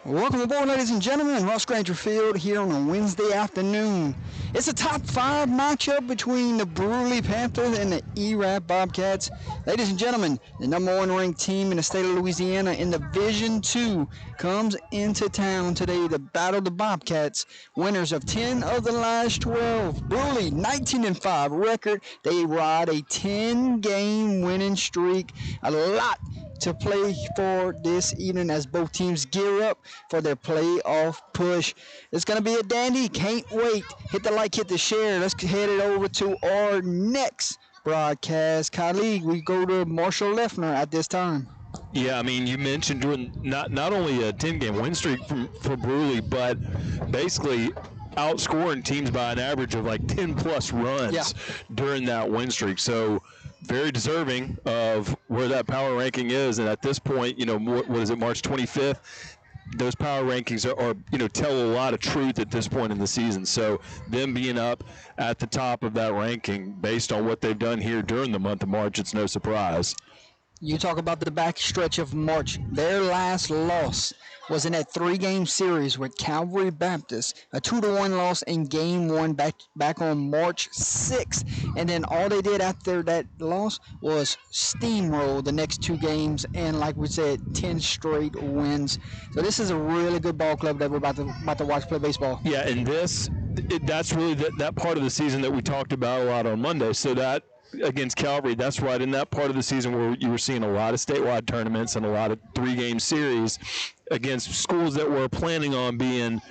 Welcome aboard, ladies and gentlemen. Ross Granger Field here on a Wednesday afternoon. It's a top 5 matchup between the Brusly Panthers and the Erath Bobcats. Ladies and gentlemen, the number 1 ranked team in the state of Louisiana in Division 2 comes into town today to battle the Bobcats, winners of 10 of the last 12. Brusly, 19-5 record. They ride a 10-game winning streak. A lot to play for this evening as both teams gear up for their playoff push. It's going to be a dandy. Can't wait. Hit the like, hit the share. Let's head it over to our next broadcast colleague. We go to Marshall Leffner at this time. Yeah, I mean, you mentioned doing not only a 10-game win streak for Brusly, but basically outscoring teams by an average of like 10-plus runs during that win streak. So very deserving of where that power ranking is. And at this point, what is it, March 25th? Those power rankings are tell a lot of truth at this point in the season. So them being up at the top of that ranking based on what they've done here during the month of March, it's no surprise. You talk about the back stretch of March. Their last loss was in that 3-game series with Calvary Baptist, a 2-1 loss in Game 1 back on March 6th. And then all they did after that loss was steamroll the next 2 games and, like we said, 10 straight wins. So this is a really good ball club that we're about to watch play baseball. Yeah, and that's really that part of the season that we talked about a lot on Monday. So that against Calvary, that's right in that part of the season where you were seeing a lot of statewide tournaments and a lot of 3-game series against schools that were planning on being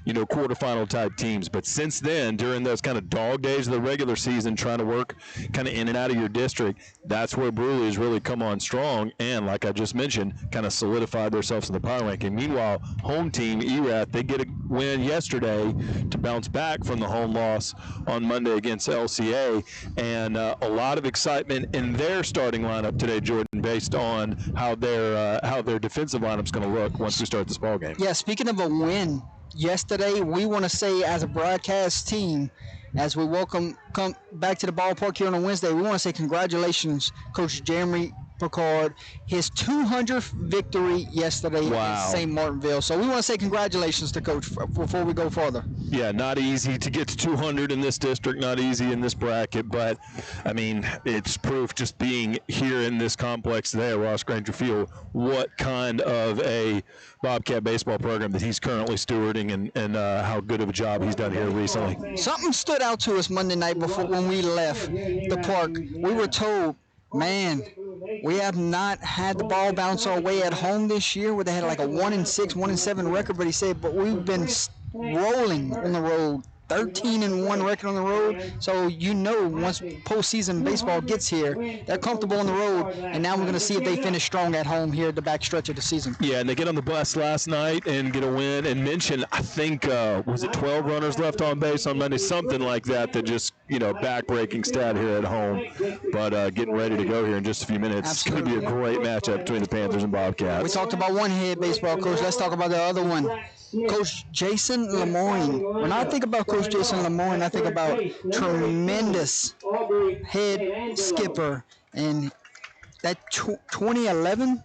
quarterfinal type teams. But since then, during those kind of dog days of the regular season, trying to work kind of in and out of your district, that's where Brusly has really come on strong and, like I just mentioned, kind of solidified themselves in the power ranking. Meanwhile, home team Erath, they get a win yesterday to bounce back from the home loss on Monday against LCA, and a lot of excitement in their starting lineup today, Jordan, based on how their defensive lineup's going to look once we start this ball game. Yeah, speaking of a win yesterday, we want to say as a broadcast team, as we come back to the ballpark here on a Wednesday, we want to say congratulations, Coach Jeremy Picard, his 200th victory yesterday in St. Martinville. So we want to say congratulations to Coach before we go further. Yeah, not easy to get to 200 in this district, not easy in this bracket, but, I mean, it's proof just being here in this complex today at Ross Granger Field what kind of a Bobcat baseball program that he's currently stewarding and how good of a job he's done here recently. Something stood out to us Monday night when we left the park. We were told, man, we have not had the ball bounce our way at home this year, where they had like a 1-6, 1-7 record. But he said, but we've been rolling on the road, 13-1 record on the road. So once postseason baseball gets here, they're comfortable on the road. And now we're going to see if they finish strong at home here at the back stretch of the season. Yeah, and they get on the bus last night and get a win. And mention, I think, was it 12 runners left on base on Monday, something like that. That just back-breaking stat here at home. But getting ready to go here in just a few minutes. Absolutely. It's going to be a great matchup between the Panthers and Bobcats. We talked about one head baseball coach. Let's talk about the other one. Coach Jason Lemoyne. When I think about Coach Jason Lemoyne, I think about tremendous head skipper. And that 2011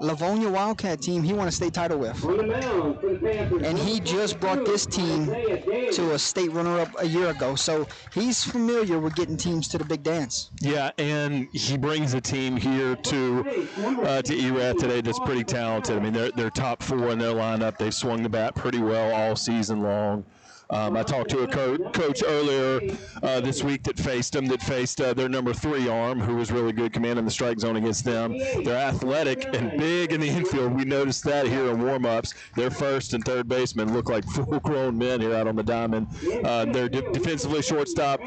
Livonia Wildcat team, he won a state title with. And he just brought this team to a state runner-up a year ago. So he's familiar with getting teams to the big dance. Yeah, and he brings a team here to Erath today that's pretty talented. I mean, they're top 4 in their lineup. They've swung the bat pretty well all season long. I talked to a coach earlier this week that faced their number 3 arm, who was really good commanding the strike zone against them. They're athletic and big in the infield. We noticed that here in warm-ups. Their first and third basemen look like full-grown men here out on the diamond. They're defensively shortstop,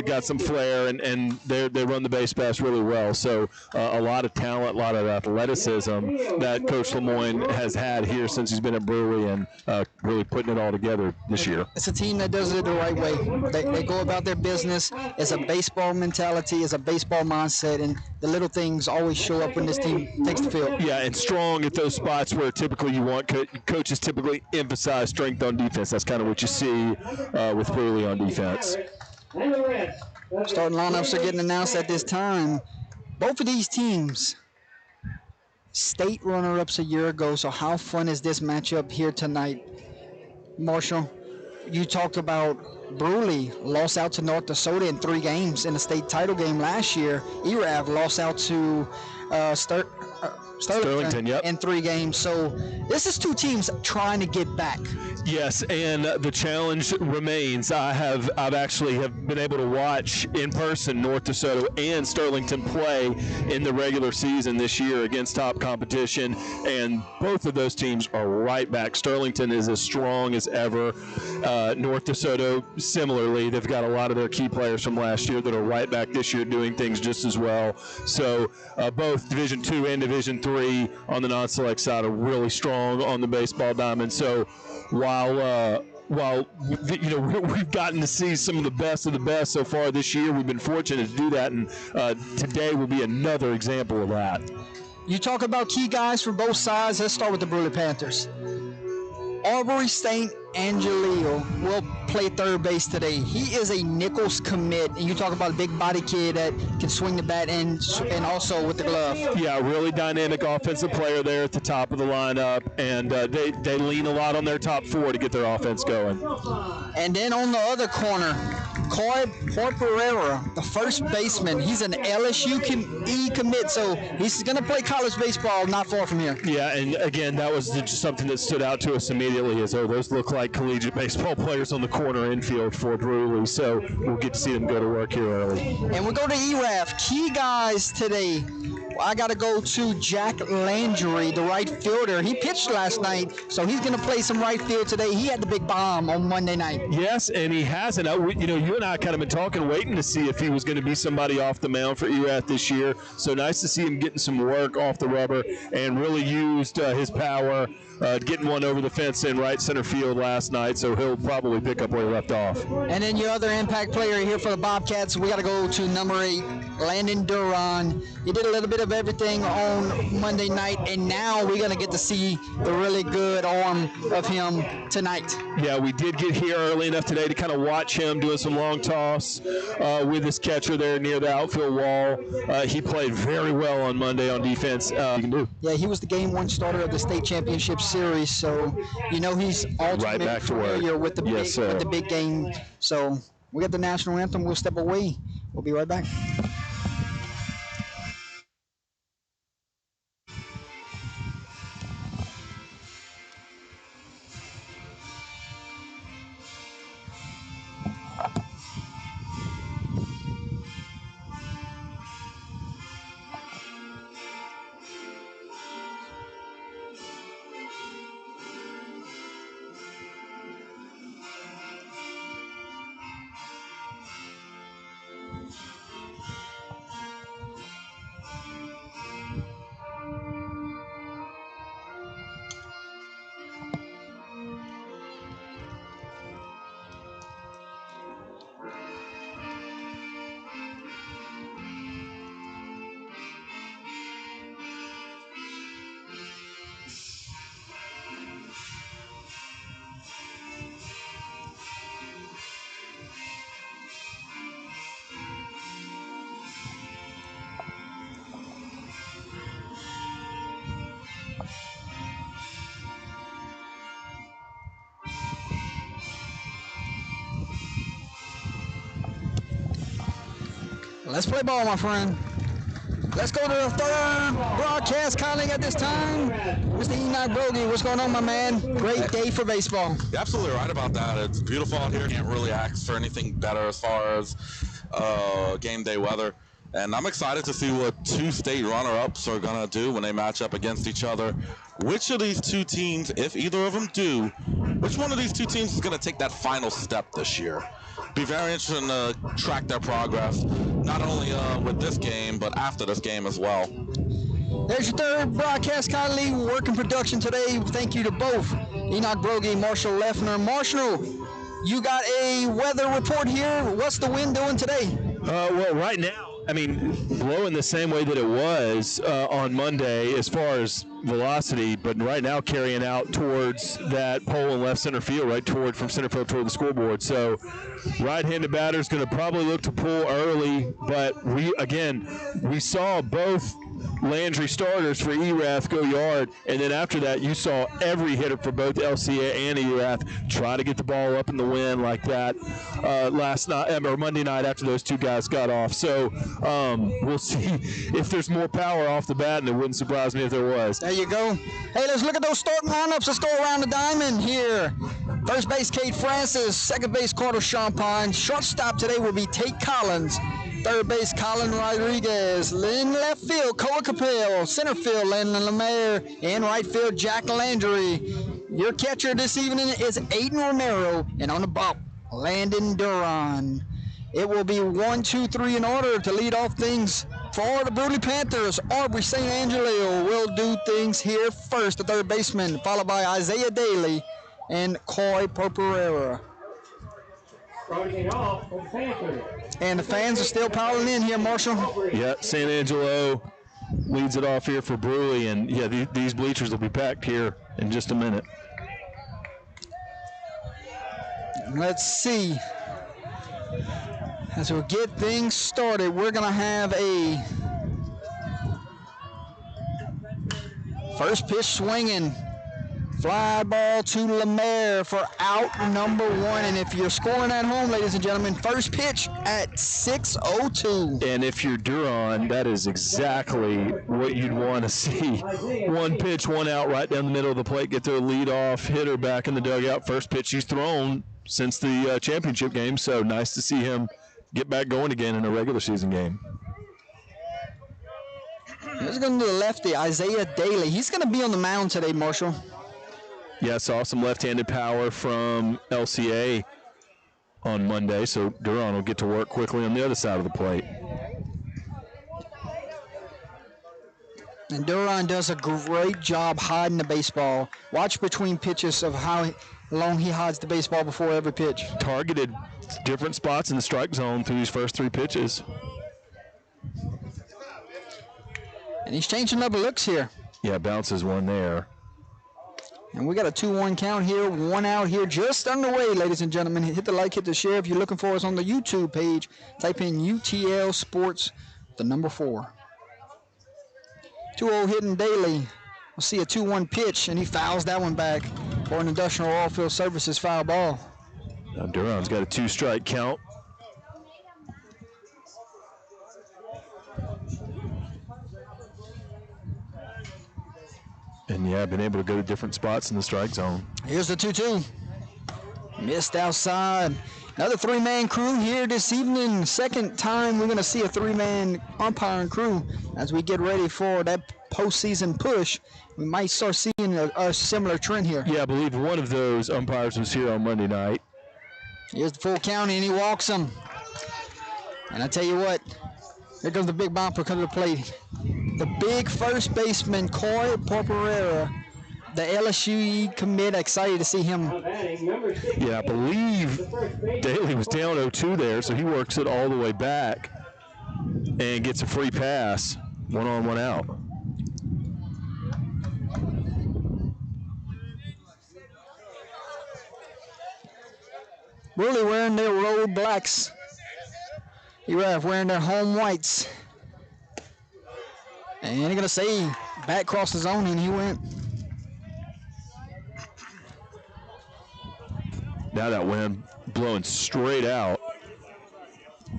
got some flair, and they run the base pass really well. So a lot of talent, a lot of athleticism that Coach Lemoyne has had here since he's been at Brusly and really putting it all together this year. It's a team that does it the right way. They go about their business. It's a baseball mentality. It's a baseball mindset, and the little things always show up when this team takes the field. Yeah, and strong at those spots where typically you want coaches typically emphasize strength on defense. That's kind of what you see with Brusly on defense. Starting lineups are getting announced at this time. Both of these teams state runner-ups a year ago. So how fun is this matchup here tonight? Marshall, you talked about Brusly lost out to North Dakota in 3 games in the state title game last year. Erath lost out to Sterlington, yep. in 3 games. So this is 2 teams trying to get back. Yes, and the challenge remains. I've actually have been able to watch in person North DeSoto and Sterlington play in the regular season this year against top competition, and both of those teams are right back. Sterlington is as strong as ever. North DeSoto, similarly, they've got a lot of their key players from last year that are right back this year doing things just as well. So both Division II and Division III on the non-select side are really strong on the baseball diamond. So while we've gotten to see some of the best so far this year, we've been fortunate to do that, and today will be another example of that. You talk about key guys for both sides. Let's start with the Brusly Panthers. Aubrey St. Angelillo will play third base today. He is a Nichols commit, and you talk about a big body kid that can swing the bat and also with the glove. Yeah, really dynamic offensive player there at the top of the lineup, and they lean a lot on their top 4 to get their offense going. And then on the other corner, Coy Porperera, the first baseman. He's an LSU commit, so he's going to play college baseball not far from here. Yeah, and again, that was just something that stood out to us immediately, as those look like collegiate baseball players on the corner infield for Brusly, so we'll get to see them go to work here early. And we'll go to Erath. Key guys today. I got to go to Jack Landry, the right fielder. He pitched last night, so he's going to play some right field today. He had the big bomb on Monday night. Yes, and he hasn't. You and I kind of been talking, waiting to see if he was going to be somebody off the mound for Erath this year. So nice to see him getting some work off the rubber and really used his power, getting one over the fence in right center field last night. So he'll probably pick up where he left off. And then your other impact player here for the Bobcats, we got to go to number 8, Landon Duran. He did a little bit of everything on Monday night, and now we're going to get to see the really good arm of him tonight. Yeah, we did get here early enough today to kind of watch him doing some long toss with his catcher there near the outfield wall. He played very well on Monday on defense. Yeah, he was the game 1 starter of the state championship series, so he's ultimately right familiar with the yes, with the big game. So we got the national anthem. We'll step away. We'll be right back. Let's play ball, my friend. Let's go to the third broadcast calling at this time. Mr. Enoch Brogy, what's going on, my man? Great day for baseball. You're absolutely right about that. It's beautiful out here. Can't really ask for anything better as far as game day weather. And I'm excited to see what 2 state runner-ups are going to do when they match up against each other. Which of these 2 teams, if either of them do, which one of these 2 teams is going to take that final step this year? Be very interesting to track their progress, not only with this game, but after this game as well. There's your third broadcast colleague working production today. Thank you to both Enoch Brogy, Marshall Leffner. Marshall, you got a weather report here. What's the wind doing today? Well, right now, blowing the same way that it was on Monday as far as velocity, but right now carrying out towards that pole in left center field, from center field toward the scoreboard. So right-handed batter's going to probably look to pull early, but we saw both Landry starters for Erath go yard, and then after that, you saw every hitter for both LCA and Erath try to get the ball up in the wind like that last night or Monday night after those two guys got off. So we'll see if there's more power off the bat, and it wouldn't surprise me if there was. There you go. Hey, let's look at those starting lineups. Let's go around the diamond here. First base, Kate Francis. Second base, Carter Champagne. Shortstop today will be Tate Collins. Third base, Colin Rodriguez. In left field, Koa Capel. Center field, Landon Lemaire. In right field, Jack Landry. Your catcher this evening is Aiden Romero. And on the bump, Landon Duran. It will be 1, 2, 3 in order to lead off things for the Brusly Panthers. Aubrey St. Angelo will do things here first, the third baseman, followed by Isaiah Daly and Coy Porperera. Starting it off for the Panthers. And the fans are still piling in here, Marshall. Yeah, San Angelo leads it off here for Brusly, and yeah, these bleachers will be packed here in just a minute. Let's see. As we get things started, we're going to have a first pitch swinging. Fly ball to Lemaire for out number 1. And if you're scoring at home, ladies and gentlemen, first pitch at 6:02. And if you're Duran, that is exactly what you'd want to see. One pitch, one out right down the middle of the plate, get their leadoff hitter back in the dugout. First pitch he's thrown since the championship game, so nice to see him get back going again in a regular season game. Here's going to the lefty, Isaiah Daly. He's going to be on the mound today, Marshall. Yeah, saw some left-handed power from LCA on Monday, so Duran will get to work quickly on the other side of the plate. And Duran does a great job hiding the baseball. Watch between pitches of how long he hides the baseball before every pitch. Targeted different spots in the strike zone through these first 3 pitches. And he's changing up looks here. Yeah, bounces one there. And we got a 2-1 count here, 1 out here, just underway, ladies and gentlemen. Hit the like, hit the share. If you're looking for us on the YouTube page, type in UTL Sports, the number 4. 2-0 hitting Daly. We'll see a 2-1 pitch, and he fouls that one back for an Industrial Oilfield Services foul ball. Now Duran's got a 2-strike count. And yeah, been able to go to different spots in the strike zone. Here's the 2-2. Missed outside. Another 3-man crew here this evening. Second time we're going to see a 3-man umpiring crew as we get ready for that postseason push. We might start seeing a similar trend here. Yeah, I believe one of those umpires was here on Monday night. Here's the full count, and he walks him. And I tell you what, here comes the big bumper coming to the plate. The big first baseman, Coy Porperera, the LSU commit, excited to see him. Yeah, I believe Daly was down 0-2 there, so he works it all the way back and gets a free pass. 1 on, 1 out. Really wearing their road blacks. Erath wearing their home whites. And you're going to say back across the zone, and he went. Now that wind blowing straight out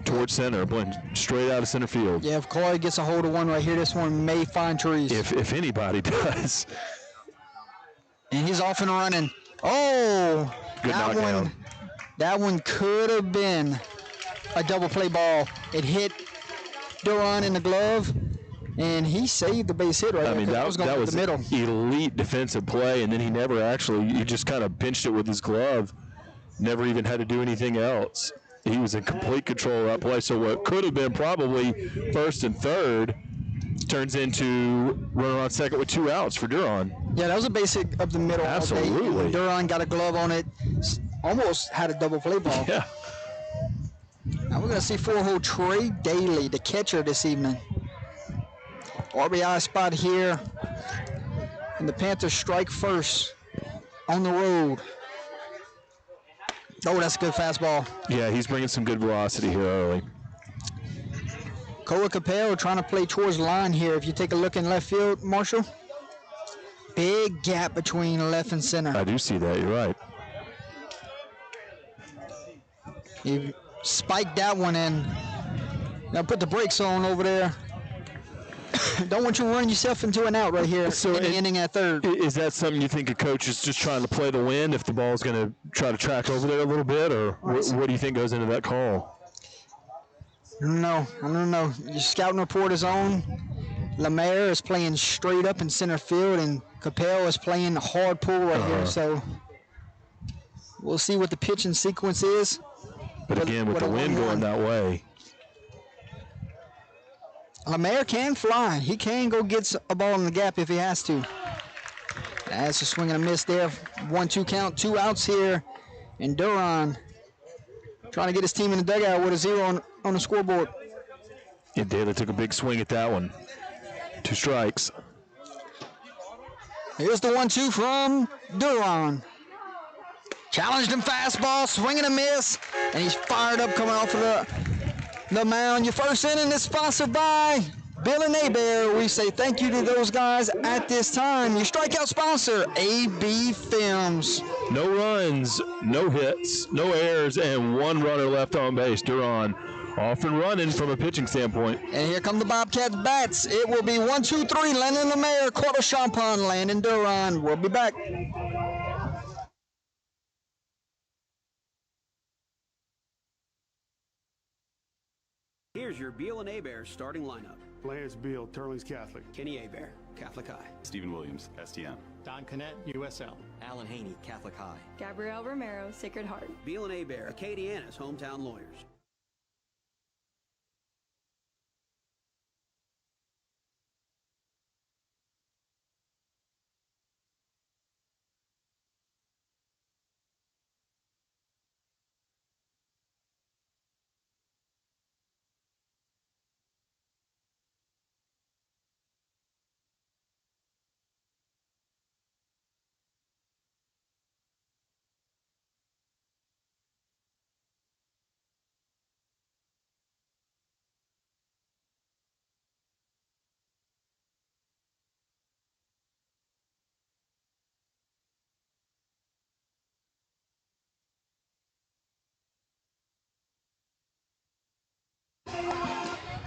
towards center, blowing straight out of center field. Yeah, if Coy gets a hold of one right here, this one may find trees. If anybody does. And he's off and running. Oh, Good knockdown. That one could have been a double play ball. It hit Duran in the glove, and he saved the base hit right there. I mean, that was the middle. Elite defensive play, and then he just kind of pinched it with his glove. Never even had to do anything else. He was in complete control of that play. So what could have been probably first and third turns into runner on second with 2 outs for Duran. Yeah, that was a base hit up the middle. Absolutely. Duran got a glove on it. Almost had a double play ball. Yeah. Now we're going to see 4-hole Trey Daly, the catcher this evening. RBI spot here. And the Panthers strike first on the road. Oh, that's a good fastball. Yeah, he's bringing some good velocity here early. Koa Capel trying to play towards the line here. If you take a look in left field, Marshall, big gap between left and center. I do see that. You're right. He spiked that one in. Now put the brakes on over there. Don't want you to run yourself into an out right here in the inning at third. Is that something you think a coach is just trying to play the wind if the ball's going to try to track over there a little bit, or what do you think goes into that call? I don't know. Your scouting report is on. Lemaire is playing straight up in center field, and Capel is playing hard pull right here. So we'll see what the pitching sequence is. But again, with the wind going that way. Lemaire can fly. He can go get a ball in the gap if he has to. That's a swing and a miss there. 1-2 count, 2 outs here. And Duran trying to get his team in the dugout with a 0 on the scoreboard. Yeah, Daly took a big swing at that one. 2 strikes. Here's the 1-2 from Duran. Challenged him fastball, swing and a miss. And he's fired up coming off of the mound. Your first inning is sponsored by Bill and Abear. We say thank you to those guys at this time. Your strikeout sponsor, AB Films. No runs, no hits, no errors, and 1 runner left on base. Duran off and running from a pitching standpoint. And here come the Bobcats bats. It will be 1-2-3. Landon Lemaire, Quarter Champagne, Landon Duran. We'll be back. Here's your Beal and Abear starting lineup. Lance Beal, Turlings Catholic. Kenny Abear, Catholic High. Stephen Williams, STM. Don Connett, USL. Alan Haney, Catholic High. Gabrielle Romero, Sacred Heart. Beal and Abear, Acadiana's hometown lawyers.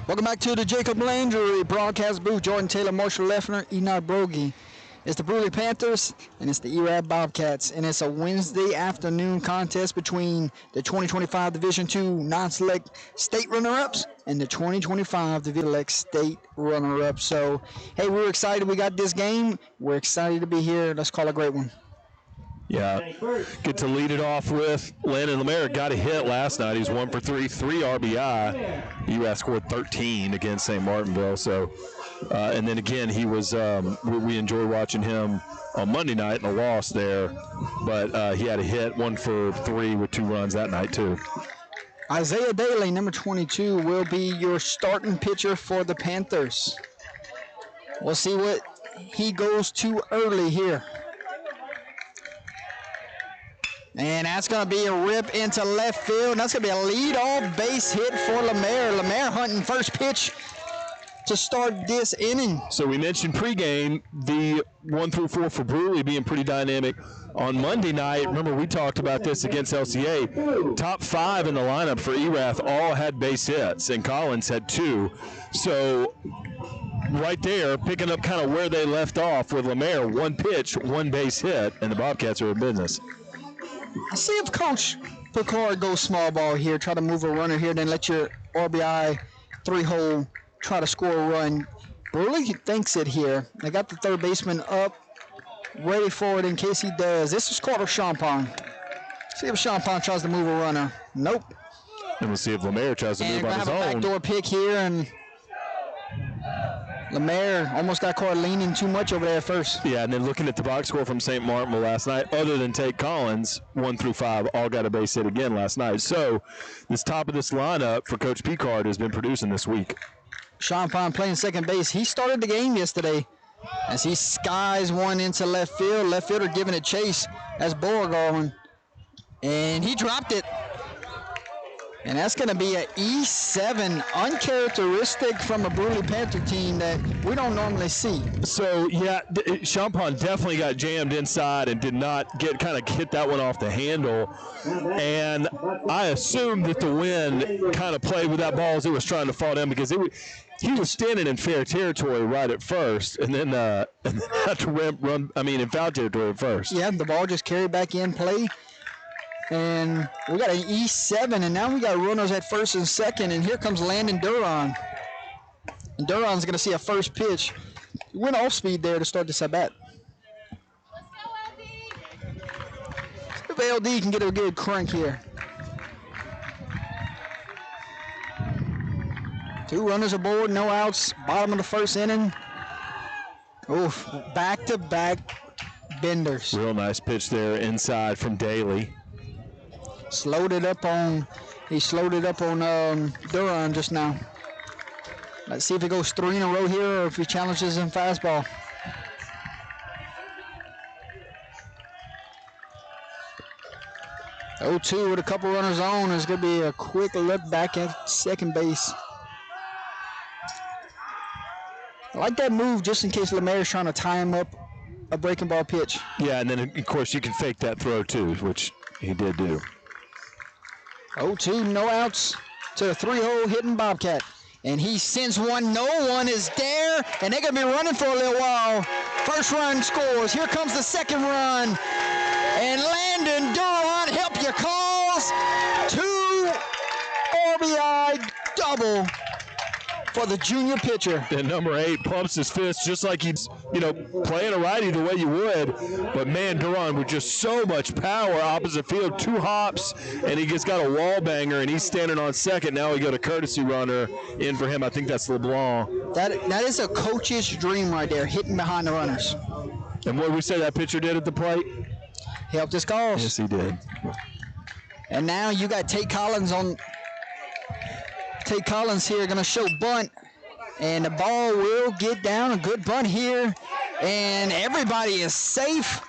Welcome back to the Jacob Landry broadcast booth. Jordan Taylor, Marshall Leffner, Enoch Brogy. It's the Brusly Panthers and it's the Erath Bobcats. And it's a Wednesday afternoon contest between the 2025 Division II non-select state runner-ups and the 2025 Division Select state runner-ups. So, hey, we're excited we got this game. We're excited to be here. Let's call it a great one. Yeah, get to lead it off with Landon Lemaire. Got a hit last night. He's 1 for 3 RBI. Erath scored 13 against St. Martinville. So, and then again, he was. We enjoyed watching him on Monday night in a loss there, but he had a hit, 1 for 3 with 2 runs that night too. Isaiah Daly, number 22, will be your starting pitcher for the Panthers. We'll see what he goes to early here. And that's going to be a rip into left field. And that's going to be a lead-off base hit for Lemaire. Lemaire hunting first pitch to start this inning. So we mentioned pregame the 1 through 4 for Brusly being pretty dynamic. On Monday night, remember we talked about this against LCA, top 5 in the lineup for Erath all had base hits, and Collins had 2. So right there, picking up kind of where they left off with Lemaire, 1 pitch, 1 base hit, and the Bobcats are in business. Let's see if Coach Picard goes small ball here, try to move a runner here, then let your RBI 3-hole try to score a run. Brusly thinks it here. They got the third baseman up, ready for it in case he does. This is Carter Champagne. See if Champagne tries to move a runner. Nope. And we'll see if Lemaire tries to move on his own. And have a backdoor pick here, and Lemaire almost got caught leaning too much over there first. Yeah, and then looking at the box score from St. Martinville last night, other than Tate Collins, 1 through 5, all got a base hit again last night. So this top of this lineup for Coach Picard has been producing this week. Champagne playing second base. He started the game yesterday as he skies one into left field. Left fielder giving it chase as Beauregard, and he dropped it. And that's going to be an E7, uncharacteristic from a Brusly Panther team that we don't normally see. So, yeah, Champagne definitely got jammed inside and did not kind of hit that one off the handle. And I assumed that the wind kind of played with that ball as it was trying to fall down because he was standing in fair territory right at first and then had to run in foul territory at first. Yeah, the ball just carried back in play. And we got an E7, and now we got runners at first and second, and here comes Landon Duran. And Duran's going to see a first pitch. He went off speed there to start this at bat. If LD can get a good crank here. 2 runners aboard, no outs, bottom of the first inning. Oof, back-to-back benders. Real nice pitch there inside from Daly. He slowed it up on Duran just now. Let's see if he goes 3 in a row here or if he challenges him fastball. Oh, 2 with a couple runners on. It's going to be a quick look back at second base. I like that move just in case Lemaire's trying to tie him up a breaking ball pitch. Yeah, and then, of course, you can fake that throw, too, which he did do. 0-2, no outs to the 3-hole hitting Bobcat. And he sends one, no one is there, and they're going to be running for a little while. First run scores. Here comes the second run. And Landon Duran, help your cause. 2 RBI double for the junior pitcher. And number 8 pumps his fist just like he's, playing a righty the way you would. But, man, Duran with just so much power opposite field. 2 hops, and he just got a wall banger, and he's standing on second. Now we got a courtesy runner in for him. I think that's LeBlanc. That is a coach's dream right there, hitting behind the runners. And what did we say that pitcher did at the plate? Helped his cause. Yes, he did. And now you got Tate Collins here going to show bunt, and the ball will get down. A good bunt here, and everybody is safe.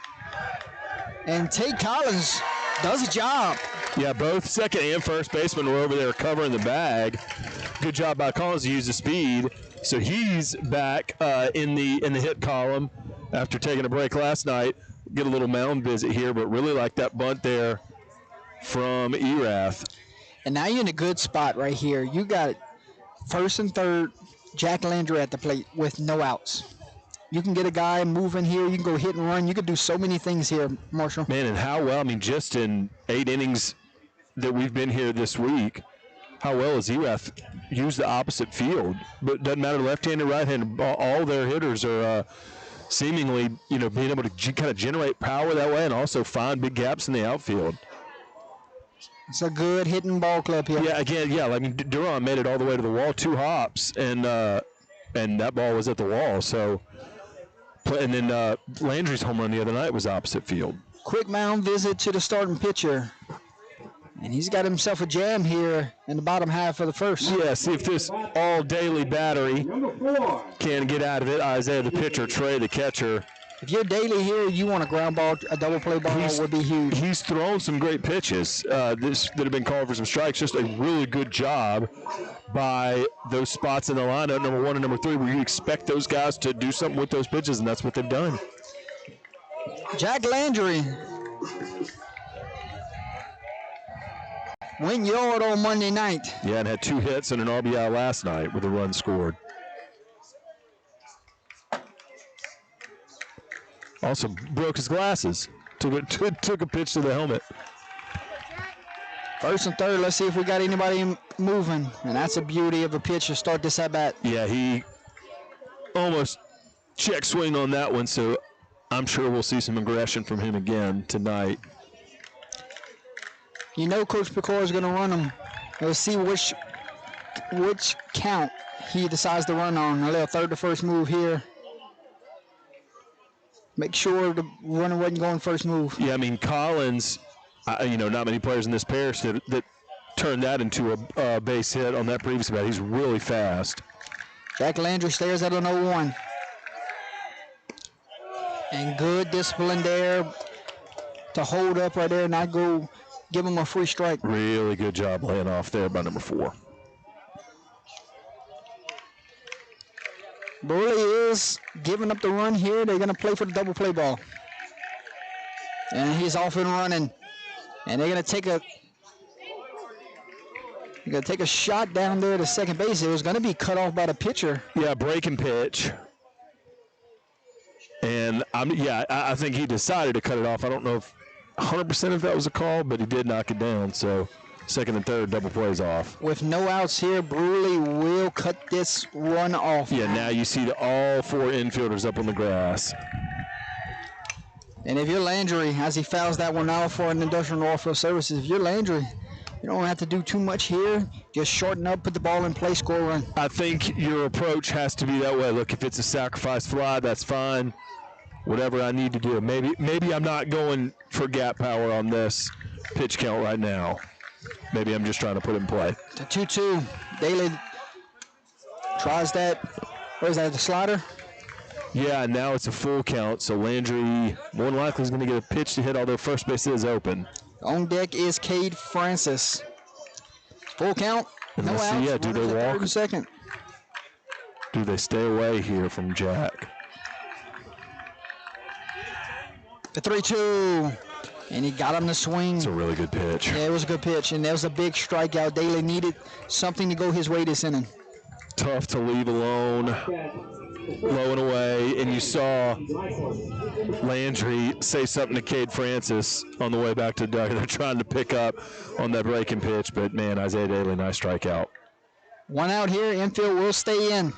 And Tate Collins does a job. Yeah, both second and first baseman were over there covering the bag. Good job by Collins to use the speed. So he's back in the hit column after taking a break last night. Get a little mound visit here, but really like that bunt there from Erath. And now you're in a good spot right here. You got first and third, Jack Landry at the plate with no outs. You can get a guy moving here. You can go hit and run. You can do so many things here, Marshall. Man, and how well, just in 8 innings that we've been here this week, how well has Erath used the opposite field? But it doesn't matter left-handed, right-handed. All their hitters are seemingly, being able to kind of generate power that way and also find big gaps in the outfield. It's a good hitting ball club here. Yeah, again, Duran made it all the way to the wall, 2 hops, and that ball was at the wall. So, and then Landry's home run the other night was opposite field. Quick mound visit to the starting pitcher. And he's got himself a jam here in the bottom half of the first. Yeah, see if this all-daily battery can get out of it. Isaiah, the pitcher, Trey, the catcher. If you're Daly here, you want a ground ball, a double play ball would be huge. He's thrown some great pitches that have been called for some strikes. Just a really good job by those spots in the lineup, number 1 and number 3, where you expect those guys to do something with those pitches, and that's what they've done. Jack Landry went yard on Monday night. Yeah, and had 2 hits and an RBI last night with a run scored. Also broke his glasses. Took a pitch to the helmet. First and third, let's see if we got anybody moving. And that's a beauty of a pitch to start this at bat. Yeah, he almost check swing on that one, so I'm sure we'll see some aggression from him again tonight. Coach Pecor is going to run him. Let's see which count he decides to run on. A little third to first move here. Make sure the runner wasn't going first move. Yeah, Collins, not many players in this parish that turned that into a base hit on that previous bat. He's really fast. Jack Landry stares at an 0-1. And good discipline there to hold up right there and not go give him a free strike. Really good job laying off there by number 4. Brusly is giving up the run here. They're going to play for the double play ball. And he's off and running. And they're going to take a shot down there to second base. It was going to be cut off by the pitcher. Yeah, breaking pitch. And I think he decided to cut it off. I don't know if 100% if that was a call, but he did knock it down. So second and third, double plays off. With no outs here, Brusly will cut this one off. Yeah, now you see all 4 infielders up on the grass. And if you're Landry, as he fouls that one out for an Industrial Oilfield Services, if you're Landry, you don't have to do too much here. Just shorten up, put the ball in play, score a run. I think your approach has to be that way. Look, if it's a sacrifice fly, that's fine. Whatever I need to do. Maybe I'm not going for gap power on this pitch count right now. Maybe I'm just trying to put it in play. The 2-2. Daly tries that. What is that, the slider? Yeah, now it's a full count, so Landry more than likely is going to get a pitch to hit, although first base is open. On deck is Cade Francis. Full count. No Let's see, outs. yeah, do they Runners at walk? third and second. Do they stay away here from Jack? The 3-2. And he got him to swing. It's a really good pitch. Yeah, it was a good pitch, and that was a big strikeout. Daly needed something to go his way this inning. Tough to leave alone, low and away, and you saw Landry say something to Cade Francis on the way back to Doug. They're trying to pick up on that breaking pitch, but man, Isaiah Daly, nice strikeout. One out here, infield will stay in.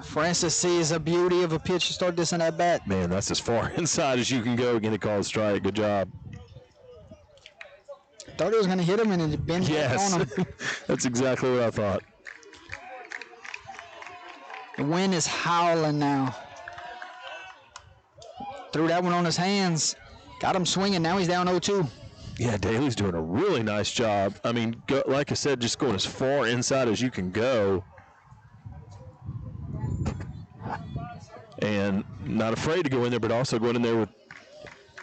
Francis sees a beauty of a pitch to start this in that bat. Man, that's as far inside as you can go, get a called strike. Good job. Thought he was going to hit him and it bent Yes, on him. that's exactly what I thought. The wind is howling now. Threw that one on his hands. Got him swinging. Now he's down 0-2. Yeah, Daly's doing a really nice job. I mean, like I said, just going as far inside as you can go. And not afraid to go in there, but also going in there with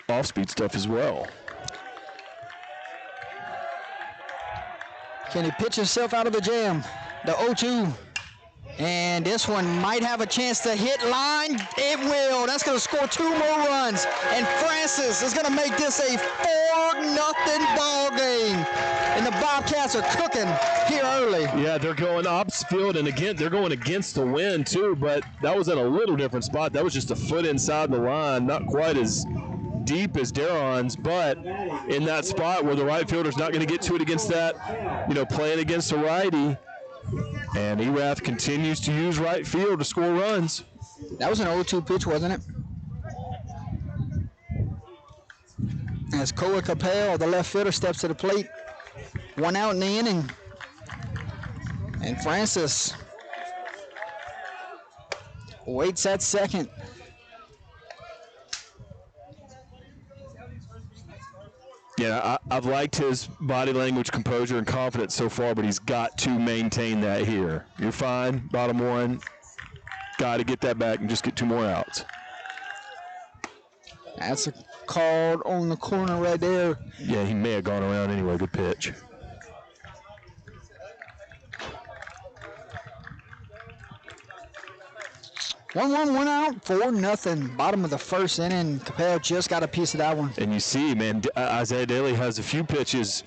off-speed stuff as well. Can he pitch himself out of the jam? The 0-2. And this one might have a chance to hit line. It will. That's going to score 2 more runs. And Francis is going to make this a 4-0 ball game. And the Bobcats are cooking here early. Yeah, they're going opposite field, and again, they're going against the wind too, but that was in a little different spot. That was just a foot inside the line, not quite as deep as Daron's, but in that spot where the right fielder's not going to get to it against that, playing against a righty. And Erath continues to use right field to score runs. That was an 0-2 pitch, wasn't it? As Koa Capel, the left fielder, steps to the plate. 1 out in the inning. And Francis waits at second. Yeah, I've liked his body language, composure, and confidence so far, but he's got to maintain that here. You're fine, bottom 1. Got to get that back and just get 2 more outs. That's a call on the corner right there. Yeah, he may have gone around anyway. Good pitch. One out, 4-0. Bottom of the first inning. Capel just got a piece of that one. And you see, man, Isaiah Daly has a few pitches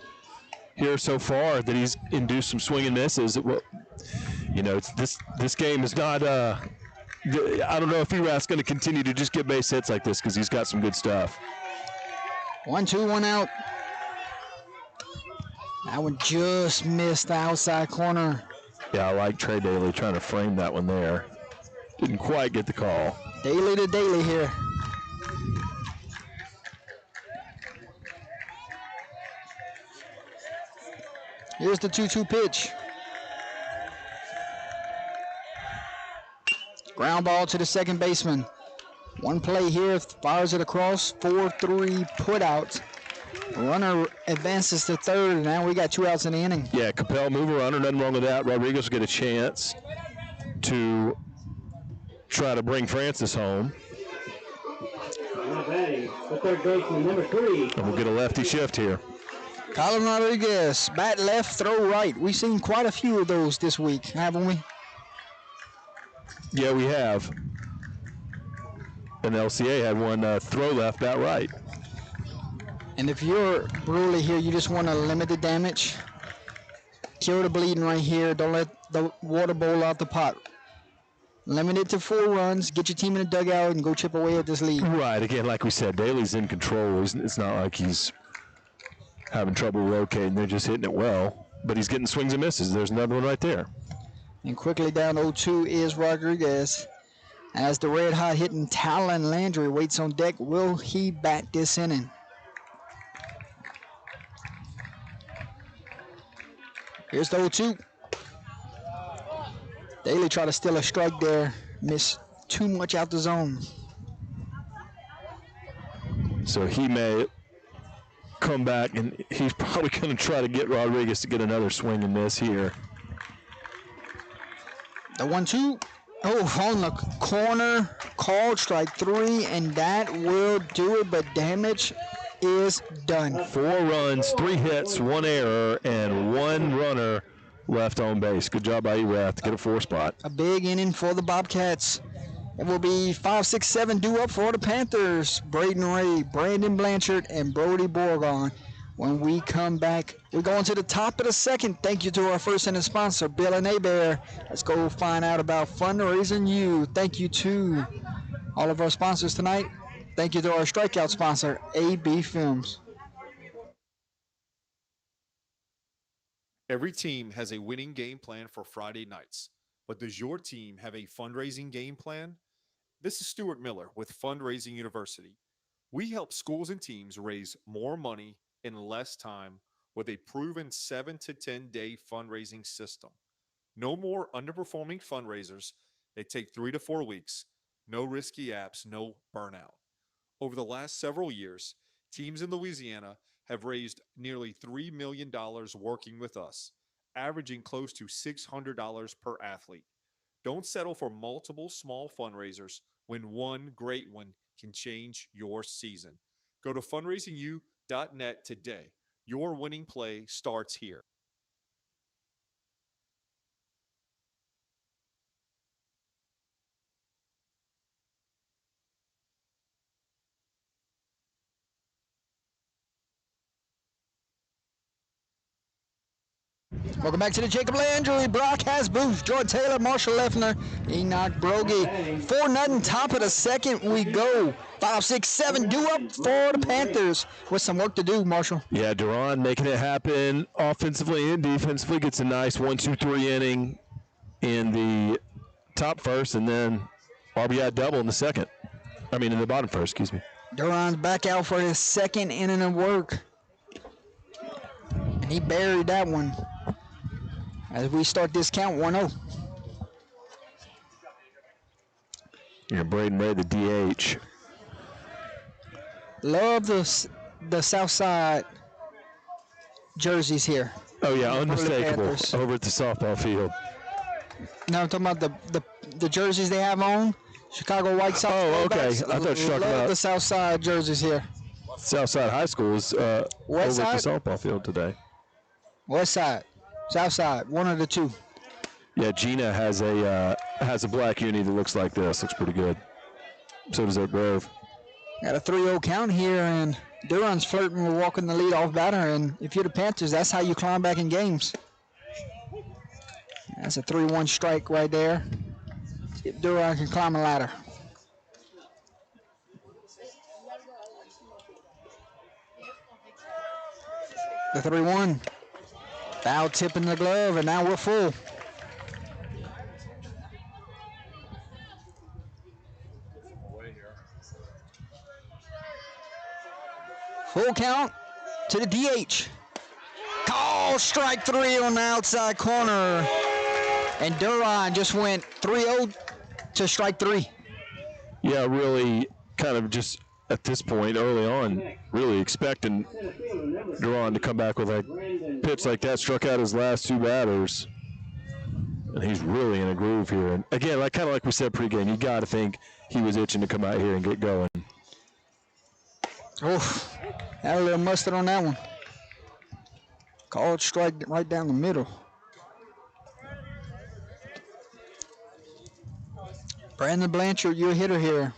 here so far that he's induced some swing and misses. Well, this game is not. I don't know if Erath's going to continue to just get base hits like this because he's got some good stuff. 1-2, 1 out. That one just missed the outside corner. Yeah, I like Trey Daly trying to frame that one there. Didn't quite get the call. Daly to Daly here. Here's the 2-2 pitch. Ground ball to the second baseman. One play here, fires it across, 4-3 putouts. Runner advances to third, and now we got 2 outs in the inning. Yeah, Capel move a runner, nothing wrong with that. Rodriguez will get a chance to try to bring Francis home. the third baseman, number 3. And we'll get a lefty shift here. Colin Rodriguez, bat left, throw right. We've seen quite a few of those this week, haven't we? Yeah, we have. And LCA had one throw left, bat right. And if you're Brusly here, you just want to limit the damage. Kill the bleeding right here. Don't let the water bowl out the pot. Limit it to 4 runs. Get your team in the dugout and go chip away at this lead. Right. Again, like we said, Daly's in control. It's not like he's having trouble rotating. They're just hitting it well. But he's getting swings and misses. There's another one right there. And quickly down 0-2 is Rodriguez. As the red-hot hitting Talon Landry waits on deck, will he bat this inning? Here's the 0-2. Daly tried to steal a strike there. Missed too much out the zone. So he may come back, and he's probably going to try to get Rodriguez to get another swing and miss here. The 1-2. Oh, on the corner. Called strike 3, and that will do it, but damage is done. 4 runs, 3 hits, 1 error, and 1 runner left on base. Good job by Erath to get a 4 spot. A big inning for the Bobcats. It will be 5, 6, 7 due up for the Panthers. Braden Ray, Brandon Blanchard, and Brody Borgon. When we come back, we're going to the top of the second. Thank you to our first inning sponsor, Bill and Abear. Let's go find out about fundraising you. Thank you to all of our sponsors tonight. Thank you to our strikeout sponsor, AB Films. Every team has a winning game plan for Friday nights, but does your team have a fundraising game plan? This is Stuart Miller with Fundraising University. We help schools and teams raise more money in less time with a proven 7 to 10 day fundraising system. No more underperforming fundraisers. They take 3 to 4 weeks. No risky apps, no burnout. Over the last several years, teams in Louisiana have raised nearly $3 million working with us, averaging close to $600 per athlete. Don't settle for multiple small fundraisers when one great one can change your season. Go to fundraisingyou.net today. Your winning play starts here. Welcome back to the Jacob Landry broadcast booth. Jordan Taylor, Marshall Leffner, Enoch Brogy. 4-0, top of the second we go. 5, 6, 7 due up for the Panthers with some work to do, Marshall. Yeah, Duran making it happen offensively and defensively. Gets a nice 1-2-3 inning in the top first, and then RBI double in the second. I mean, in the bottom first, excuse me. Duran's back out for his second inning of work. And he buried that one. As we start this count, 1-0. Yeah, Braden Ray, the DH. Love the South Side jerseys here. Oh, yeah, unmistakable over at the softball field. No, I'm talking about the jerseys they have on. Chicago White Sox. Oh, okay. I thought you were talking about the South Side jerseys here. Southside High School is over at the softball field today. West Side, South Side, one of the two. Yeah, Gina has a black uni that looks like this. Looks pretty good. So does Oak Grove. Got a 3-0 count here, and Duran's flirting with walking the lead-off batter. And if you're the Panthers, that's how you climb back in games. That's a 3-1 strike right there. See if Duran can climb a ladder. The 3-1. Foul tip in the glove, and now we're full. Full count to the DH. Call strike 3 on the outside corner. And Duran just went 3-0 to strike 3. Yeah, really kind of just at this point early on, really expecting Duran to come back with a pitch like that. Struck out his last 2 batters. And he's really in a groove here. And again, kind of like we said pregame, you got to think he was itching to come out here and get going. Oof, had a little mustard on that one. Called strike right down the middle. Brandon Blanchard, your hitter here.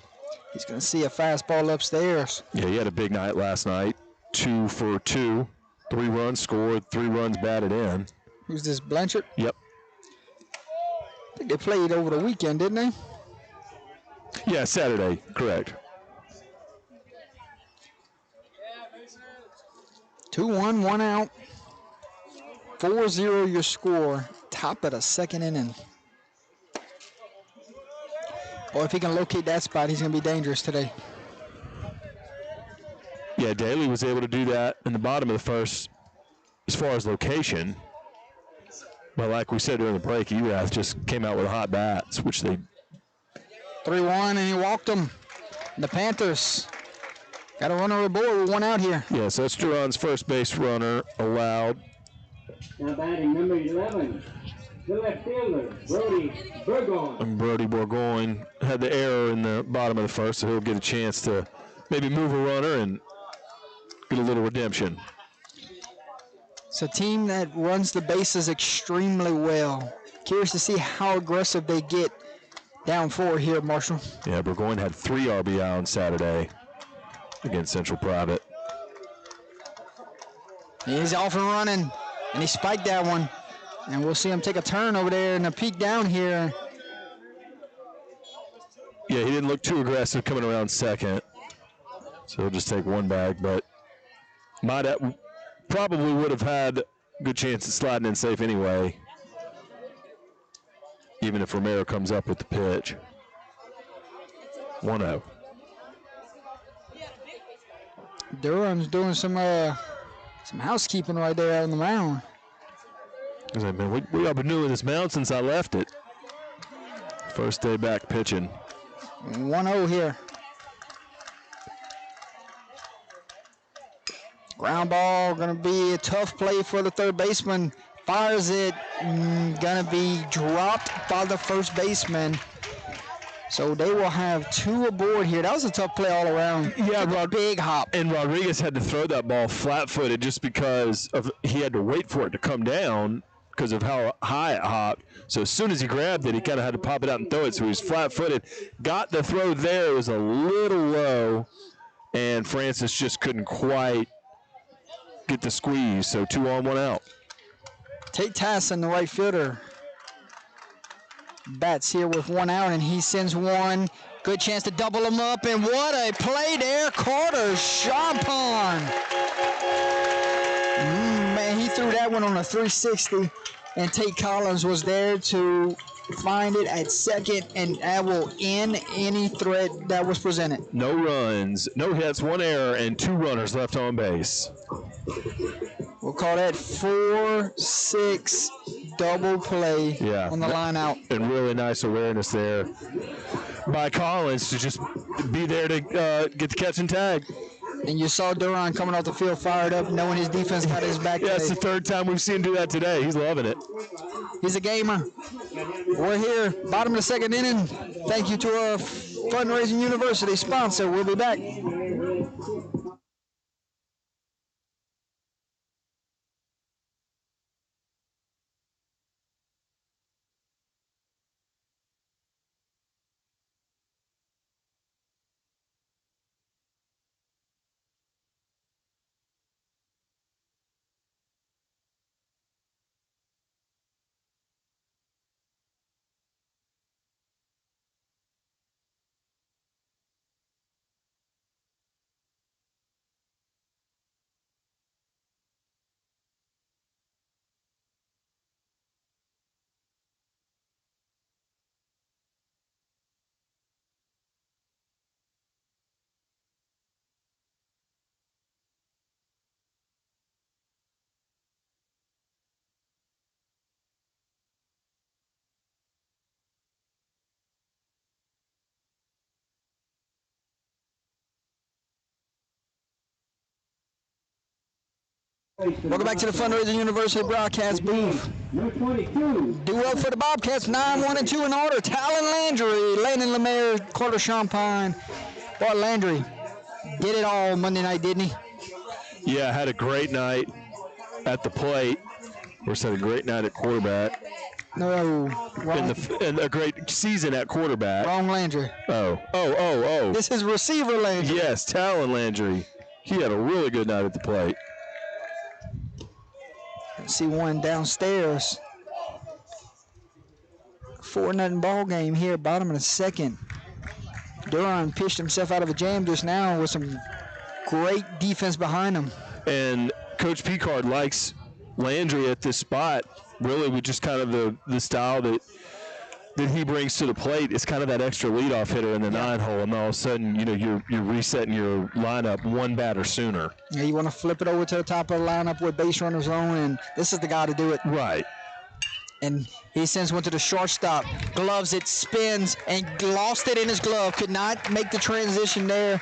He's going to see a fastball upstairs. Yeah, he had a big night last night. 2 for 2. 3 runs scored, 3 runs batted in. Who's this, Blanchard? Yep. I think they played over the weekend, didn't they? Yeah, Saturday, correct. 2-1, 1 out. 4-0 your score. Top of the second inning. Boy, if he can locate that spot, he's going to be dangerous today. Yeah, Daly was able to do that in the bottom of the first as far as location. But like we said during the break, Erath just came out with hot bats, which they... 3-1, and he walked them. The Panthers got a runner aboard with 1 out here. Yeah, so that's Duran's first base runner allowed. Now batting number 11, the left fielder, Brody Burgoyne. And Brody Bourgogne had the error in the bottom of the first, so he'll get a chance to maybe move a runner and get a little redemption. It's a team that runs the bases extremely well. Curious to see how aggressive they get down 4 here, Marshall. Yeah, Burgoyne had 3 RBI on Saturday against Central Private. He's off and running, and he spiked that one. And we'll see him take a turn over there and a peek down here. Yeah, he didn't look too aggressive coming around second. So he'll just take 1 bag, but probably would have had a good chance of sliding in safe anyway, even if Romero comes up with the pitch. 1-0. Durham's doing some housekeeping right there on the mound. He's like, man, we have been doing this mound since I left it. First day back pitching. 1-0 here. Ground ball, going to be a tough play for the third baseman. Fires it, going to be dropped by the first baseman. So they will have 2 aboard here. That was a tough play all around. Yeah, big hop. And Rodriguez had to throw that ball flat-footed just because he had to wait for it to come down because of how high it hopped. So as soon as he grabbed it, he kind of had to pop it out and throw it. So he was flat-footed. Got the throw there. It was a little low, and Francis just couldn't quite get the squeeze. So 2 on, 1 out. Tate Tassin, the right fielder, bats here with 1 out, and he sends one. Good chance to double him up, and what a play there. Carter Champagne. Man, he threw that one on a 360, and Tate Collins was there to find it at second, and that will end any threat that was presented. No runs, no hits, 1 error, and 2 runners left on base. We'll call that 4-6 double play on the line out. And really nice awareness there by Collins to just be there to get the catch and tag. And you saw Duran coming off the field fired up, knowing his defense got his back. Yeah, it's the 3rd time we've seen him do that today. He's loving it. He's a gamer. We're here, bottom of the second inning. Thank you to our Fundraising University sponsor. We'll be back. Welcome back to the Fundraising University broadcast booth. Number 22. Do well for the Bobcats, 9-1-2 in order. Talon Landry, Landon Lemaire, Carter Champagne. Boy, Landry did it all Monday night, didn't he? Yeah, had a great night at the plate. Of course, had a great night at quarterback. No, wrong. And a great season at quarterback. Wrong Landry. Oh. This is receiver Landry. Yes, Talon Landry. He had a really good night at the plate. See one downstairs. 4-0 ball game here, bottom of the second. Duran pitched himself out of a jam just now with some great defense behind him. And Coach Picard likes Landry at this spot, really with just kind of the style that he brings to the plate. It's kind of that extra leadoff hitter in the 9-hole, and all of a sudden, you're resetting your lineup one batter sooner. Yeah, you want to flip it over to the top of the lineup with base runners on, and this is the guy to do it. Right. And he sends one to the shortstop, gloves it, spins, and lost it in his glove. Could not make the transition there.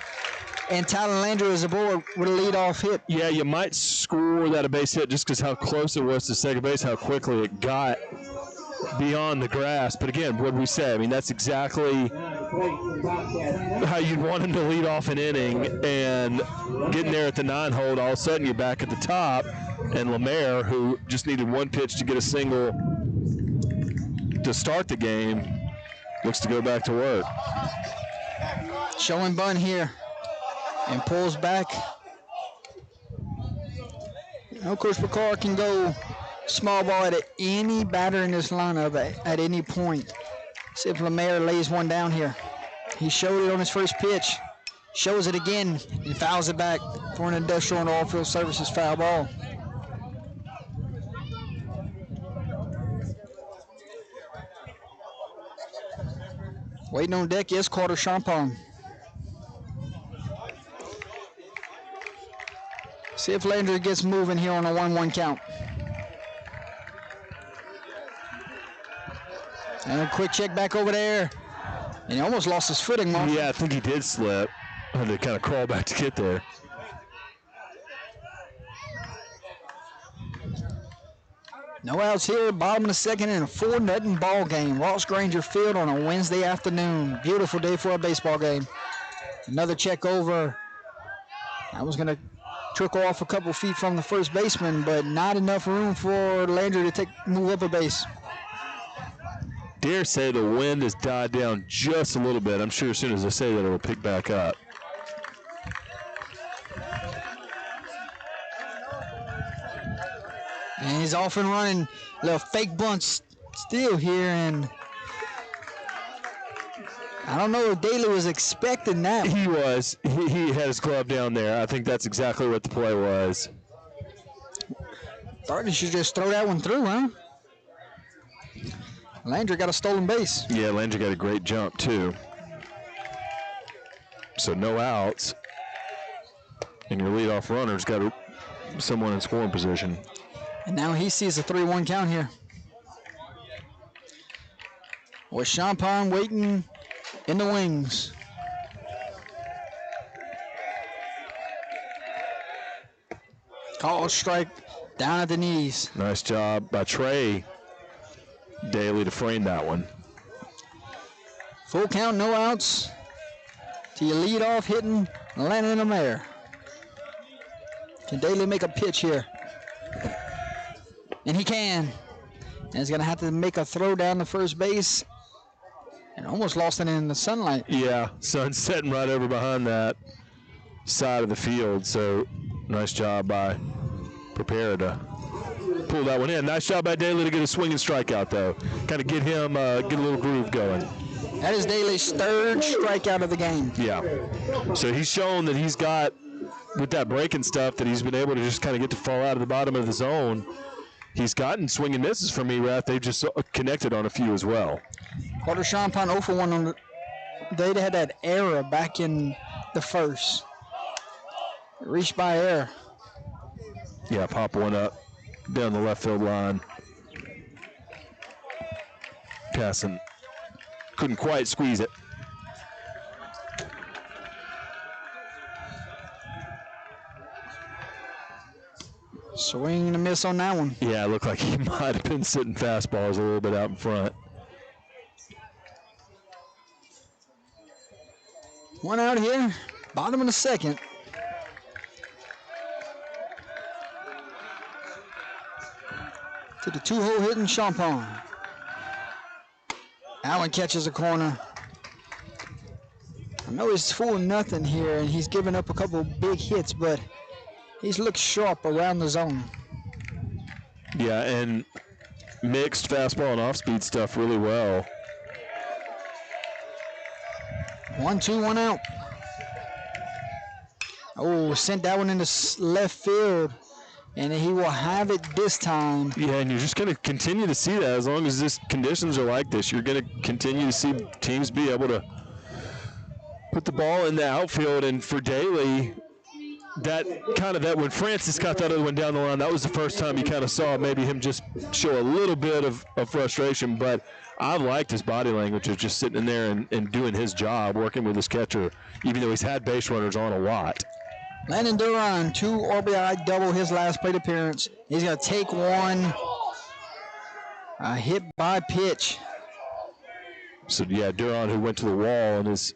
And Talon Landry is aboard with a leadoff hit. Yeah, you might score that a base hit just because how close it was to second base, how quickly it got beyond the grass. But again, what did we say? I mean, that's exactly how you'd want him to lead off an inning, and getting there at the 9-hole, all of a sudden you're back at the top, and Lemaire, who just needed one pitch to get a single to start the game, looks to go back to work. Showing bunt here and pulls back. Coach Picard can go small ball at any batter in this lineup at any point. See if Lemaire lays one down here. He showed it on his first pitch. Shows it again and fouls it back for an industrial and oilfield services foul ball. Waiting on deck is Carter Champagne. See if Landry gets moving here on a 1-1 count. And a quick check back over there. And he almost lost his footing, Mark. Yeah, I think he did slip. Had to kind of crawl back to get there. No outs here, bottom of the second in a 4-0 ball game. Ross Granger Field on a Wednesday afternoon. Beautiful day for a baseball game. Another check over. I was going to trickle off a couple feet from the first baseman, but not enough room for Landry to move up a base. Dare say the wind has died down just a little bit. I'm sure as soon as I say that, it'll pick back up. And he's off and running. Little fake bunt still here, and I don't know if Daly was expecting that. He was. He had his glove down there. I think that's exactly what the play was. Thought he should just throw that one through, huh? Landry got a stolen base. Yeah, Landry got a great jump, too. So no outs. And your leadoff runner's got someone in scoring position. And now he sees a 3-1 count here. With Champagne waiting in the wings. Call strike down at the knees. Nice job by Trey Daly to frame that one. Full count, no outs. To your lead off hitting Landon Lemaire. Can Daly make a pitch here? And he can. And he's going to have to make a throw down the first base. And almost lost it in the sunlight. Yeah, sun's setting right over behind that side of the field. So nice job by Prepare to pull that one in. Nice job by Daly to get a swinging strikeout, though. Kind of get him, get a little groove going. That is Daly's third strikeout of the game. Yeah. So he's shown that he's got, with that breaking stuff, that he's been able to just kind of get to fall out of the bottom of the zone. He's gotten swing and misses from Erath. They've just connected on a few as well. Carter Champagne 0 for 1 on the. They had that error back in the first. Reached by error. Yeah, pop one up down the left field line. Passing. Couldn't quite squeeze it. Swing and a miss on that one. Yeah, it looked like he might have been sitting fastballs a little bit out in front. One out here. Bottom of the second. To the two-hole hitting Champagne. Allen catches a corner. I know he's 4-0 here, and he's given up a couple of big hits, but he's looked sharp around the zone. Yeah, and mixed fastball and off-speed stuff really well. 1-2, 1 out. Oh, sent that one into left field, and he will have it this time. Yeah, and you're just going to continue to see that as long as this conditions are like this. You're going to continue to see teams be able to put the ball in the outfield, and for Daly, that when Francis got that other one down the line, that was the first time you kind of saw maybe him just show a little bit of frustration, but I liked his body language of just sitting in there and doing his job, working with his catcher, even though he's had base runners on a lot. Landon Duran, 2 RBI double his last plate appearance. He's going to take one. A hit by pitch. So, yeah, Duran, who went to the wall in his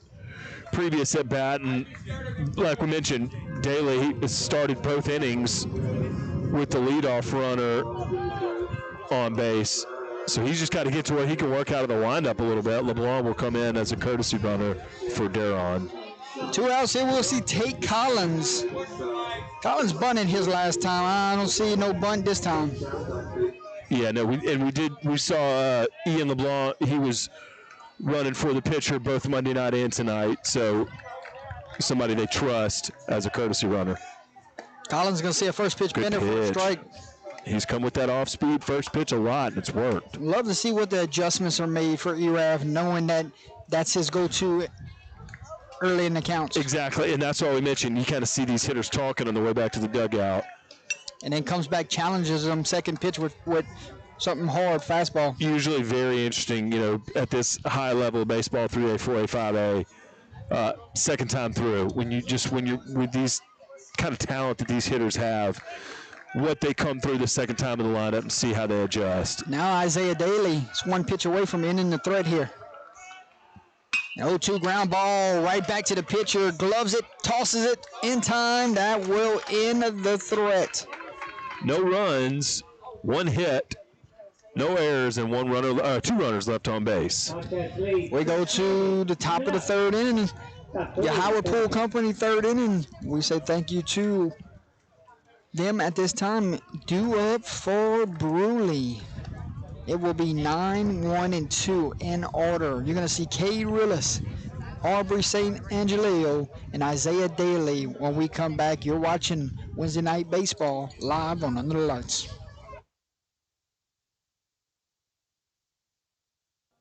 previous at-bat, and like we mentioned, Daly started both innings with the leadoff runner on base. So he's just got to get to where he can work out of the windup a little bit. LeBlanc will come in as a courtesy runner for Duran. 2 outs here. We'll see Tate Collins. Collins bunted his last time. I don't see no bunt this time. Yeah, no, we saw Ian LeBlanc. He was running for the pitcher both Monday night and tonight. So somebody they trust as a courtesy runner. Collins is going to see a first pitch bender for a strike. He's come with that off-speed first pitch a lot, and it's worked. Love to see what the adjustments are made for Erath, knowing that that's his go-to early in the count. Exactly, and that's all we mentioned. You kind of see these hitters talking on the way back to the dugout. And then comes back, challenges them second pitch with something hard, fastball. Usually very interesting, at this high level of baseball, 3A, 4A, 5A, second time through. When you're with these kind of talent that these hitters have, what they come through the second time in the lineup and see how they adjust. Now Isaiah Daly is one pitch away from ending the threat here. 0-2 ground ball right back to the pitcher. Gloves it, tosses it in time. That will end the threat. No runs, 1 hit, no errors, and 2 runners left on base. We go to the top of the third inning. Your Howard Pool Company third inning. We say thank you to them at this time. Due up for Brusly. It will be 9, 1, and 2 in order. You're going to see Cade Rillis, Aubrey St. Angelio, and Isaiah Daly when we come back. You're watching Wednesday Night Baseball live on Under the Lights.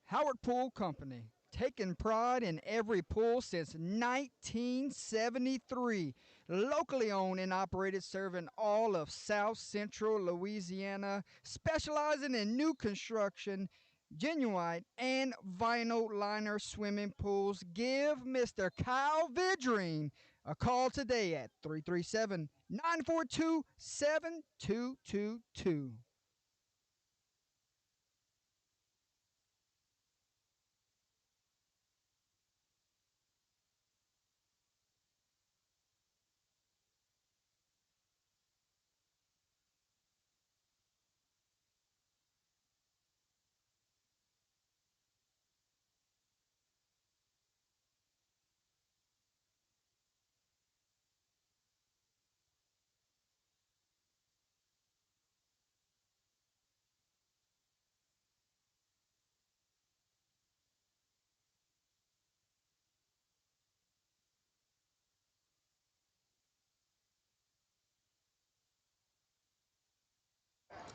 Howard Pool Company, taking pride in every pool since 1973. Locally owned and operated, serving all of South Central Louisiana, specializing in new construction, genuine and vinyl liner swimming pools. Give Mr. Kyle Vidrine a call today at 337-942-7222.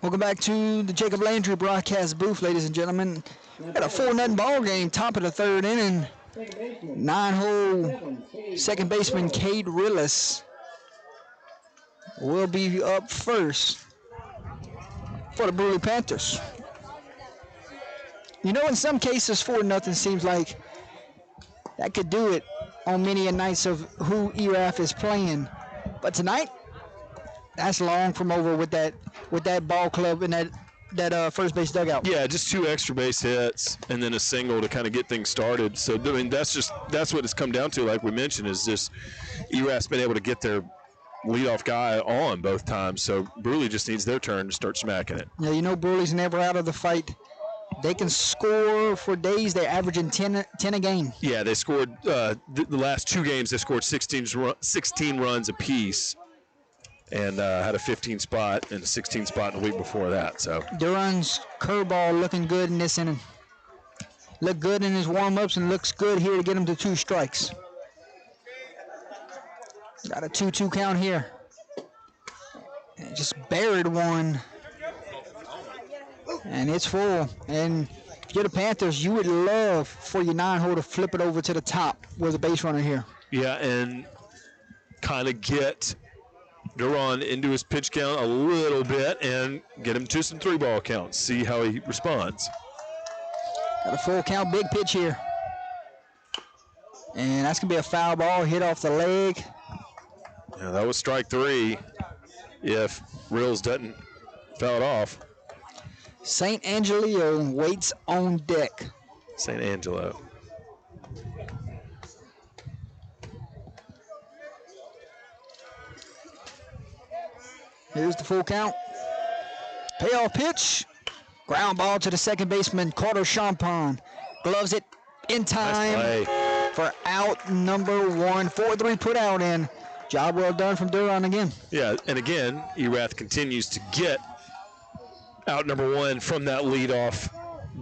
Welcome back to the Jacob Landry broadcast booth, ladies and gentlemen. Got a 4-0 ball game, top of the third inning. 9-hole second baseman Cade Rillis will be up first for the Brusly Panthers. In some cases, 4-0 seems like that could do it on many nights of who Erath is playing. But tonight, that's long from over with that ball club and that first base dugout. Yeah, just 2 extra base hits and then a single to kind of get things started. So, I mean, that's what it's come down to, like we mentioned, is just Erath's been able to get their leadoff guy on both times. So, Brusly just needs their turn to start smacking it. Yeah, you know Brusly's never out of the fight. They can score for days. They're averaging 10 a game. Yeah, they scored the last 2 games. They scored 16 runs apiece, and had a 15 spot and a 16 spot in the week before that. So Duran's curveball looking good in this inning. Looked good in his warm-ups and looks good here to get him to 2 strikes. Got a 2-2 count here. And just buried one. And it's full. And if you're the Panthers, you would love for your 9-hole to flip it over to the top with a base runner here. yeah, and kind of get Duran into his pitch count a little bit and get him to some 3-ball counts. See how he responds. Got a full count, big pitch here. And that's going to be a foul ball, hit off the leg. Yeah, that was strike 3 if Rills doesn't foul it off. St. Angelio waits on deck. St. Angelo. Here's the full count. Payoff pitch. Ground ball to the second baseman, Carter Champagne. Gloves it in time Nice play. for out number 1. 4-3 put out in. Job well done from Duran again. Yeah, and again, Erath continues to get out number 1 from that leadoff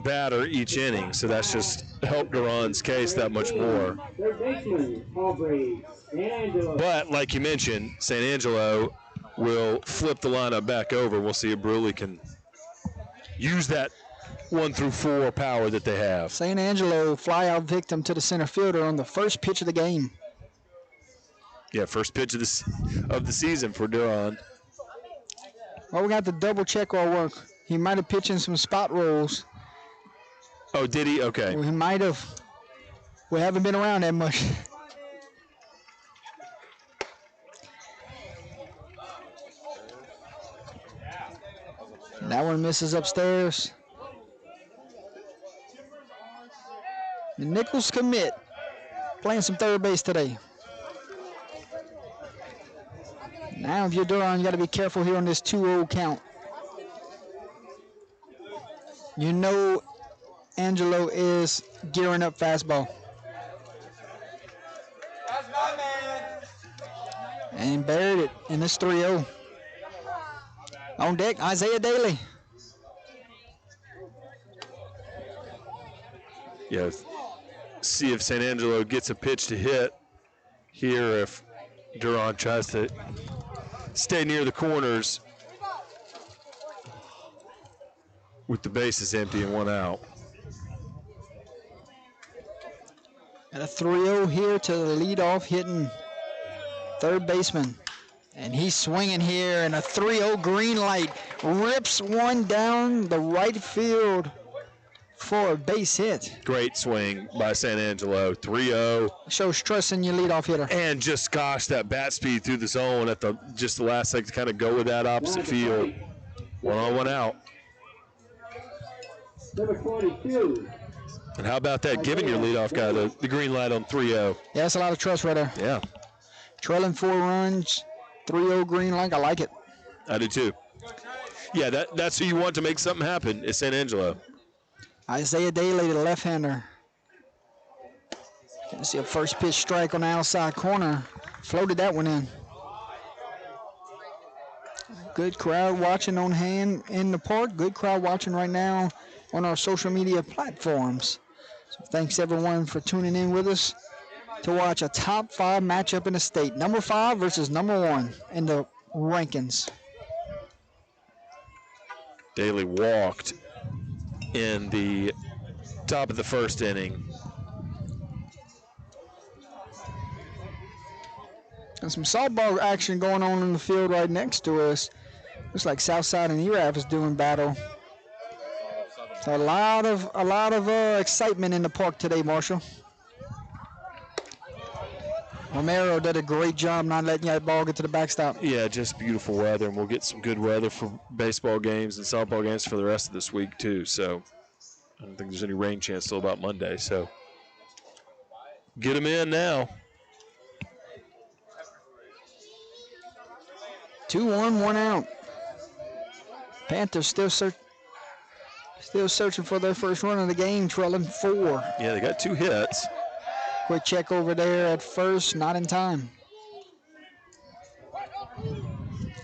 batter each inning. So that's just helped Duran's case that much more. Third baseman, Aubrey Angelo. But like you mentioned, St. Angelo will flip the lineup back over. We'll see if Brusly can use that 1 through 4 power that they have. St. Angelo fly out victim to the center fielder on the first pitch of the game. Yeah, first pitch of the season for Duran. Well, we got the double check our work. He might have pitched in some spot rolls. Oh, did he? Okay. He might have. We haven't been around that much. That one misses upstairs. The Nichols commit. Playing some third base today. Now, if you're Duran, you got to be careful here on this 2-0 count. You know Angelo is gearing up fastball. And buried it in this 3-0. On deck, Isaiah Daly. Yeah, see if St. Angelo gets a pitch to hit here if Duran tries to stay near the corners with the bases empty and 1 out. And a 3-0 here to the leadoff hitting third baseman. And he's swinging here, and a 3-0 green light rips one down the right field for a base hit. Great swing by St. Angelo, 3-0. Shows trust in your leadoff hitter. And just, gosh, that bat speed through the zone at just the last second to kind of go with that opposite field. 1 on, 1 out. Number 22. And how about that, giving your leadoff guy the green light on 3-0? Yeah, that's a lot of trust right there. Yeah, Trailing 4 runs, 3-0 green light. I like it. I do too. Yeah, that's who you want to make something happen is St. Angelo. Isaiah Daly, the left-hander. Can see a first pitch strike on the outside corner. Floated that one in. Good crowd watching on hand in the park. Good crowd watching right now on our social media platforms. So thanks everyone for tuning in with us to watch a top 5 matchup in the state. Number 5 versus number 1 in the rankings. Daly walked in the top of the first inning. And some softball action going on in the field right next to us. Looks like Southside and Erath is doing battle. So a lot of excitement in the park today, Marshall. Romero did a great job not letting that ball get to the backstop. Yeah, just beautiful weather, and we'll get some good weather for baseball games and softball games for the rest of this week, too. So I don't think there's any rain chance till about Monday. So get them in now. 2-1, 1 out. Panthers still searching for their first run of the game, trailing 4. Yeah, they got 2 hits. Quick check over there at first, not in time.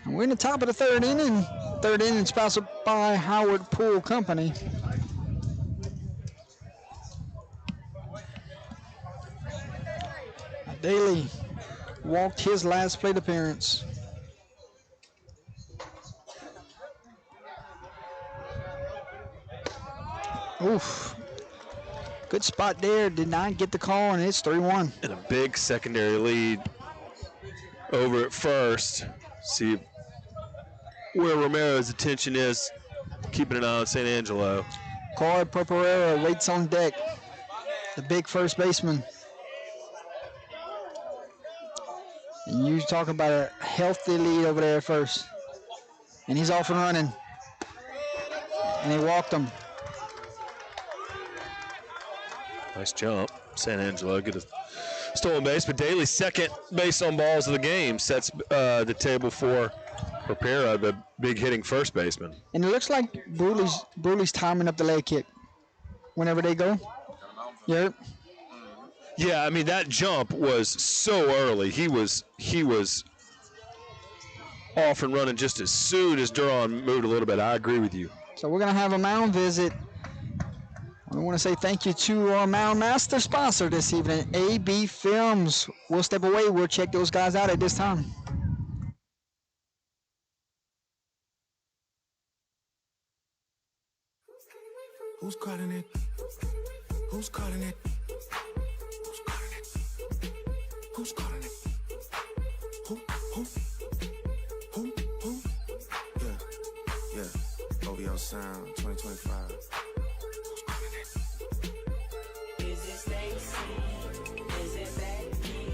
And we're in the top of the third inning. Third inning sponsored by Howard Pool Company. Daly walked his last plate appearance. Oof. Good spot there. Did not get the call, and it's 3-1. And a big secondary lead over at first. See where Romero's attention is, keeping an eye on St. Angelo. Corey Pereira waits on deck. The big first baseman. And you talking about a healthy lead over there at first. And he's off and running. And he walked him. Nice jump. San Angelo get a stolen base, but Daly's second base on balls of the game sets the table for Pereira, the big hitting first baseman. And it looks like Bruley's timing up the leg kick whenever they go. Yep. Yeah, I mean that jump was so early. He was off and running just as soon as Duran moved a little bit. I agree with you. So we're gonna have a mound visit. We want to say thank you to our Mound Master sponsor this evening, AB Films. We'll step away. We'll check those guys out at this time. Who's calling it? Who's calling it? Who's calling it? Who's calling it? Who? Yeah. OVO Sound 2025. Is it Stacy? Is it Becky?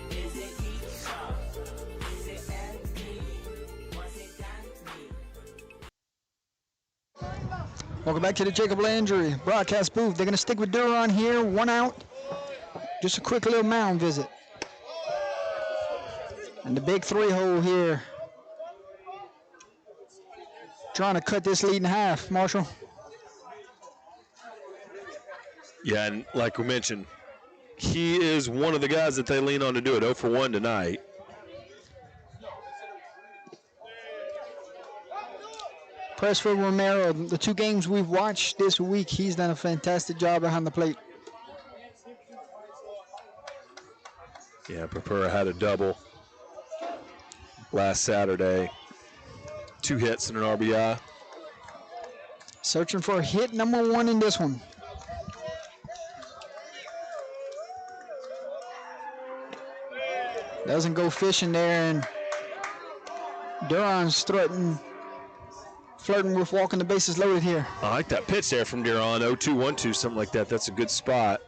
Is it Keisha? Is it Effie? Was it Daphne? Welcome back to the Jacob Landry broadcast booth. They're going to stick with Duran here, 1 out. Just a quick little mound visit. And the big 3-hole here. Trying to cut this lead in half, Marshall. Yeah, and like we mentioned, he is one of the guys that they lean on to do it. 0 for 1 tonight. Pressfield Romero, the 2 games we've watched this week, he's done a fantastic job behind the plate. Yeah, Pereira had a double last Saturday. 2 hits and an RBI. Searching for hit number 1 in this one. Doesn't go fishing there, and Duran's flirting with walking the bases loaded here. I like that pitch there from Duran. 0-2-1-2, something like that. That's a good spot.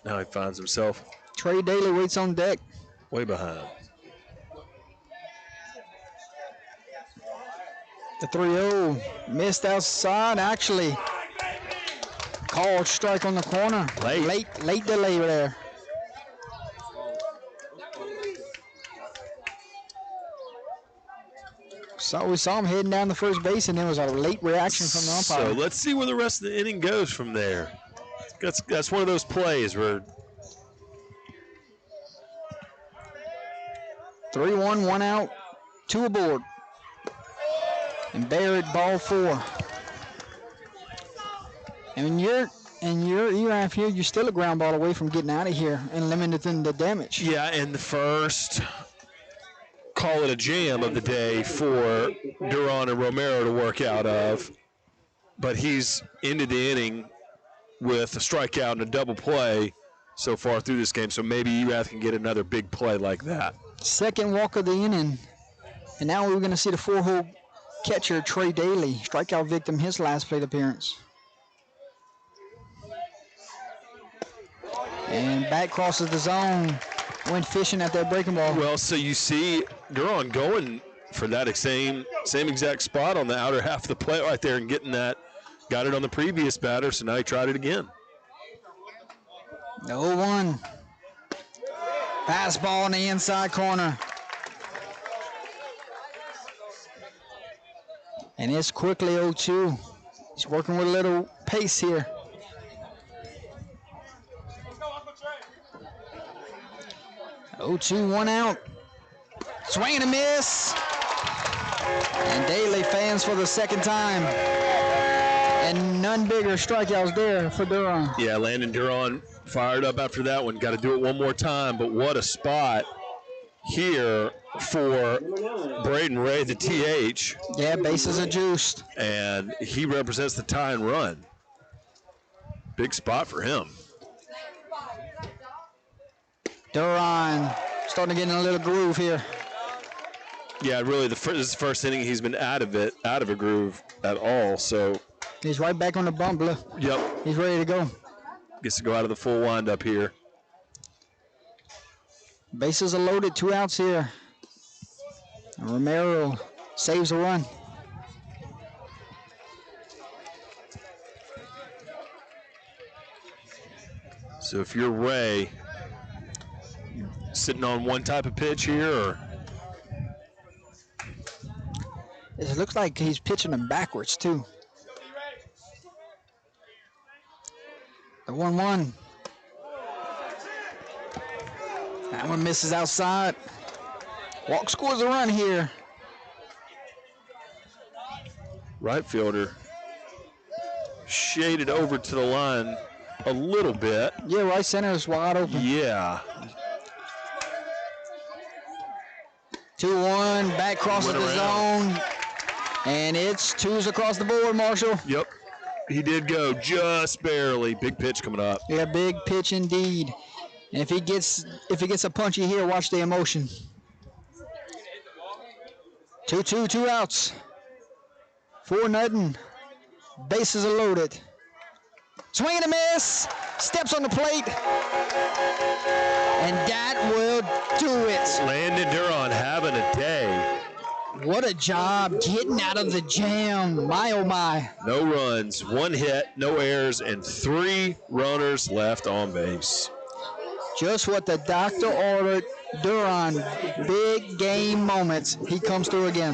Now he finds himself Trey Daly waits on deck. way behind. The 3-0 missed outside. Actually, called strike on the corner. Late delay there. So we saw him heading down the first base, and there was a late reaction from the umpire. So let's see where the rest of the inning goes from there. That's one of those plays where 3-1, 1 out, 2 aboard. And Barrett, ball 4. And you're Erath here, you're still a ground ball away from getting out of here and limiting the damage. Yeah, and the first, call it a jam of the day for Duran and Romero to work out of. But he's ended the inning with a strikeout and a double play so far through this game. So maybe Erath can get another big play like that. Second walk of the inning. And now we're going to see the 4-hole catcher, Trey Daly, strikeout victim, his last plate appearance. And back crosses the zone. went fishing at that breaking ball. Well, so you see Duran going for that same exact spot on the outer half of the plate right there and getting that. Got it on the previous batter, so now he tried it again. 0-1. Fastball in the inside corner. And it's quickly 0-2. He's working with a little pace here. Oh, 2, 1 out. Swing and a miss. And Daly fans for the second time. And none bigger strikeouts there for Duran. Yeah, Landon Duran fired up after that one. Got to do it one more time, but what a spot here for Braden Ray, the TH. Yeah, bases are juiced. And he represents the tie and run. Big spot for him. Duran starting to get in a little groove here. Yeah, really, this is the first inning he's been out of a groove at all. So he's right back on the bump. Look. Yep. He's ready to go. Gets to go out of the full windup here. Bases are loaded, 2 outs here. Romero saves a run. So if you're Ray, sitting on one type of pitch here, or it looks like he's pitching them backwards too. The 1-1. That one misses outside. Walk scores a run here. Right fielder shaded over to the line a little bit. Yeah, right center is wide open. Yeah. 2-1, back crosses the zone. And it's 2s across the board, Marshall. Yep. He did go just barely. Big pitch coming up. Yeah, big pitch indeed. And if he gets a punchy here, watch the emotion. 2-2, 2 outs. 4-0. Bases are loaded. Swing and a miss. Steps on the plate. And that will do it. Landon Duran having a day. What a job getting out of the jam. My, oh, my. No runs, 1 hit, no errors, and 3 runners left on base. Just what the doctor ordered. Duran, big game moments. He comes through again.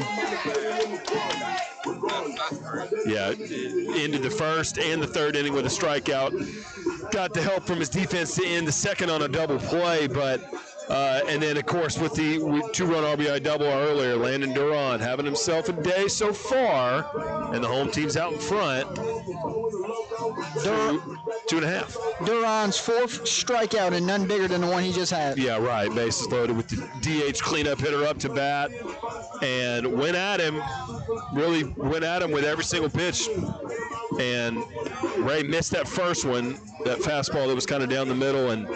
Yeah, ended the first and the third inning with a strikeout. Got the help from his defense to end the second on a double play, but and then, of course, with the 2-run RBI double earlier, Landon Duran having himself a day so far, and the home team's out in front. 2.5. Duran's 4th strikeout and none bigger than the one he just had. Yeah, right. Bases loaded with the DH cleanup hitter up to bat, and went at him. Really went at him with every single pitch. And Ray missed that first one, that fastball that was kind of down the middle, and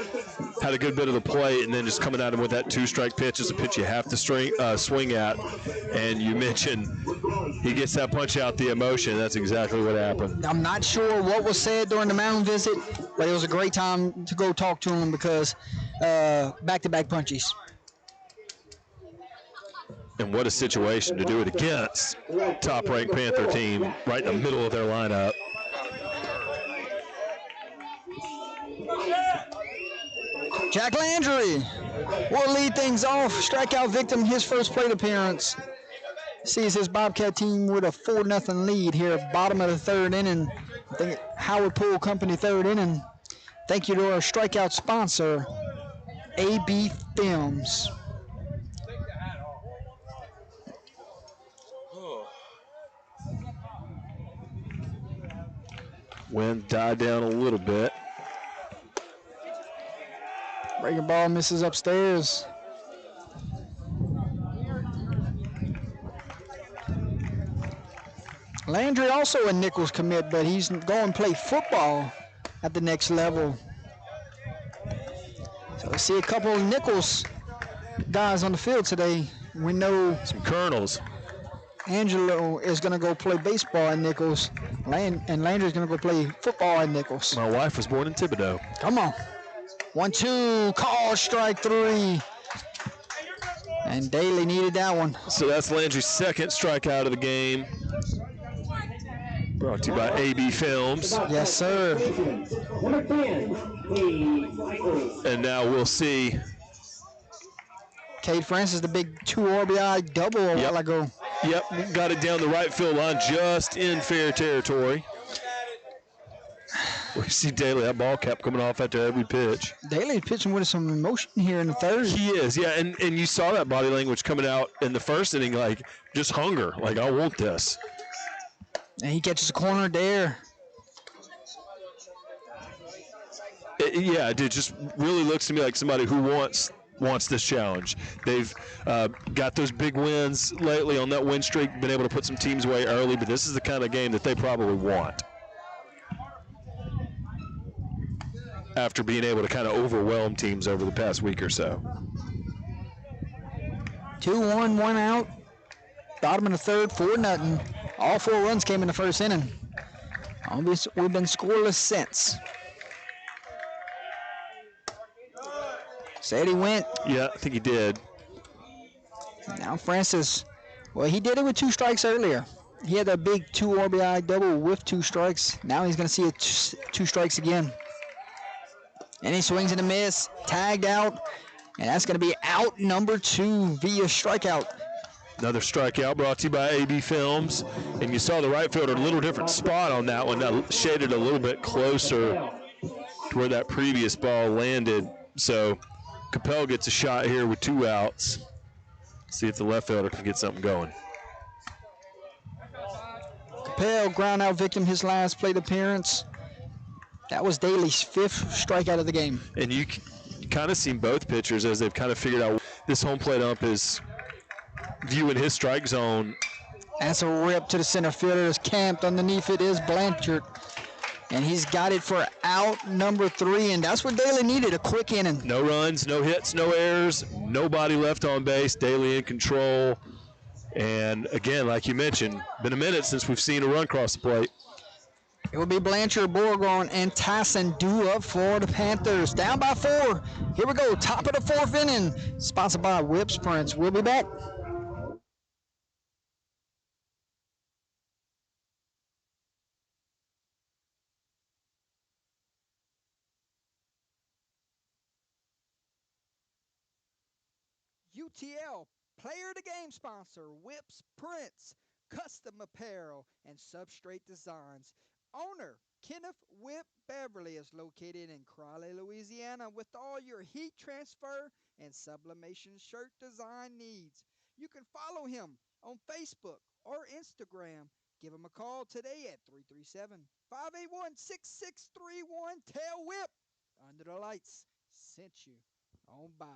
had a good bit of the plate, and then just coming at him with that 2-strike pitch is a pitch you have to swing at. And you mentioned he gets that punch out, the emotion. That's exactly what happened. I'm not sure what was said during the mound visit, but it was a great time to go talk to him because back-to-back punchies. And what a situation to do it against top-ranked Panther team right in the middle of their lineup. Jack Landry will lead things off. Strikeout victim, his first plate appearance. Sees his Bobcat team with a 4-0 lead here, bottom of the 3rd inning. I think Howard Pool Company 3rd inning. Thank you to our strikeout sponsor, AB Films. Wind died down a little bit. Breaking ball misses upstairs. Landry also a Nichols commit, but he's going to play football at the next level. So we see a couple of Nichols guys on the field today. We know some Colonels. Angelo is going to go play baseball at Nichols, and Landry's going to go play football at Nichols. My wife was born in Thibodaux. Come on. 1-2, call strike 3. And Daly needed that one. So that's Landry's second strikeout of the game. Brought to you by AB Films. Yes, sir. Number 10, Michaels. And now we'll see. Cade Francis, the big 2 RBI double a while ago. Yep, got it down the right field line just in fair territory. We see Daly, that ball kept coming off after every pitch. Daly pitching with some emotion here in the third. He is, yeah, and you saw that body language coming out in the first inning, like just hunger, like I want this. And he catches a corner there. It just really looks to me like somebody who wants this challenge. They've got those big wins lately on that win streak, been able to put some teams away early, but this is the kind of game that they probably want after being able to kind of overwhelm teams over the past week or so. 2-1, 1 out. Bottom of the third, 4-0. All 4 runs came in the first inning. We've been scoreless since. Said he went. Yeah, I think he did. Now Francis, well, he did it with 2 strikes earlier. He had that big 2 RBI double with 2 strikes. Now he's going to see it 2 strikes again. And he swings and a miss, tagged out, and that's going to be out number 2 via strikeout. Another strikeout brought to you by AB Films. And you saw the right fielder, a little different spot on that one, that shaded a little bit closer to where that previous ball landed. So Capel gets a shot here with 2 outs. See if the left fielder can get something going. Capel, ground out victim, his last plate appearance. That was Daly's 5th strikeout of the game. And you kind of seen both pitchers as they've kind of figured out this home plate ump is viewing his strike zone. That's a rip to the center fielder. It's camped underneath it is Blanchard. And he's got it for out number 3, and that's what Daly needed, a quick inning. No runs, no hits, no errors, nobody left on base, Daly in control. And again, like you mentioned, been a minute since we've seen a run cross the plate. It will be Blanchard, Borgorn, and Tyson due up for the Panthers. Down by 4. Here we go, top of the 4th inning. Sponsored by Whip Sprints. We'll be back. UTL, player of the game sponsor, Whips Prints, custom apparel, and substrate designs. Owner, Kenneth Whip Beverly, is located in Crowley, Louisiana, with all your heat transfer and sublimation shirt design needs. You can follow him on Facebook or Instagram. Give him a call today at 337-581-6631. Tell Whip Under the Lights sent you on by.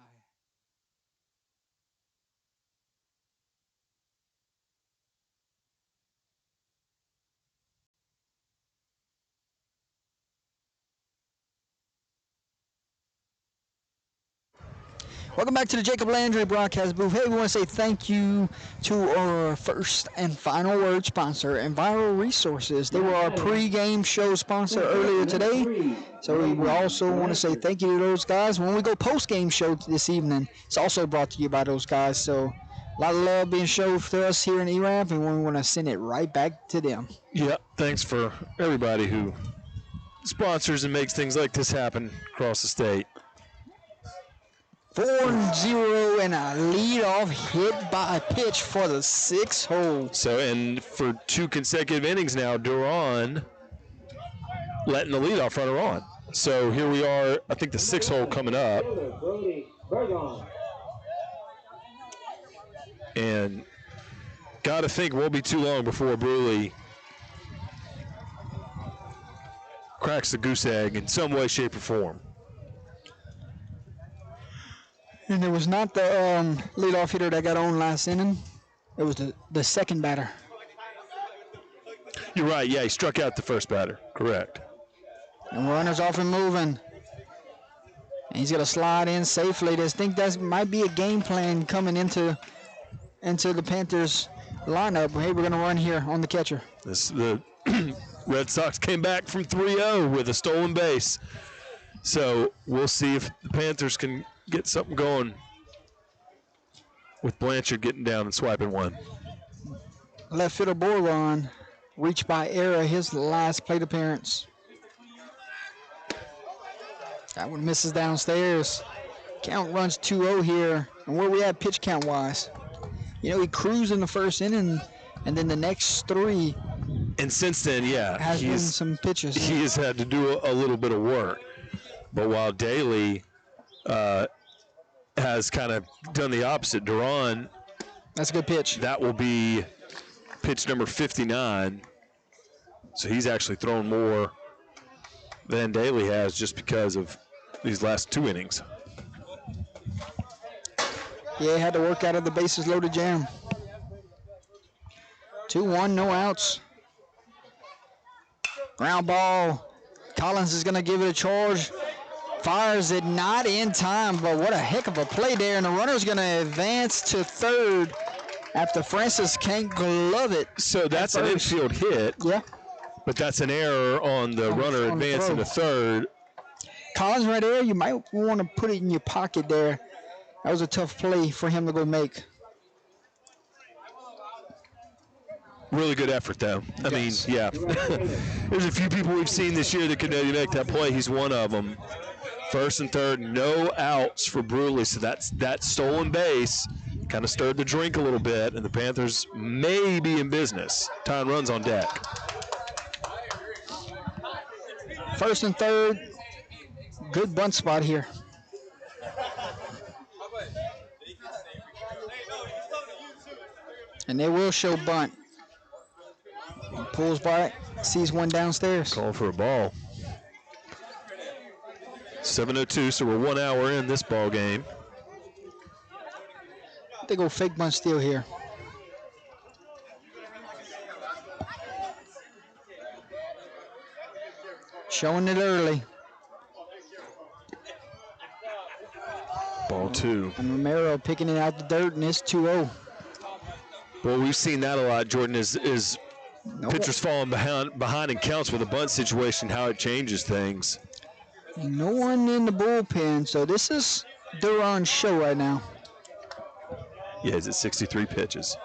Welcome back to the Jacob Landry broadcast booth. Hey, we want to say thank you to our first and final word sponsor, Enviro Resources. They were our pre-game show sponsor earlier today. So we also want to say thank you to those guys. When we go post-game show this evening, it's also brought to you by those guys. So a lot of love being shown to us here in ERAF, and we want to send it right back to them. Yeah, thanks for everybody who sponsors and makes things like this happen across the state. 4-0 and a leadoff hit by pitch for the 6th hole. So, and for 2 consecutive innings now, Duran letting the leadoff runner on. So here we are, I think the 6th hole coming up. And got to think won't be too long before Brusly cracks the goose egg in some way, shape, or form. And it was not the leadoff hitter that got on last inning. It was the second batter. You're right. Yeah, he struck out the first batter. Correct. And runners off and moving. And he's going to slide in safely. I think that might be a game plan coming into the Panthers lineup. Hey, we're going to run here on the catcher. The Red Sox came back from 3-0 with a stolen base. So we'll see if the Panthers can get something going with Blanchard getting down and swiping one. Left fielder Borgon reached by error his last plate appearance. That one misses downstairs. Count runs 2-0 here. And where we at pitch count wise? You know, he cruised in the first inning, and then the next three And since then, yeah, has been some pitches. he has had to do a little bit of work. But while Daly has kind of done the opposite, Duran, That's a good pitch. that will be pitch number 59. So he's actually thrown more than Daly has just because of these last 2 innings. Yeah, had to work out of the bases loaded jam. 2-1, no outs. Ground ball. Collins is going to give it a charge. Fires it not in time, but what a heck of a play there. And the runner's going to advance to third after Francis can't glove it. So that's an infield hit. Yeah. But that's an error on the runner on the advancing throw. to third. Collins right there, you might want to put it in your pocket there. That was a tough play for him to go make. Really good effort, though. I mean, yeah. There's a few people we've seen this year that could make that play. He's one of them. First and third, no outs for Brusly. So that stolen base kind of stirred the drink a little bit, and the Panthers may be in business. Tying runs on deck. First and third, good bunt spot here. And they will show bunt. He pulls back, sees one downstairs. Calling for a ball. 7:02, so we're 1 hour in this ball game. They go fake bunt steal here. Showing it early. Ball 2. And Romero picking it out the dirt, and it's 2-0. Well, we've seen that a lot, Jordan, is pitchers falling behind in counts with a bunt situation, how it changes things. No one in the bullpen, so this is Duran's show right now. Yeah, he's at 63 pitches.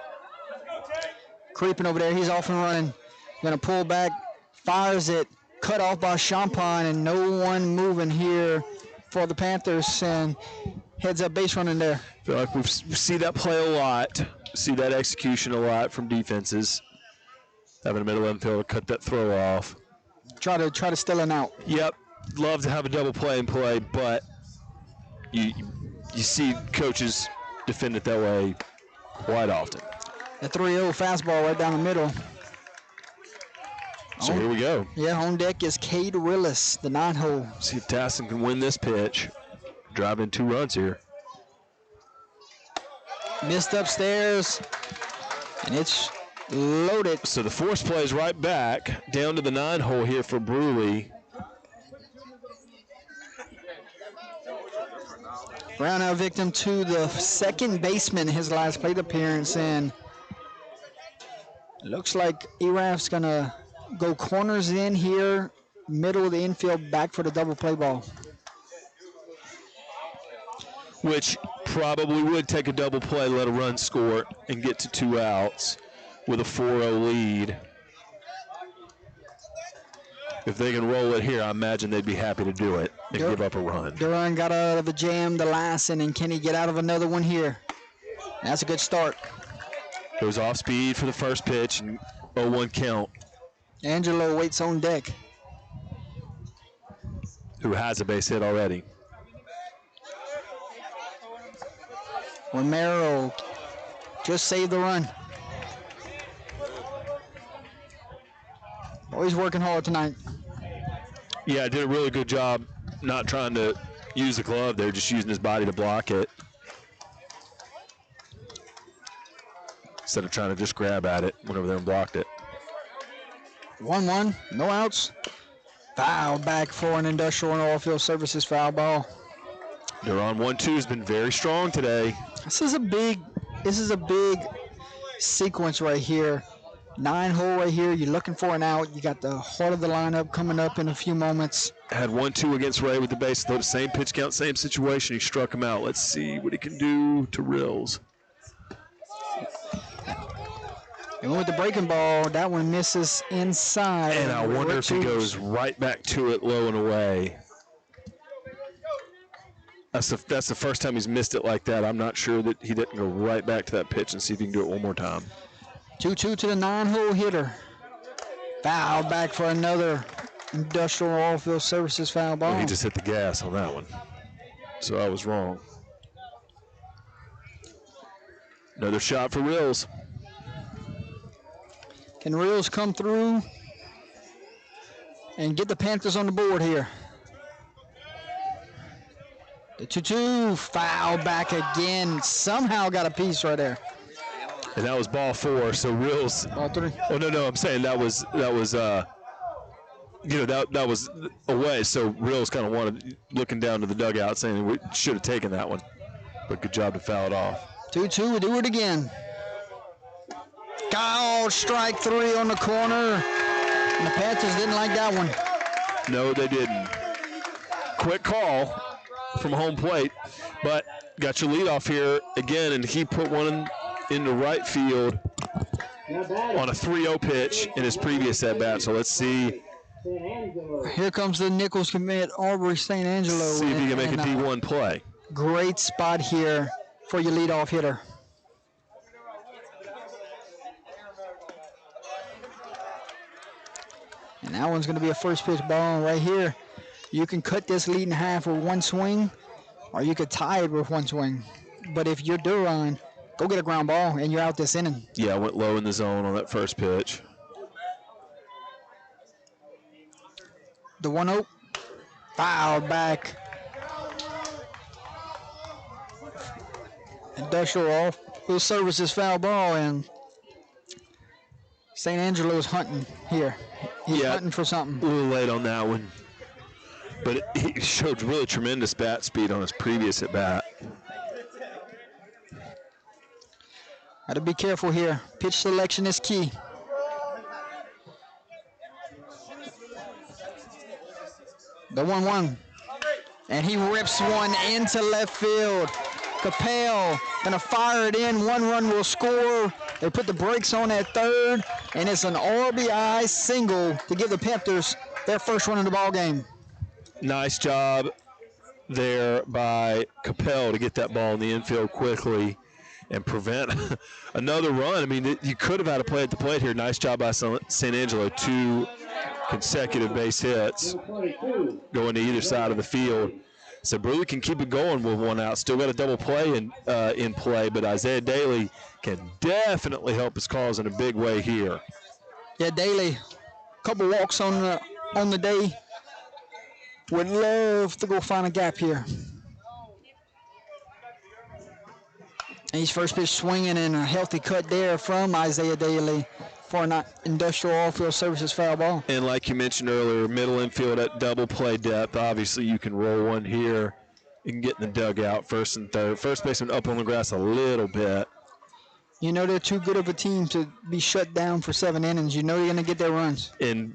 Creeping over there, he's off and running. Gonna pull back, fires it, cut off by Champagne, and no one moving here for the Panthers, and heads up base running there. I feel like we see that play a lot, see that execution a lot from defenses. Having a middle infielder cut that throw off. Try to steal an out. Yep, love to have a double play and play, but you see coaches defend it that way quite often. The 3-0 fastball right down the middle. So here we go. Yeah, on deck is Cade Rillis, the 9-hole. See if Tassin can win this pitch. Drive in 2 runs here. Missed upstairs, and it's loaded. So the force plays right back down to the 9-hole here for Brusly. Ground out victim to the second baseman in his last plate appearance, and looks like Erath's gonna go corners in here, middle of the infield, back for the double play ball. Which probably would take a double play, let a run score, and get to 2 outs with a 4-0 lead. If they can roll it here, I imagine they'd be happy to do it and give up a run. Duran got out of a jam the last inning. Can he get out of another one here? That's a good start. Goes off speed for the first pitch and 0-1 count. Angelo waits on deck. Who has a base hit already. Romero just saved the run. Oh, he's working hard tonight. Yeah, did a really good job not trying to use the glove there, just using his body to block it. Instead of trying to just grab at it, went over there and blocked it. 1-1, no outs. Foul back for an Industrial and Oilfield Services foul ball. Duran 1-2 has been very strong today. This is a big sequence right here. 9-hole right here. You're looking for an out. You got the heart of the lineup coming up in a few moments. Had 1-2 against Ray with the base. Though the same pitch count, same situation. He struck him out. Let's see what he can do to Rills. And with the breaking ball, that one misses inside. And I wonder if he goes right back to it low and away. That's the first time he's missed it like that. I'm not sure that he didn't go right back to that pitch and see if he can do it one more time. 2-2 to the 9-hole hitter. Foul back for another Industrial Oilfield Services foul ball. Well, he just hit the gas on that one. So I was wrong. Another shot for Rills. Can Rills come through and get the Panthers on the board here? The 2-2, foul back again. Somehow got a piece right there. And that was ball 4, so Rills. Ball 3. Oh no, I'm saying that was that was away. So Rills kind of looking down to the dugout, saying we should have taken that one, but good job to foul it off. 2-2, we do it again. Oh, strike 3 on the corner. And the Panthers didn't like that one. No, they didn't. Quick call from home plate, but got your lead off here again, and he put one into right field on a 3-0 pitch in his previous at-bat. So let's see. Here comes the Nichols commit, Aubrey St. Angelo. See if he can make a D1 play. Great spot here for your leadoff hitter. And that one's going to be a first pitch ball right here. You can cut this lead in half with one swing, or you could tie it with one swing. But if you're Duran, go get a ground ball, and you're out this inning. Yeah, I went low in the zone on that first pitch. The 1-0, foul back. Industrial Oilfield Services foul ball, and St. Angelo is hunting here. He's hunting for something. A little late on that one. But he showed really tremendous bat speed on his previous at-bat. Got to be careful here. Pitch selection is key. The 1-1. And he rips one into left field. Capel gonna fire it in. 1 run will score. They put the brakes on at third, and it's an RBI single to give the Panthers their first run in the ball game. Nice job there by Capel to get that ball in the infield quickly and prevent another run. I mean, you could have had a play at the plate here. Nice job by St. Angelo. 2 consecutive base hits going to either side of the field. So Brusly can keep it going with 1 out. Still got a double play in play, but Isaiah Daly can definitely help his cause in a big way here. Yeah, Daly, couple walks on the day. Would love to go find a gap here. And he's first pitch swinging, and a healthy cut there from Isaiah Daly for an Industrial Oilfield Services foul ball. And like you mentioned earlier, middle infield at double play depth. Obviously, you can roll one here. You can get in the dugout, first and third. First baseman up on the grass a little bit. You know they're too good of a team to be shut down for 7 innings. You know you're going to get their runs.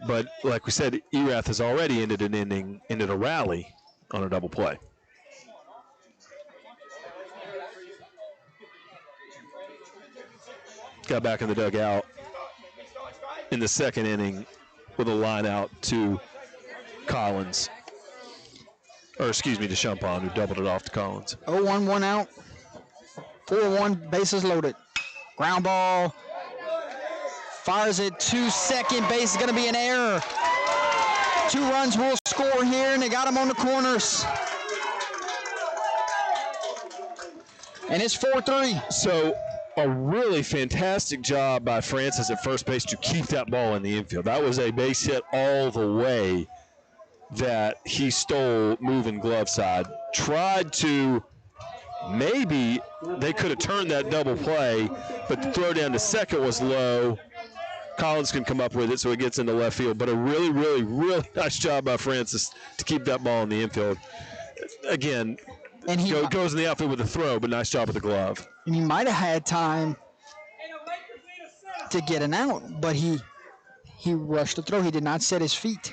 But like we said, Erath has already ended a rally on a double play. Got back in the dugout in the second inning with a line out to Collins. Or excuse me, to Champagne, who doubled it off to Collins. 0-1, 1 out. 4-1, bases loaded. Ground ball. Fires it to second base. It's going to be an error. 2 runs will score here, and they got him on the corners. And it's 4-3. So a really fantastic job by Francis at first base to keep that ball in the infield. That was a base hit all the way that he stole moving glove side. Tried to, maybe they could have turned that double play, but the throw down to second was low. Collins can come up with it, so it gets into left field. But a really, really, really nice job by Francis to keep that ball in the infield. Again, and he goes in the outfield with a throw, but nice job with the glove. And he might have had time to get an out, but he rushed the throw. He did not set his feet.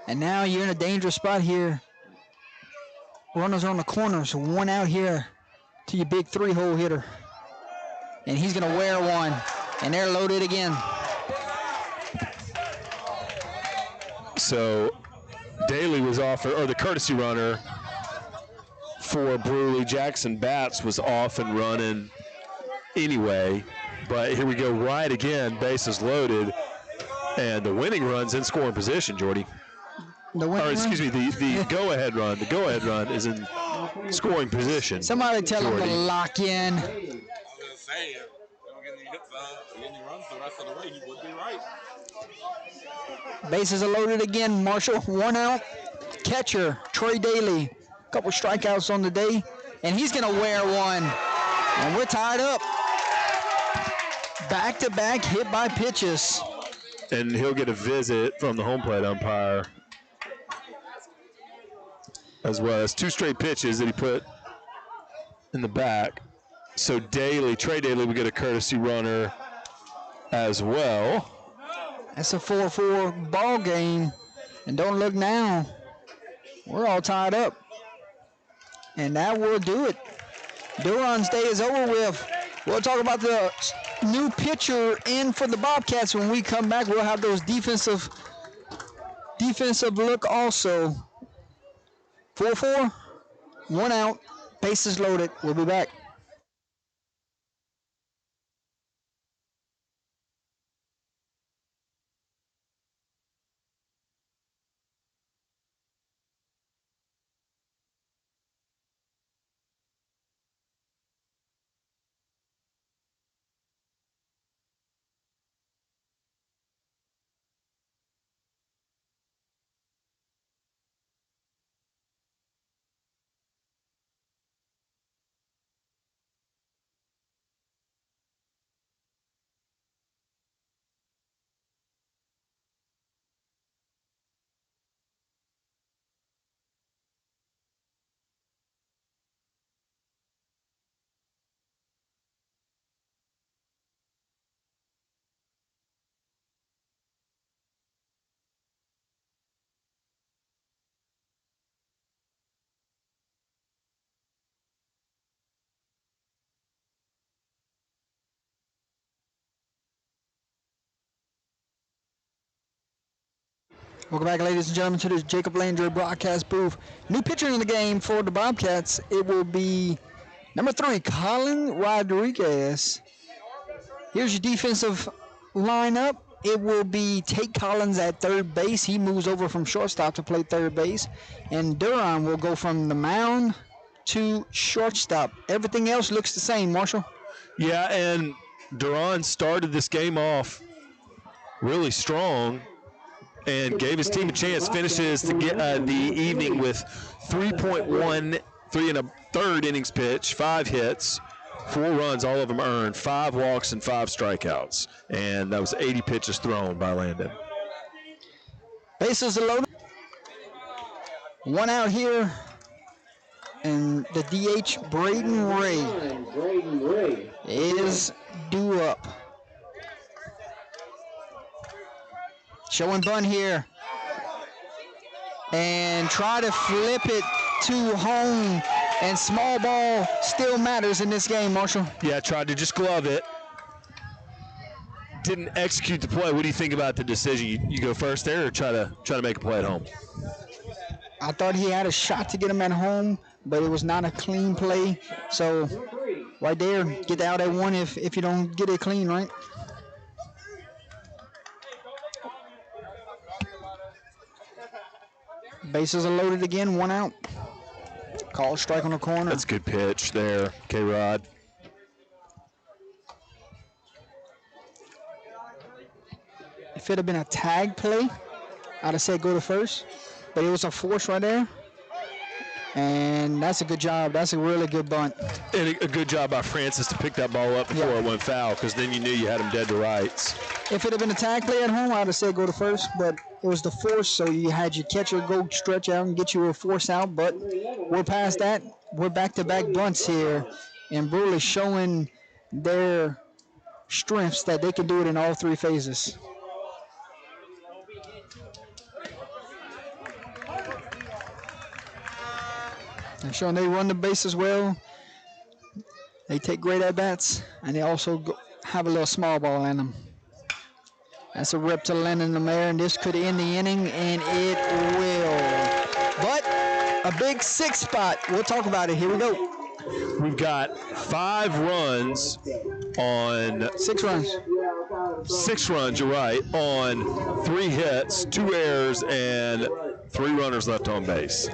And now you're in a dangerous spot here. Runners on the corner, so one out here to your big three-hole hitter. And he's going to wear one, and they're loaded again. So Daly was off, or the courtesy runner for Brusly. Jackson Batts was off and running anyway. But here we go, right again, bases loaded. And the winning run's in scoring position, Jordy. The go-ahead run. The go-ahead run is in scoring position. Somebody tell him to lock in. I was going to say, if they don't get any hits, any runs the rest of the way, he would be right. Bases are loaded again. Marshall, one out. Catcher, Trey Daly. A couple strikeouts on the day. And he's going to wear one. And we're tied up. Back-to-back hit by pitches. And he'll get a visit from the home plate umpire as well as 2 straight pitches that he put in the back. So Trey Daly will get a courtesy runner as well. That's a 4-4 ball game. And don't look now. We're all tied up. And that will do it. Duran's day is over with. We'll talk about the new pitcher in for the Bobcats when we come back. We'll have those defensive look also. 4-4, one out, bases loaded. We'll be back. Welcome back, ladies and gentlemen, to the Jacob Landry broadcast booth. New pitcher in the game for the Bobcats. It will be number 3, Colin Rodriguez. Here's your defensive lineup. It will be Tate Collins at third base. He moves over from shortstop to play third base. And Duran will go from the mound to shortstop. Everything else looks the same, Marshall. Yeah, and Duran started this game off really strong and gave his team a chance. Finishes to get the evening with 3.1, 3 1/3 innings pitch, 5 hits, 4 runs, all of them earned, 5 walks and 5 strikeouts. And that was 80 pitches thrown by Landon. Bases are loaded. One out here. And the DH, Braden Ray, is due up. Showing bunt here. And try to flip it to home. And small ball still matters in this game, Marshall. Yeah, tried to just glove it. Didn't execute the play. What do you think about the decision? You go first there or try to make a play at home? I thought he had a shot to get him at home, but it was not a clean play. So right there, get out at one if you don't get it clean, right? Bases are loaded again, 1 out. Call strike on the corner. That's a good pitch there, K-Rod. If it had been a tag play, I'd have said go to first. But it was a force right there. And that's a good job. That's a really good bunt. And a good job by Francis to pick that ball up before it went foul, because then you knew you had him dead to rights. If it had been a tag play at home, I'd have said go to first, but it was the force, so you had your catcher go stretch out and get you a force out, but we're past that. We're back-to-back bunts here, and Brusly showing their strengths that they can do it in all three phases. They're showing they run the base as well. They take great at-bats, and they also have a little small ball in them. That's a rip to Landon Lemaire, and this could end the inning, and it will. But a big six spot. We'll talk about it. Here we go. We've got 5 runs on 6 runs. 6 runs, you're right, on 3 hits, 2 errors, and 3 runners left on base.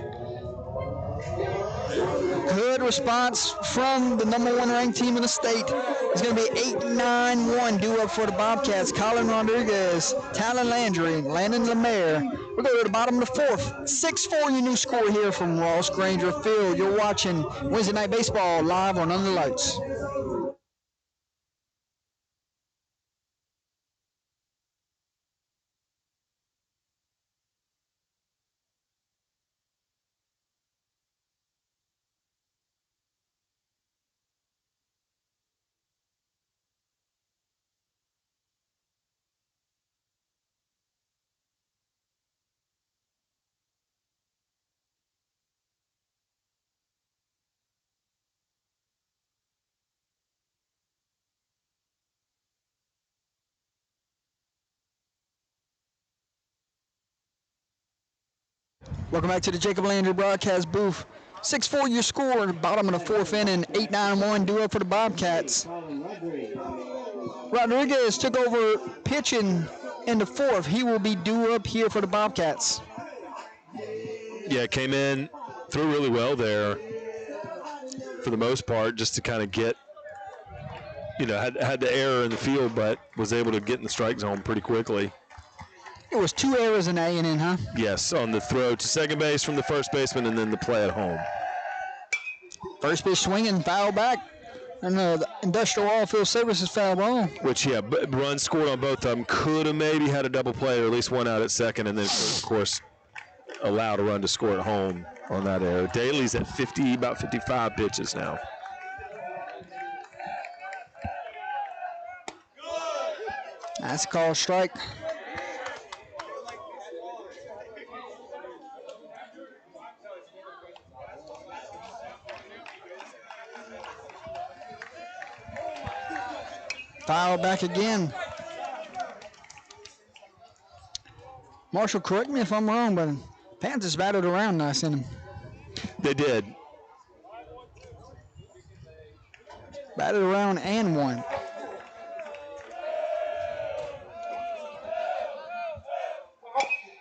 Good response from the number 1 ranked team in the state. It's going to be 8-9-1 due up for the Bobcats. Colin Rodriguez, Talon Landry, Landon Lemaire. We'll go to the bottom of the 4th. 6-4 your new score here from Ross Granger Field. You're watching Wednesday Night Baseball live on Under the Lights. Welcome back to the Jacob Landry broadcast booth. 6-4 your score, bottom of the 4th inning, 8-9-1 due up for the Bobcats. Rodriguez took over pitching in the 4th. He will be due up here for the Bobcats. Yeah, came in, threw really well there for the most part, just to kind of get, had the error in the field, but was able to get in the strike zone pretty quickly. It was 2 errors in that inning, huh? Yes, on the throw to second base from the first baseman and then the play at home. First pitch swinging, foul back. And the Industrial Oilfield Services foul ball. Which, runs scored on both of them. Could have maybe had a double play or at least one out at second, and then, of course, allowed a run to score at home on that error. Daly's at about 55 pitches now. That's a called strike. Foul back again. Marshall, correct me if I'm wrong, but Panthers batted around nice in him. They did. Batted around and won.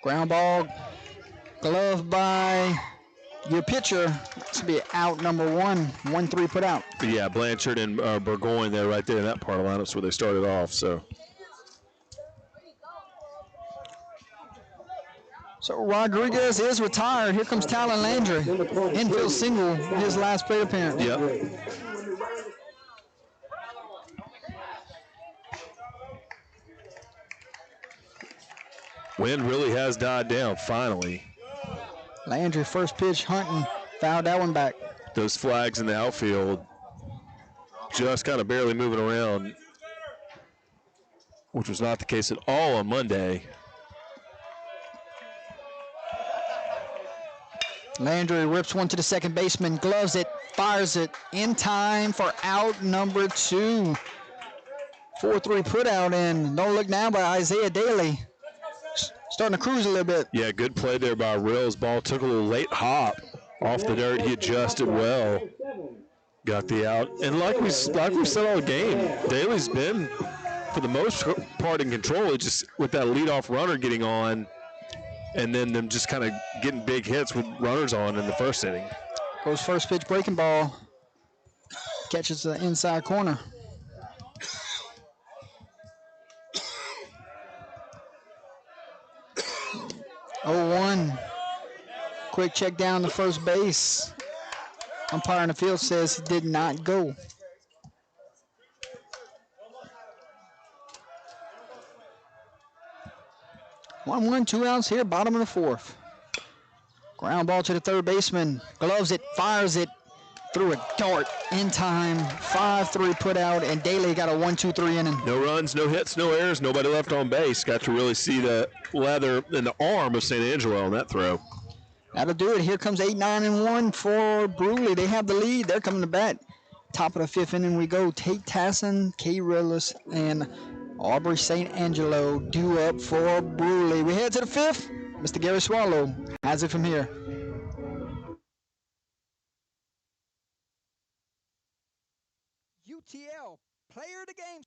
Ground ball, glove by your pitcher. This will be out number 1, 1-3 put out. Yeah, Blanchard and Burgoyne there, right there in that part of the lineup, where they started off. So Rodriguez is retired. Here comes Talon Landry. Infield single, his last plate appearance. Yep. Wind really has died down, finally. Landry, first pitch, hunting, fouled that one back. Those flags in the outfield just kind of barely moving around, which was not the case at all on Monday. Landry rips one to the second baseman, gloves it, fires it in time for out number 2. 4-3 put out, and don't look now by Isaiah Daly. Starting to cruise a little bit. Yeah, good play there by Rills. Ball took a little late hop off the dirt. He adjusted well. Got the out. And like we said all game, Daly's been, for the most part, in control. It's just with that leadoff runner getting on, and then them just kind of getting big hits with runners on in the first inning. Goes first pitch, breaking ball. Catches the inside corner. Oh, 1. Quick check down to first base. Umpire in the field says he did not go. 1-1, 2 outs here, bottom of the 4th. Ground ball to the third baseman. Gloves it, fires it threw a dart in time. 5-3 put out, and Daly got a 1-2-3 inning. No runs, no hits, no errors, nobody left on base. Got to really see the leather and the arm of St. Angelo on that throw. That'll do it. Here comes 8-9-1 for Brusly. They have the lead. They're coming to bat. Top of the fifth inning we go. Tate Tasson, Kay Rillis, and Aubrey St. Angelo due up for Brusly. We head to the fifth. Mr. Gary Swallow has it from here. UTL Player of the Game.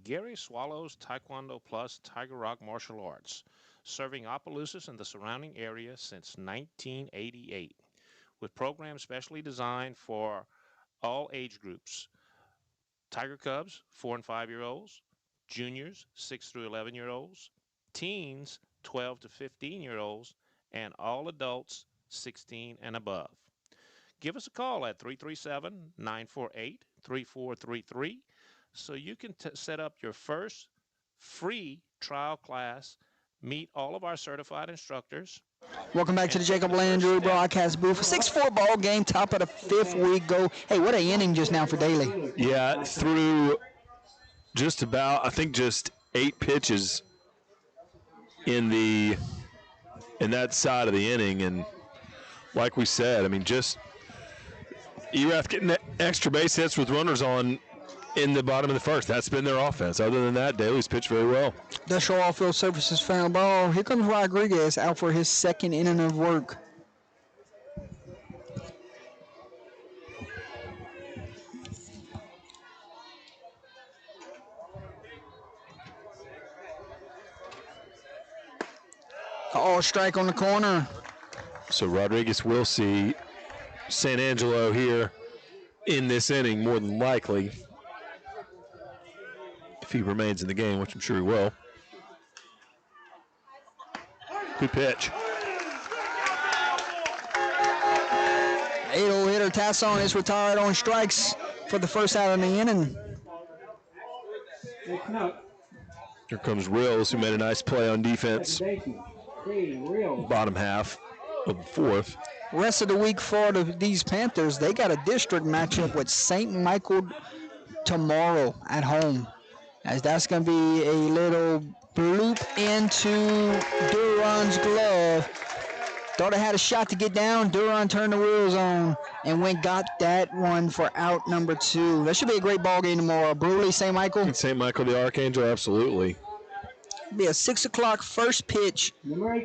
Gary Swallow's Taekwondo Plus Tiger Rock Martial Arts, serving Opelousas and the surrounding area since 1988, with programs specially designed for all age groups. Tiger Cubs, 4 and 5-year-olds, juniors, 6 through 11-year-olds, teens, 12 to 15-year-olds, and all adults, 16 and above. Give us a call at 337-948-3433 so you can set up your first free trial class, meet all of our certified instructors. Welcome back to the Jacob Landry broadcast booth. 6-4 ball game, top of the fifth we go. Hey, what an inning just now for Daly. Yeah, through just about, I think just 8 pitches in that side of the inning. And like we said, I mean, just Erath getting extra base hits with runners on in the bottom of the first. That's been their offense. Other than that, Daly's pitched very well. That's your off-field services foul ball. Here comes Rodriguez out for his second inning of work. Strike on the corner. So Rodriguez will see St. Angelo here in this inning more than likely, if he remains in the game, which I'm sure he will. Good pitch. 8-0 hitter Tasson is retired on strikes for the first out of the inning. Here comes Rills, who made a nice play on defense. Bottom half of the fourth. Rest of the week for these Panthers, they got a district matchup with St. Michael tomorrow at home, as that's going to be a little bloop into Duran's glove. Thought I had a shot to get down. Duran turned the wheels on and got that one for out number 2. That should be a great ball game tomorrow. Brusly, St. Michael. St. Michael the Archangel, absolutely. Be a 6 o'clock first pitch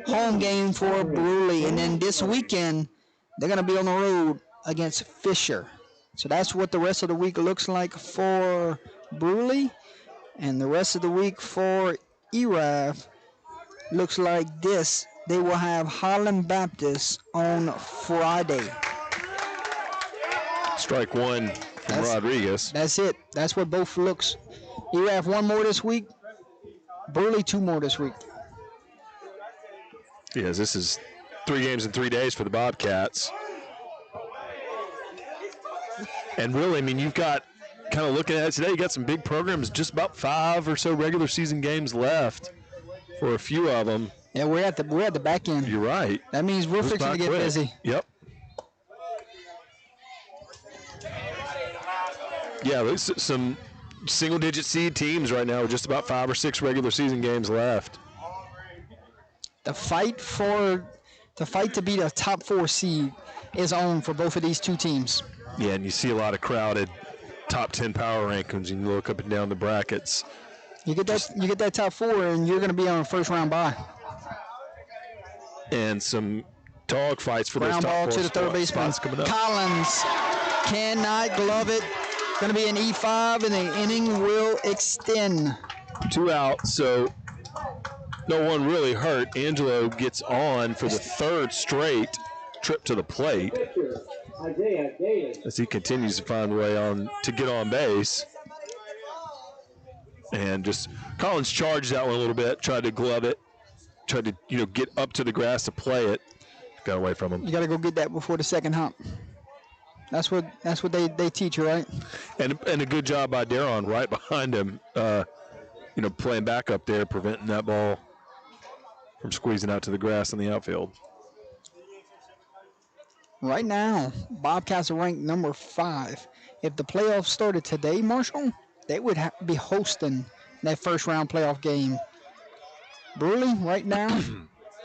home game for Brusly, and then this weekend they're going to be on the road against Fisher. So that's what the rest of the week looks like for Brusly, and the rest of the week for Erath looks like this. They will have Highland Baptist on Friday. Strike one from Rodriguez. That's it. That's what both looks. Erath 1 more this week. Brusly 2 more this week. Yes, this is 3 games in 3 days for the Bobcats. And really, I mean, you've got, kind of looking at it today, you got some big programs, just about 5 or so regular season games left for a few of them. Yeah, we're at the back end. You're right. That means we're fixing to get busy. Yep. Yeah, there's some single-digit seed teams right now with just about 5 or 6 regular season games left. The fight to be the top 4 seed is on for both of these two teams. Yeah, and you see a lot of crowded top 10 power rankings, and you look up and down the brackets. You get that top 4, and you're going to be on a first-round bye. And some dog fights for Ground those top ball 4 to the third baseman. coming up. Collins cannot glove it. Going to be an E5, and the inning will extend. 2 out, so no one really hurt. Angelo gets on for the 3rd straight trip to the plate as he continues to find a way on to get on base. And just Collins charged that one a little bit, tried to glove it, tried to get up to the grass to play it. Got away from him. You got to go get that before the second hump. That's what they teach you, right? And a good job by Daron right behind him, playing back up there, preventing that ball from squeezing out to the grass in the outfield. Right now, Bobcats are ranked number 5. If the playoffs started today, Marshall, they would be hosting that first round playoff game. Brusly, right now,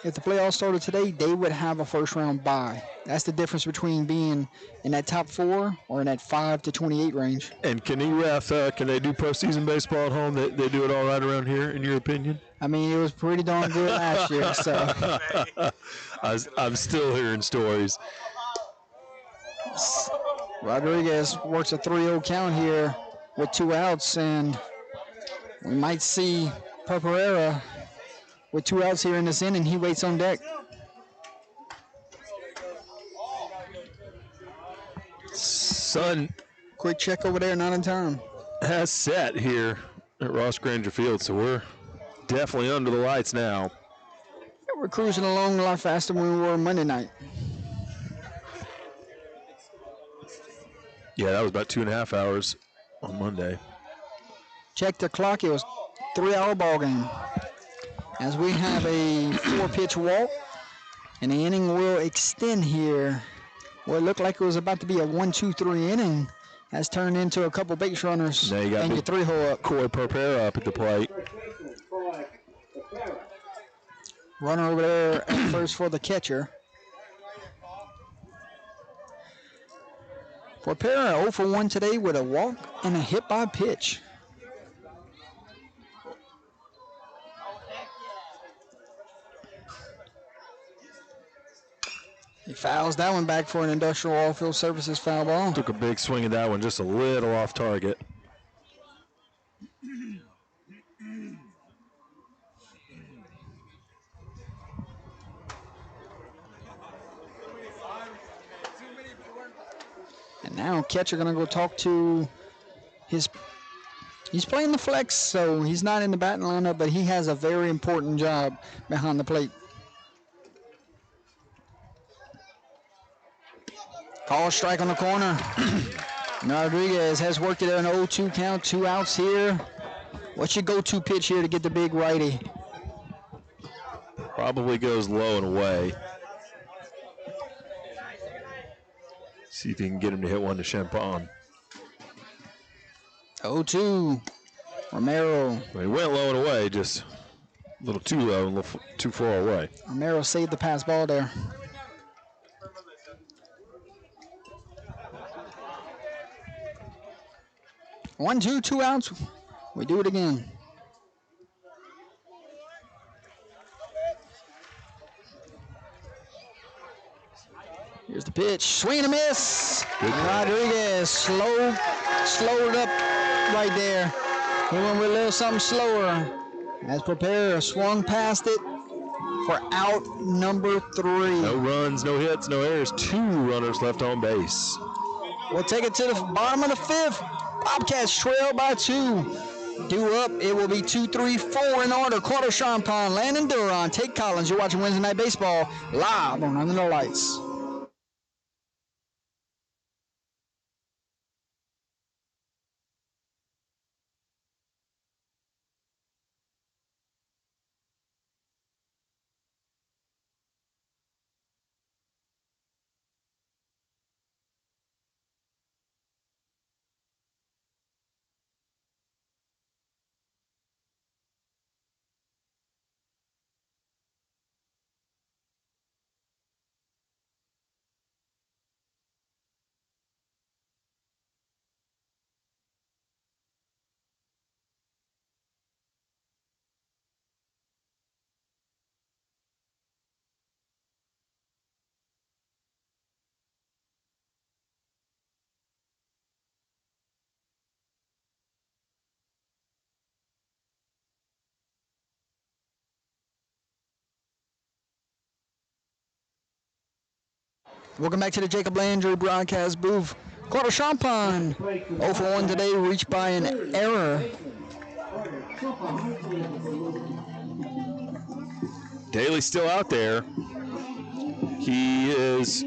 if the playoffs started today, they would have a first round bye. That's the difference between being in that top 4 or in that 5 to 28 range. And can Erath, can they do postseason baseball at home? They do it all right around here, in your opinion? I mean, it was pretty darn good last year. So I'm still hearing stories. Rodriguez works a 3-0 count here with 2 outs, and we might see Pereira with 2 outs here in this inning. He waits on deck. Sun, quick check over there, not in time. Has set here at Ross Granger Field, so we're definitely under the lights now. We're cruising along a lot faster than we were Monday night. Yeah, that was about 2.5 hours on Monday. Check the clock. It was 3-hour ball game. As we have a 4-pitch walk, and the inning will extend here. What looked like it was about to be a 1-2-3 inning has turned into a couple base runners now you got and your 3-hole up. Corey Pereira up at the plate. Runner over there at first for the catcher. Pereira 0 for 1 today with a walk and a hit by pitch. He fouls that one back for an industrial all-field services foul ball. Took a big swing at that one, just a little off target. And now catcher gonna go talk to his. He's playing the flex, so he's not in the batting lineup, but he has a very important job behind the plate. Call strike on the corner. Rodriguez has worked it at an 0-2 count, 2 outs here. What's your go-to pitch here to get the big righty? Probably goes low and away. See if you can get him to hit one to Champagne. 0-2. Romero. Well, he went low and away, just a little too low, a little too far away. Romero saved the pass ball there. One, two, 2 outs. We do it again. Here's the pitch. Swing and a miss. Rodriguez slowed up right there. He went with a little something slower. As Pereira swung past it for out number 3. No runs, no hits, no errors. 2 runners left on base. We'll take it to the bottom of the 5th. Bobcats trail by 2. Due up, it will be 2-3-4 in order. Quarter Champagne, Landon Duran, Tate Collins. You're watching Wednesday Night Baseball live on Under the Lights. Welcome back to the Jacob Landry broadcast booth. Quarter Champagne 0 for 1 today, reached by an error. Daly's still out there. He is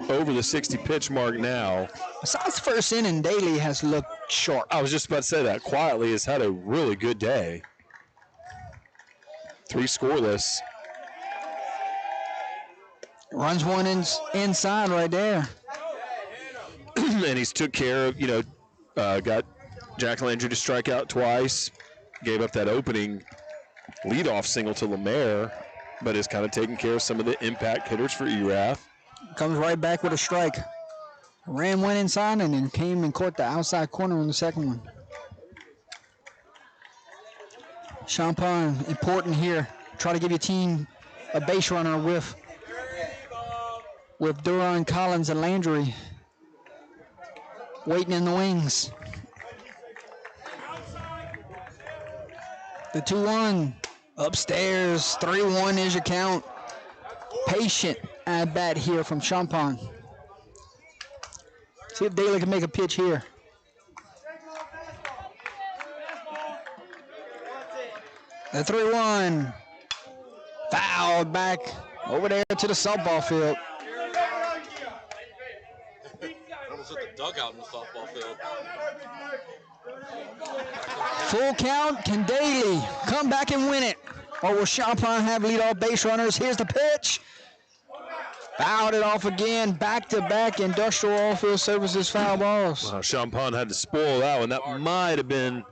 over the 60 pitch mark now. Besides the first inning, Daly has looked sharp. I was just about to say that. Quietly has had a really good day. 3 scoreless. Runs one inside right there. And he's took care of, got Jack Landry to strike out twice. Gave up that opening leadoff single to Lemaire, but is kind of taking care of some of the impact hitters for Erath. Comes right back with a strike. Ran one inside and then came and caught the outside corner on the second one. Champagne, important here. Try to give your team a base runner with Duran, Collins, and Landry waiting in the wings. The 2-1 upstairs. 3-1 is your count. Patient at bat here from Champagne. See if Daly can make a pitch here. The 3-1. Fouled back over there to the softball field. Almost at the dugout in the softball field. Full count. Can Daly come back and win it? Or will Champagne have leadoff base runners? Here's the pitch. Fouled it off again. Back-to-back Industrial Oilfield Services foul balls. Champagne had to spoil that one. That might have been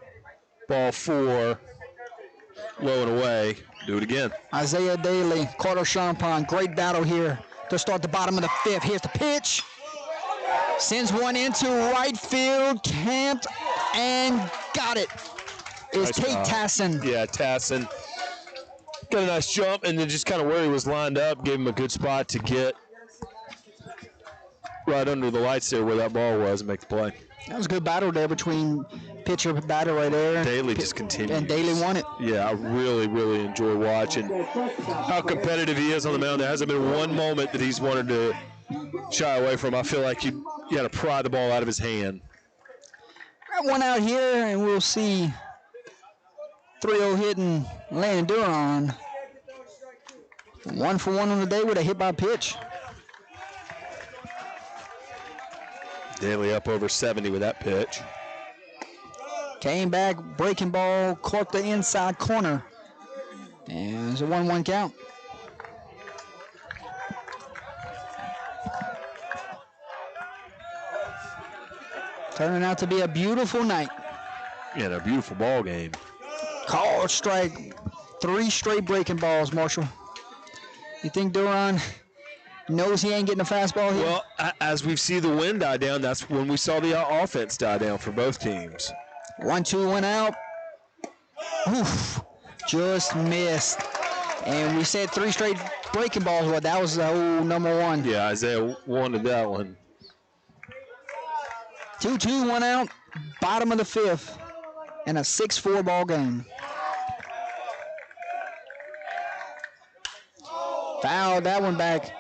ball 4. Low and away. Do it again. Isaiah Daly, Carter Champagne. Great battle here to start the bottom of the 5th. Here's the pitch. Sends one into right field. Camped and got it. Is Tate Tassin. Yeah, Tassin. Got a nice jump, and then just kind of where he was lined up, gave him a good spot to get right under the lights there where that ball was and make the play. That was a good battle there between pitcher and batter right there. Daly just continues. And Daly won it. Yeah, I really, really enjoy watching how competitive he is on the mound. There hasn't been one moment that he's wanted to shy away from. I feel like you got to pry the ball out of his hand. Got one out here, and we'll see 3-0 hitting Landon Duran. 1 for 1 on the day with a hit by pitch. Daly up over 70 with that pitch. Came back, breaking ball, caught the inside corner. And it's a 1-1 count. Turning out to be a beautiful night. Yeah, a beautiful ball game. Called strike. 3 straight breaking balls, Marshall. You think Duran knows he ain't getting a fastball here? Well, as we see the wind die down, that's when we saw the offense die down for both teams. 1-2 went out. Oof, just missed. And we said 3 straight breaking balls. Well, that was the whole number 1. Yeah, Isaiah wanted that one. 2-2 went out. Bottom of the 5th. And a 6-4 ball game. Fouled that one back.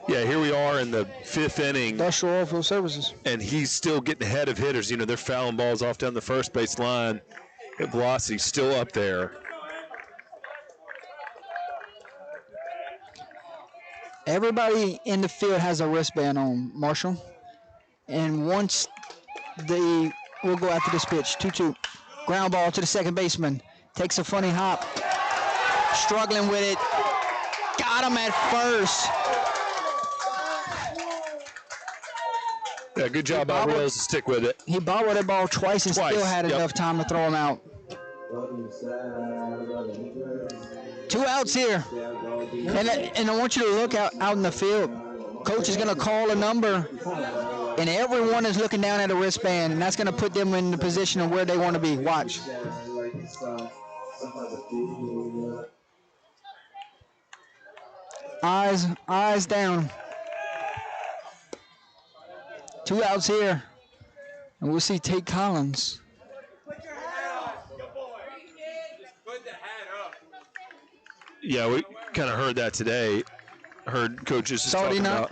Yeah, here we are in the 5th inning. Industrial Oilfield Services. And he's still getting ahead of hitters. You know, they're fouling balls off down the first base line. And velocity's still up there. Everybody in the field has a wristband on, Marshall. And once we'll go after this pitch. 2-2. Ground ball to the second baseman. Takes a funny hop. Struggling with it. Got him at first. Yeah, good job by Rails to stick with it. He bobbled that ball twice and still had enough time to throw him out. 2 outs here. And I want you to look out in the field. Coach is going to call a number, and everyone is looking down at a wristband, and that's going to put them in the position of where they want to be. Watch. Eyes down. 2 outs here. And we'll see Tate Collins. Yeah, we kind of heard that today. Heard coaches just talking about.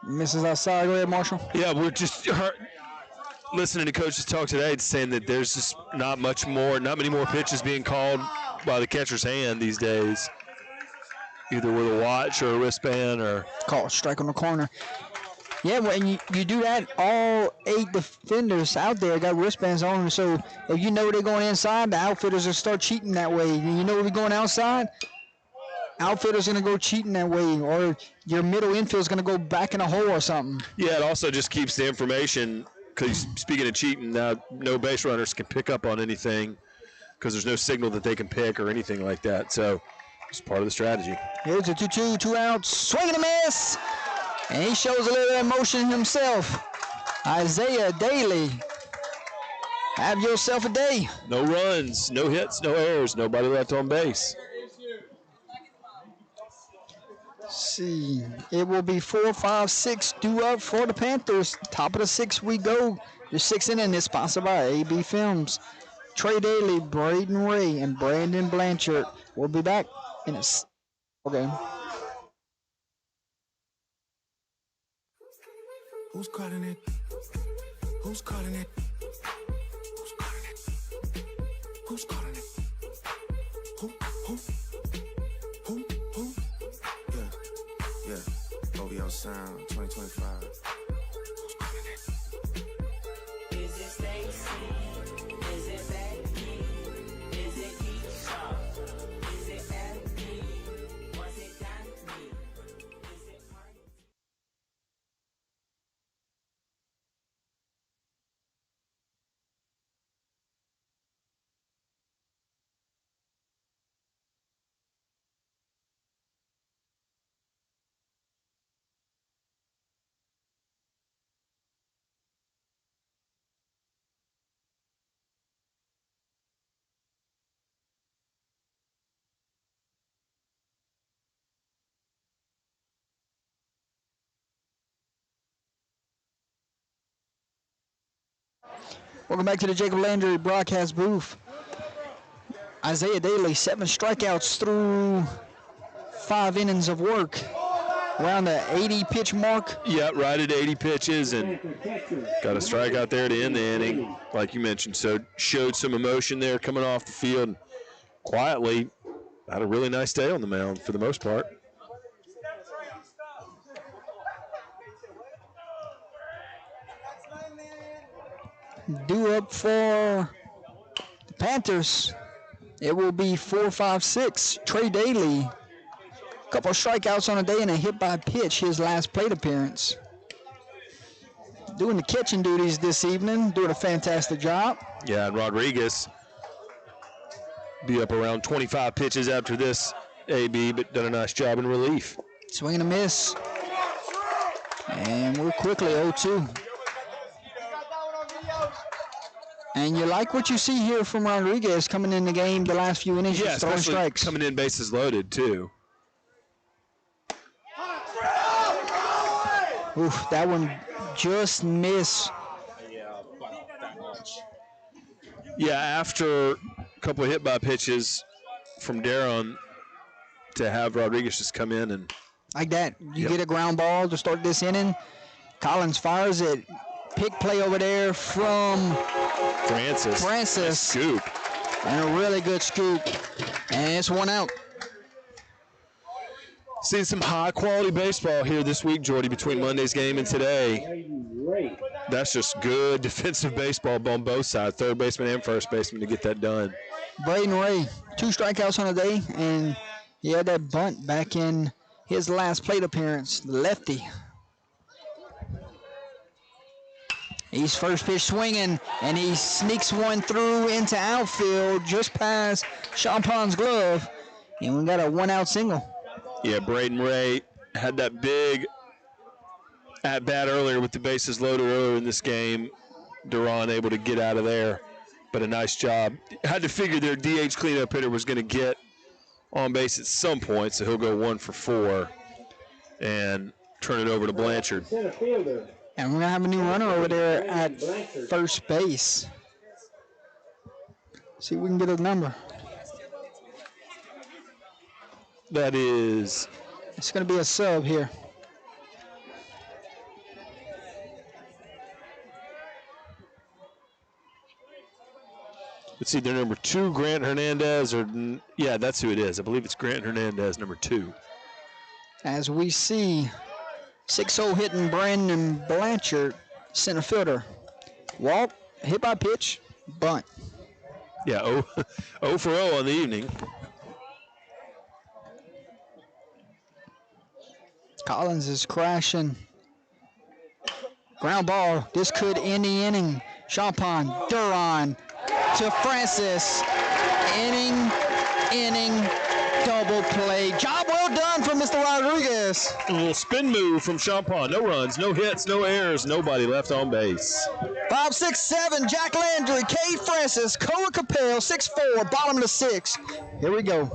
Misses outside. Go ahead, Marshall. Yeah, we're just listening to coaches talk today. It's saying that there's just not many more pitches being called by the catcher's hand these days, either with a watch or a wristband or call strike on the corner. Yeah, when you do that, all 8 defenders out there got wristbands on them. So if you know they're going inside, the outfielders will start cheating that way. And you know if you're going outside, outfielder's going to go cheating that way, or your middle infield's going to go back in a hole or something. Yeah, it also just keeps the information, because speaking of cheating, now no base runners can pick up on anything because there's no signal that they can pick or anything like that. So it's part of the strategy. Here's a 2-2, 2 outs, swing and a miss. And he shows a little emotion himself. Isaiah Daly, have yourself a day. No runs, no hits, no errors, nobody left on base. See, it will be 4, 5, 6 due up for the Panthers. Top of the 6th we go. The 6th inning is sponsored by AB Films. Trey Daly, Braden Ray, and Brandon Blanchard will be back in a game. Who's calling it? Who's calling it? Who's calling it? Who's calling it? Who? Yeah. OVO Sound 2025. Who's calling it? Is it Stacy? Is it Becky? Is it Keisha? Is it Effie? Was it Daphne? Is it Marty? Welcome back to the Jacob Landry broadcast booth. Isaiah Daly, 7 strikeouts through 5 innings of work. Around the 80 pitch mark. Yeah, right at 80 pitches and got a strikeout there to end the inning, like you mentioned. So showed some emotion there coming off the field. Quietly had a really nice day on the mound for the most part. Due up for the Panthers. It will be 4, 5, 6. Trey Daly. Couple of strikeouts on a day and a hit by pitch, his last plate appearance. Doing the catching duties this evening, doing a fantastic job. Yeah, and Rodriguez be up around 25 pitches after this, AB, but done a nice job in relief. Swing and a miss. And we're quickly 0-2. And you like what you see here from Rodriguez coming in the game the last few innings, Yeah, just throwing especially strikes. coming in bases loaded, too. Oof, that one just missed. Yeah, after a couple of hit by pitches from Darren, to have Rodriguez just come in and like that. You get a ground ball to start this inning. Collins fires it. Pick play over there from Francis. Scoop. And a really good scoop. And it's 1 out. Seeing some high-quality baseball here this week, Jordy, between Monday's game and today. That's just good defensive baseball on both sides, third baseman and first baseman, to get that done. Braden Ray, 2 strikeouts on a day, and he had that bunt back in his last plate appearance, the lefty. He's first pitch swinging, and he sneaks one through into outfield just past Champon's glove, and we got a 1-out single. Yeah, Braden Ray had that big at-bat earlier with the bases loaded earlier in this game. Duran able to get out of there, but a nice job. Had to figure their DH cleanup hitter was going to get on base at some point, so he'll go 1 for 4 and turn it over to Blanchard. And we're going to have a new runner over there at first base. See if we can get a number. That is... It's going to be a sub here. It's either number 2, Grant Hernandez, or yeah, that's who it is. I believe it's Grant Hernandez, number 2. As we see 6-0 hitting Brandon Blanchard, center fielder. Walk, hit by pitch, bunt. Yeah, 0 for 0 on the evening. Collins is crashing. Ground ball. This could end the inning. Champagne, Duran to Francis. Inning, double play. Job well done from Mr. Rodriguez. A little spin move from Champagne. No runs, no hits, no errors, nobody left on base. 5, 6, 7, Jack Landry, Cade Francis, Koa Capel, 6-4, bottom of the 6. Here we go.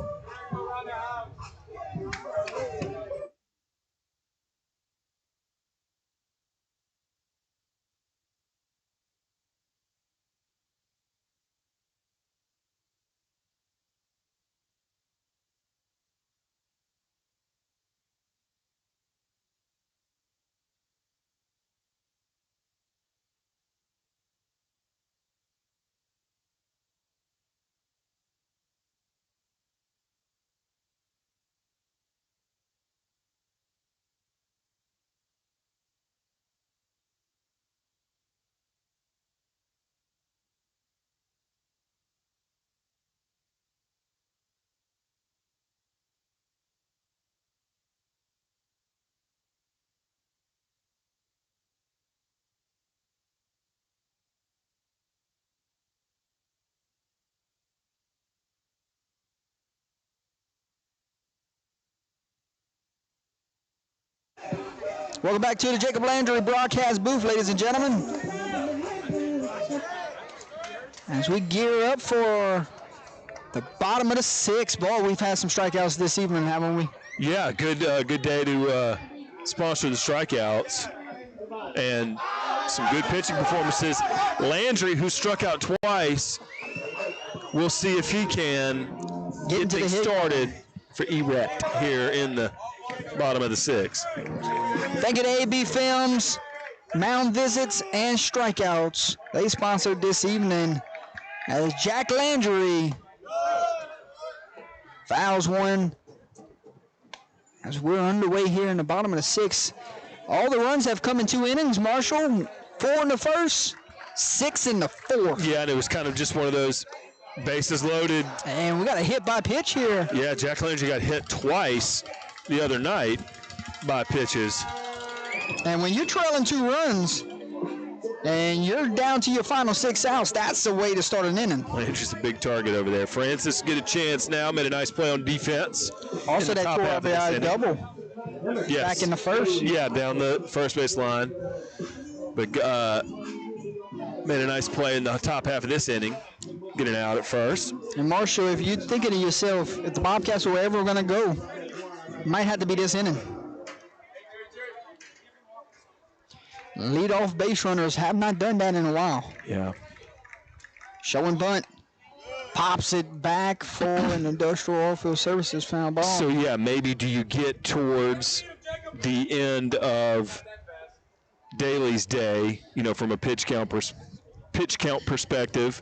Welcome back to the Jacob Landry broadcast booth, ladies and gentlemen. As we gear up for the bottom of the 6th ball, we've had some strikeouts this evening, haven't we? Yeah, good day to sponsor the strikeouts and some good pitching performances. Landry, who struck out twice, we'll see if he can get things started for Erath here in the bottom of the 6th. Thank you to AB Films, Mound Visits, and Strikeouts. They sponsored this evening as Jack Landry fouls one as we're underway here in the bottom of the 6th. All the runs have come in 2 innings, Marshall. 4 in the first, 6 in the 4th. Yeah, and it was kind of just one of those bases loaded. And we got a hit by pitch here. Yeah, Jack Landry got hit twice the other night by pitches. And when you're trailing 2 runs and you're down to your final 6 outs, that's the way to start an inning. Landry's a big target over there. Francis get a chance now, made a nice play on defense. Also that 4 RBI double. Yes. Back in the first. Yeah, down the first base line. But made a nice play in the top half of this inning, getting out at first. And Marshall, if you're thinking to yourself, if the Bobcats are ever going to go, it might have to be this inning. Leadoff base runners have not done that in a while. Yeah. Showing bunt. Pops it back for an Industrial Oilfield Services foul ball. So, yeah, maybe do you get towards the end of Daly's day, from a pitch count perspective,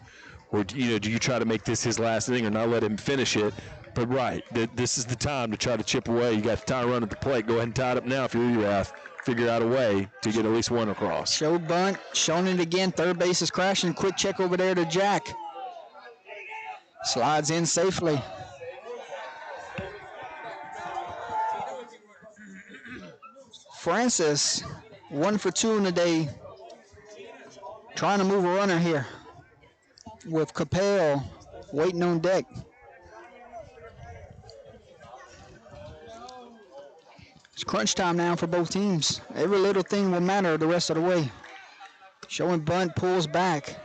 or, do you try to make this his last inning or not let him finish it? But, right, this is the time to try to chip away. You got the time run at the plate. Go ahead and tie it up now if you're Erath. Figure out a way to get at least one across. Show bunt, showing it again. Third base is crashing. Quick check over there to Jack. Slides in safely. Francis, 1 for 2 in the day. Trying to move a runner here with Capel waiting on deck. It's crunch time now for both teams. Every little thing will matter the rest of the way. Showing bunt, pulls back.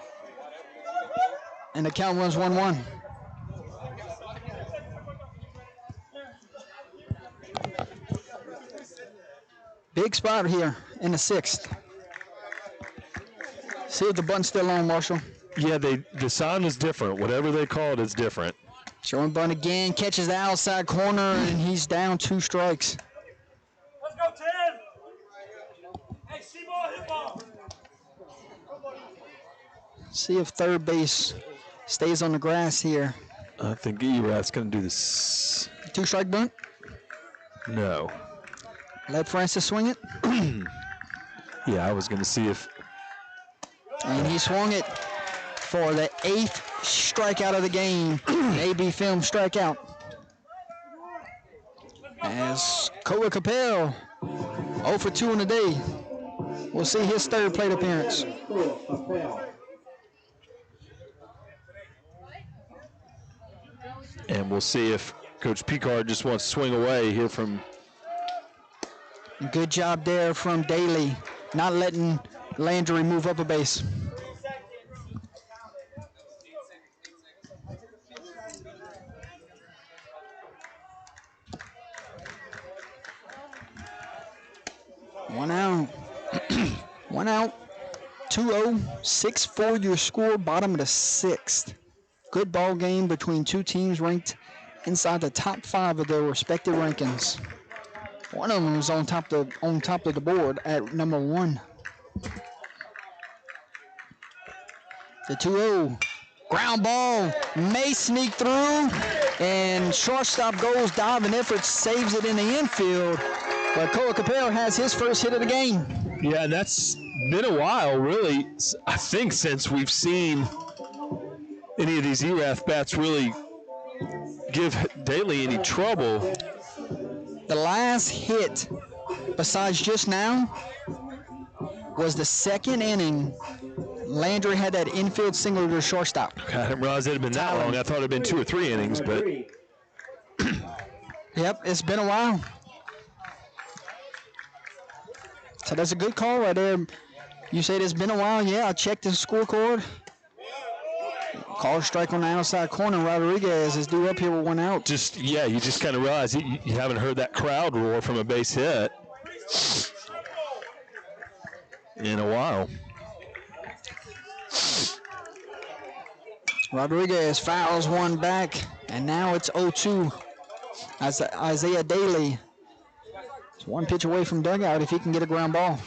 And the count runs 1-1. Big spot here in the 6th. See if the bunt's still on, Marshall. Yeah, the sign is different. Whatever they call it is different. Showing bunt again, catches the outside corner, and he's down 2 strikes. Let's go, 10. Hey, see ball, hit ball. See if third base stays on the grass here. I think Erath's going to do this. 2-strike bunt. No. Let Francis swing it. Yeah, I was going to see if. And he swung it for the 8th strikeout of the game. An AB film strikeout. As Koa Capel, 0 for 2 on the day. We'll see his 3rd plate appearance. And we'll see if Coach Picard just wants to swing away here from. Good job there from Daly, not letting Landry move up a base. One out. 1 out. 2-0. 6-4 your score, bottom of the 6th. Good ball game between two teams ranked inside the top 5 of their respective rankings. One of them is on top of the board at number 1. The 2-0. Ground ball may sneak through, and shortstop goes diving effort, saves it in the infield. But Koa Capel has his first hit of the game. Yeah, and that's been a while, really, I think, since we've seen any of these Erath bats really give Daly any trouble. The last hit, besides just now, was the 2nd inning. Landry had that infield single to the shortstop. I didn't realize it had been that long. I thought it had been 2 or 3 innings, but. Yep, it's been a while. So that's a good call right there. You said it's been a while. Yeah, I checked the scorecard. Call strike on the outside corner. Rodriguez is due up here with 1 out. You just kind of realize you haven't heard that crowd roar from a base hit in a while. Rodriguez fouls one back, and now it's 0-2. As Isaiah Daly is 1 pitch away from dugout if he can get a ground ball.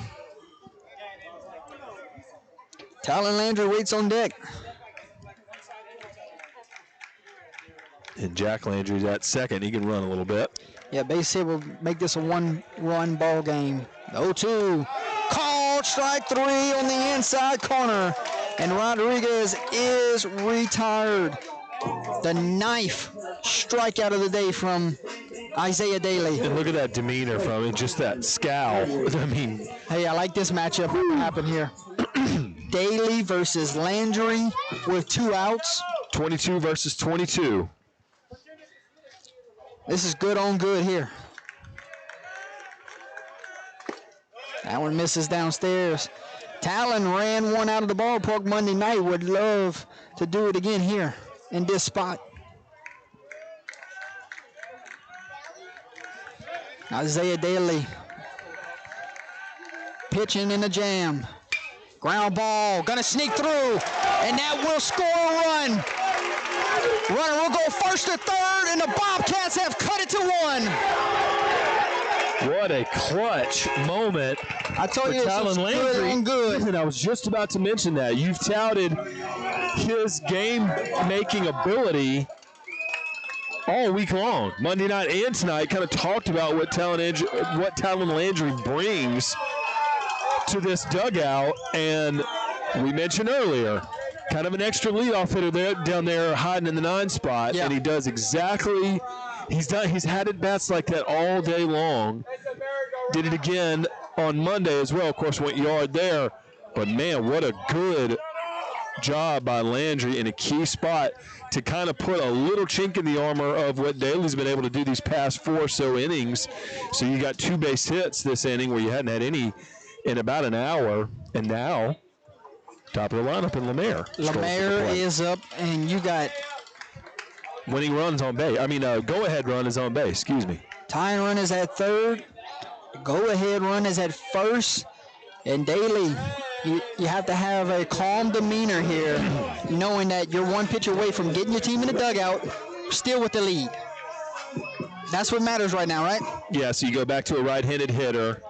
Talon Landry waits on deck. And Jack Landry's at second. He can run a little bit. Yeah, base hit will make this a 1-run ball game. 0-2. Called strike 3 on the inside corner. And Rodriguez is retired. The 9th strikeout of the day from Isaiah Daly. And look at that demeanor from it, just that scowl. I mean, hey, I like this matchup that happened here. Daly versus Landry with 2 outs. 22 versus 22. This is good on good here. That one misses downstairs. Talon ran 1 out of the ballpark Monday night. Would love to do it again here in this spot. Isaiah Daly pitching in the jam. Ground ball, gonna sneak through, and that will score a run. Runner will go first to third, and the Bobcats have cut it to 1. What a clutch moment. I told you Talon Landry. good. And I was just about to mention that. You've touted his game-making ability all week long. Monday night and tonight kind of talked about what Talon Landry brings to this dugout. And we mentioned earlier, kind of an extra leadoff hitter down there hiding in the 9 spot. Yeah. And he does exactly. He's had at bats like that all day long. Did it again on Monday as well. Of course, went yard there. But, man, what a good job by Landry in a key spot to kind of put a little chink in the armor of what Daly's been able to do these past 4 or so innings. So you got 2 base hits this inning where you hadn't had any in about an hour. And now, top of the lineup in Lemaire. Lemaire is up, and you got winning runs on base. Go-ahead run is on base. Excuse me. Tying run is at 3rd. Go-ahead run is at 1st. And Daly, you have to have a calm demeanor here, knowing that you're 1 pitch away from getting your team in the dugout, still with the lead. That's what matters right now, right? Yeah, so you go back to a right-handed hitter.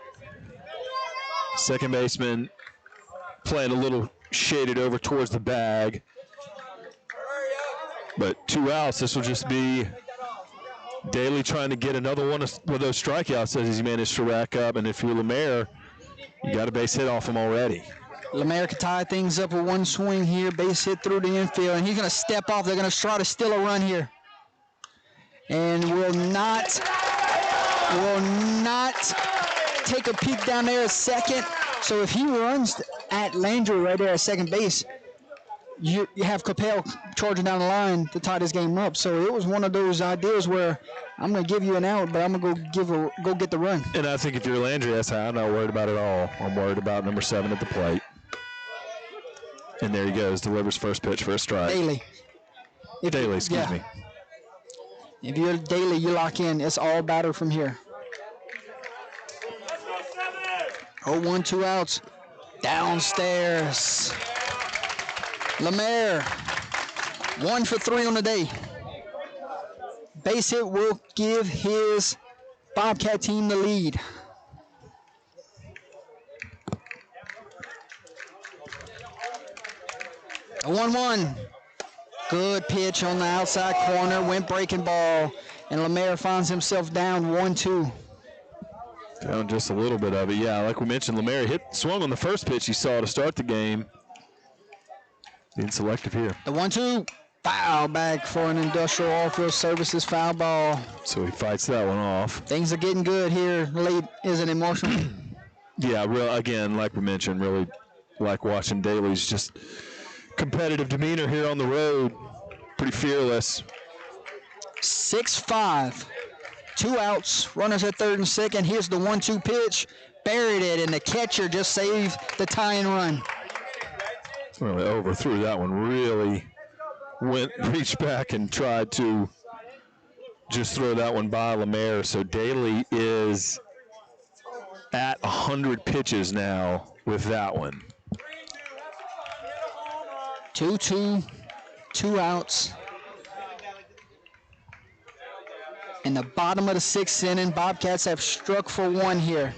Second baseman playing a little shaded over towards the bag. But 2 outs, this will just be Daly trying to get another one of those strikeouts as he's managed to rack up. And if you're Lemaire, you got a base hit off him already. Lemaire can tie things up with one swing here, base hit through the infield, and he's going to step off. They're going to try to steal a run here. And will not take a peek down there at second. So if he runs at Landry right there at second base, you have Capel charging down the line to tie this game up. So it was one of those ideas where I'm going to give you an out, but I'm going to go get the run. And I think if you're Landry, I'm not worried about it at all. I'm worried about number 7 at the plate. And there he goes, delivers first pitch for a strike. Daly. Excuse me. If you're Daly, you lock in. It's all batter from here. 0-1, 2 outs. Downstairs. Lemaire, 1 for 3 on the day. Base hit will give his Bobcat team the lead. A 1-1. Good pitch on the outside corner, went breaking ball, and Lemaire finds himself down 1-2. Down just a little bit of it, yeah. Like we mentioned, Lemaire swung on the first pitch he saw to start the game. Being selective here. The 1-2, foul back for an Industrial Oilfield Services foul ball. So he fights that one off. Things are getting good here late, isn't it, Marshall? Yeah, again, like we mentioned, really like watching Daly's just competitive demeanor here on the road. Pretty fearless. 6-5, 2 outs, runners at third and second. Here's the 1-2 pitch, buried it, and the catcher just saved the tying run. Really overthrew that one. Really reached back and tried to just throw that one by Lemaire. So Daly is at 100 pitches now with that one. 2-2, 2 outs. In the bottom of the 6th inning, Bobcats have struck for 1 here.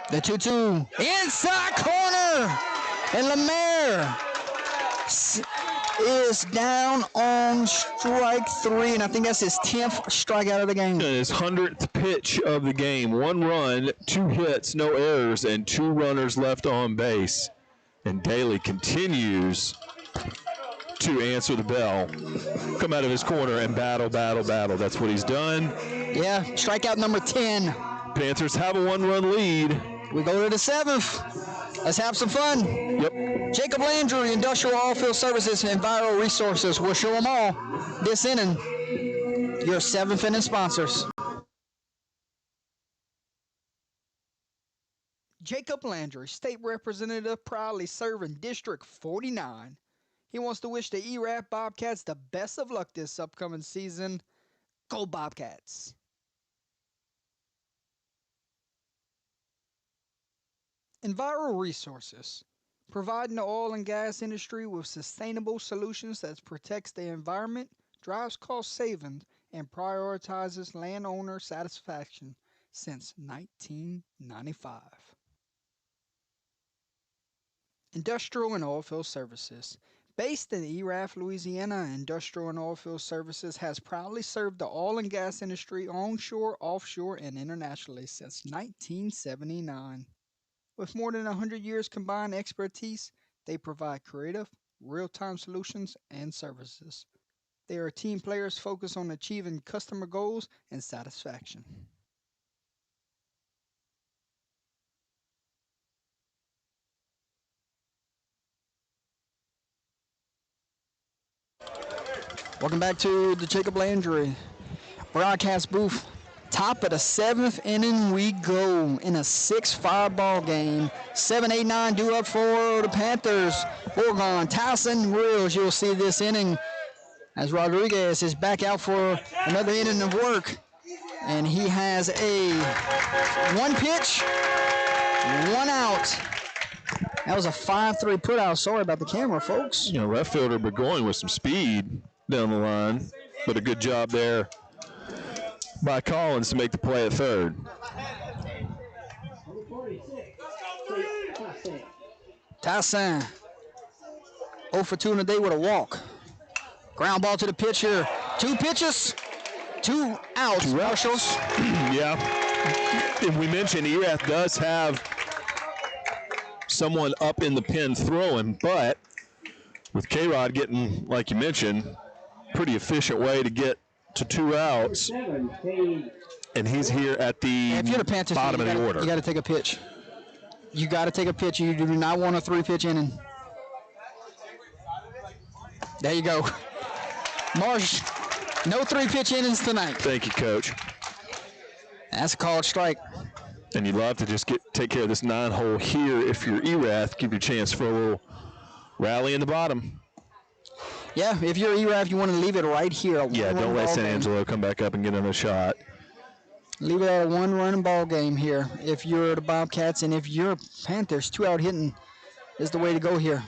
The 2-2, inside corner, and Lemaire is down on strike 3, and I think that's his 10th strikeout of the game. His 100th pitch of the game. 1 run, 2 hits, no errors, and 2 runners left on base. And Daly continues to answer the bell, come out of his corner and battle. That's what he's done. Yeah, strikeout number 10. Panthers have a 1-run lead. We go to the 7th. Let's have some fun. Yep. Jacob Landry, Industrial Oilfield Services and Viral Resources. We'll show them all this inning. Your 7th inning sponsors. Jacob Landry, State Representative, proudly serving District 49. He wants to wish the Erath Bobcats the best of luck this upcoming season. Go Bobcats! Enviro Resources, providing the oil and gas industry with sustainable solutions that protects the environment, drives cost savings, and prioritizes landowner satisfaction since 1995. Industrial and Oilfield Services. Based in Erath, Louisiana, Industrial and Oilfield Services has proudly served the oil and gas industry onshore, offshore, and internationally since 1979. With more than 100 years combined expertise, they provide creative, real-time solutions and services. They are team players focused on achieving customer goals and satisfaction. Welcome back to the Jacob Landry broadcast booth. Top of the 7th inning we go in a 6-5 ball game. 7, 8, 9 due up for the Panthers. Oregon, Tyson Reels, you'll see this inning as Rodriguez is back out for another inning of work. And he has a 1 pitch, 1 out. That was a 5-3 put out. Sorry about the camera, folks. You know, left fielder but going with some speed down the line. But a good job there by Collins to make the play at third. Tyson 0 for 2 in the day with a walk. Ground ball to the pitcher. 2 pitches, 2 outs. Marshalls. Yeah. And we mentioned Erath does have someone up in the pen throwing, but with K-Rod getting, like you mentioned, pretty efficient way to get to 2 outs, and he's here at the If you're the Panthers, bottom of the order. You got to take a pitch. You got to take a pitch. You do not want a 3-pitch inning. There you go. Marsh, no 3-pitch innings tonight. Thank you, Coach. That's a called strike. And you'd love to just take care of this 9-hole here if you're Erath. Give you a chance for a little rally in the bottom. Yeah, if you're Erath, you want to leave it right here. Yeah, don't let San Angelo come back up and get another shot. Leave it at a 1-run ball game here. If you're the Bobcats and if you're Panthers, 2-out hitting is the way to go here.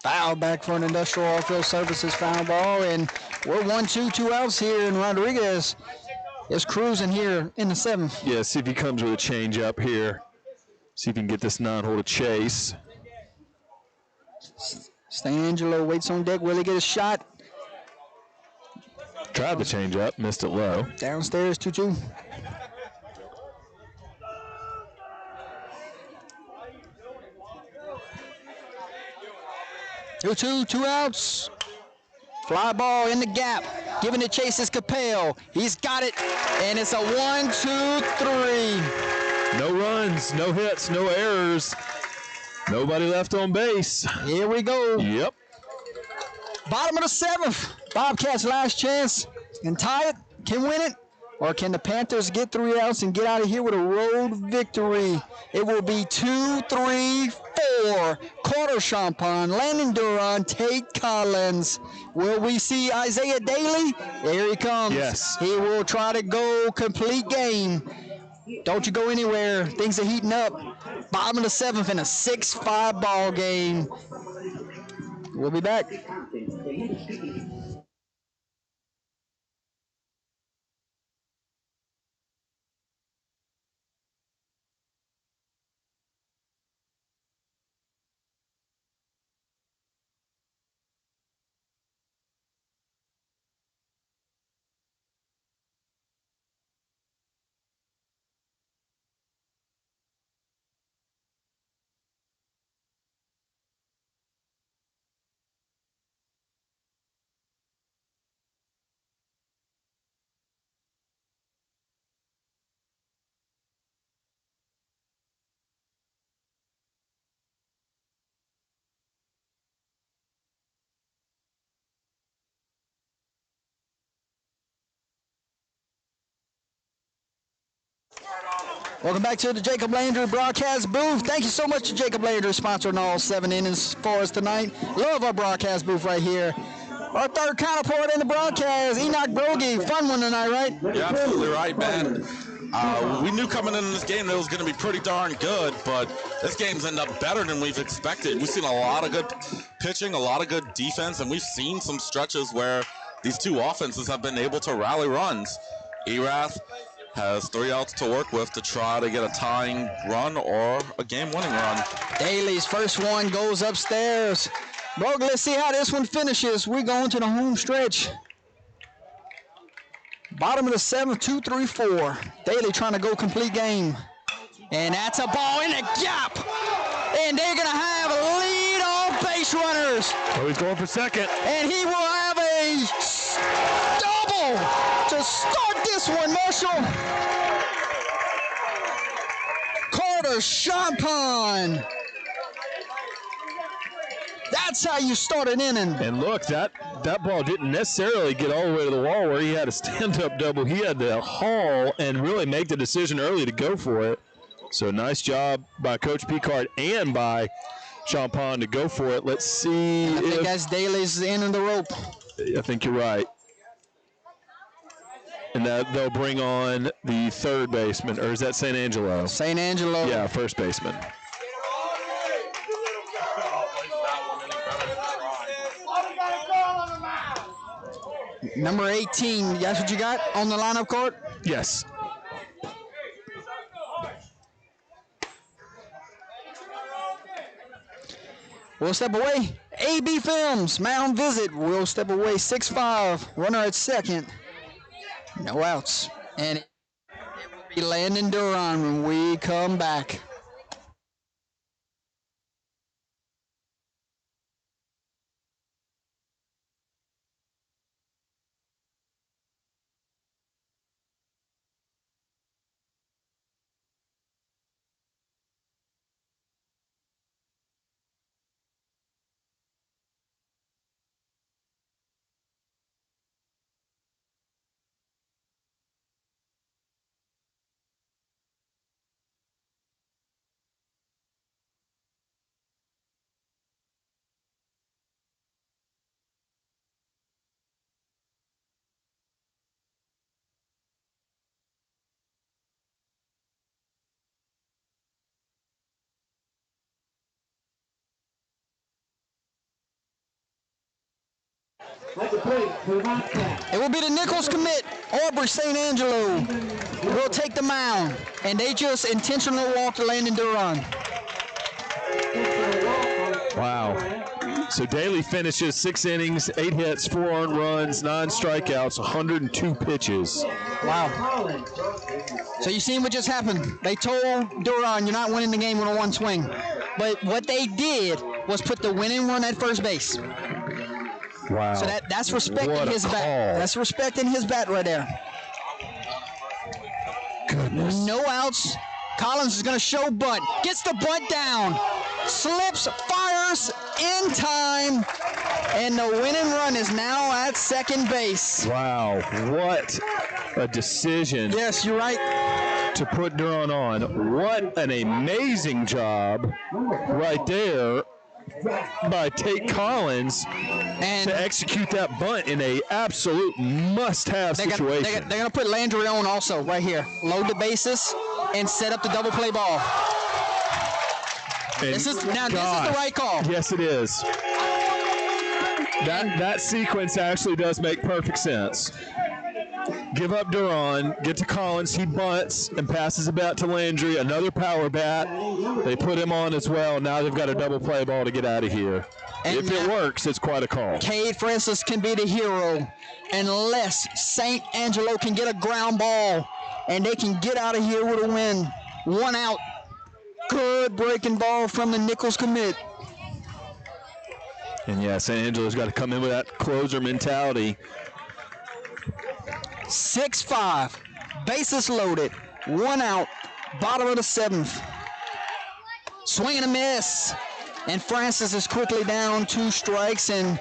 Foul back for an Industrial Oilfield Services foul ball, and we're 1-2, 2 outs here, and Rodriguez is cruising here in the 7th. Yeah, see if he comes with a change up here. See if he can get this 9-hole to chase. Stangelo waits on deck. Will he get a shot? Tried the change up, missed it low. Downstairs, 2-2. Two outs. Fly ball in the gap. Giving the chase is Capel. He's got it, and it's a 1-2-3. No runs, no hits, no errors. Nobody left on base. Here we go. Yep. Bottom of the 7th. Bobcats' last chance. Can tie it, can win it, or can the Panthers get 3 outs and get out of here with a road victory? It will be 2-3-4. Carter Champagne, Landon Duran, Tate Collins. Will we see Isaiah Daly? Here he comes. Yes. He will try to go complete game. Don't you go anywhere. Things are heating up. Bottom of the 7th in a 6-5 ball game. We'll be back. Welcome back to the Jacob Landry broadcast booth. Thank you so much to Jacob Landry sponsoring all 7 innings for us tonight. Love our broadcast booth right here. Our third counterpart in the broadcast, Enoch Brogy. Fun one tonight, right? You're absolutely right, man. We knew coming into this game that it was going to be pretty darn good, but this game's ended up better than we've expected. We've seen a lot of good pitching, a lot of good defense, and we've seen some stretches where these two offenses have been able to rally runs. Erath has 3 outs to work with to try to get a tying run or a game-winning run. Daly's first one goes upstairs. Bro, let's see how this one finishes. We're going to the home stretch. Bottom of the 7th, 2-3-4. Daly trying to go complete game. And that's a ball in the gap. And they're going to have lead-off base runners. Oh, he's going for second. And he will have a double to start this one, Marshall. Carter Champagne. That's how you start an inning. And look, that ball didn't necessarily get all the way to the wall where he had a stand-up double. He had to haul and really make the decision early to go for it. So nice job by Coach Picard and by Champagne to go for it. Let's see. I think that's Daly's end of the rope. I think you're right. And that they'll bring on the third baseman, or is that St. Angelo? St. Angelo. Yeah, first baseman. Number 18, that's what you got on the lineup court? Yes. will step away. AB Films, mound visit, will step away 6-5. Runner at second. No outs. And it will be Landon Duran when we come back. It will be the Nichols commit, Aubrey St. Angelo will take the mound, and they just intentionally walked Landon Duran. Wow. So Daly finishes 6 innings, 8 hits, 4 earned runs, 9 strikeouts, 102 pitches. Wow. So you seen what just happened. They told Duran, you're not winning the game with a 1 swing. But what they did was put the winning run at first base. Wow. So that's respecting his bat. That's respecting his bat right there. Goodness. No outs. Collins is going to show bunt. Gets the bunt down. Slips, fires in time. And the winning run is now at second base. Wow. What a decision. Yes, you're right. To put Duran on. What an amazing job right there by Tate Collins and to execute that bunt in a absolute must-have situation. They're going to put Landry on also right here. Load the bases and set up the double play ball. And this is the right call. Yes, it is. That sequence actually does make perfect sense. Give up Duran, get to Collins, he bunts and passes the bat to Landry, another power bat. They put him on as well. Now they've got a double play ball to get out of here. And if it works, it's quite a call. Cade Francis can be the hero unless St. Angelo can get a ground ball and they can get out of here with a win. 1 out. Good breaking ball from the Nichols commit. And yeah, St. Angelo's got to come in with that closer mentality. 6-5, bases loaded, 1 out, bottom of the 7th. Swing and a miss, and Francis is quickly down 2 strikes, and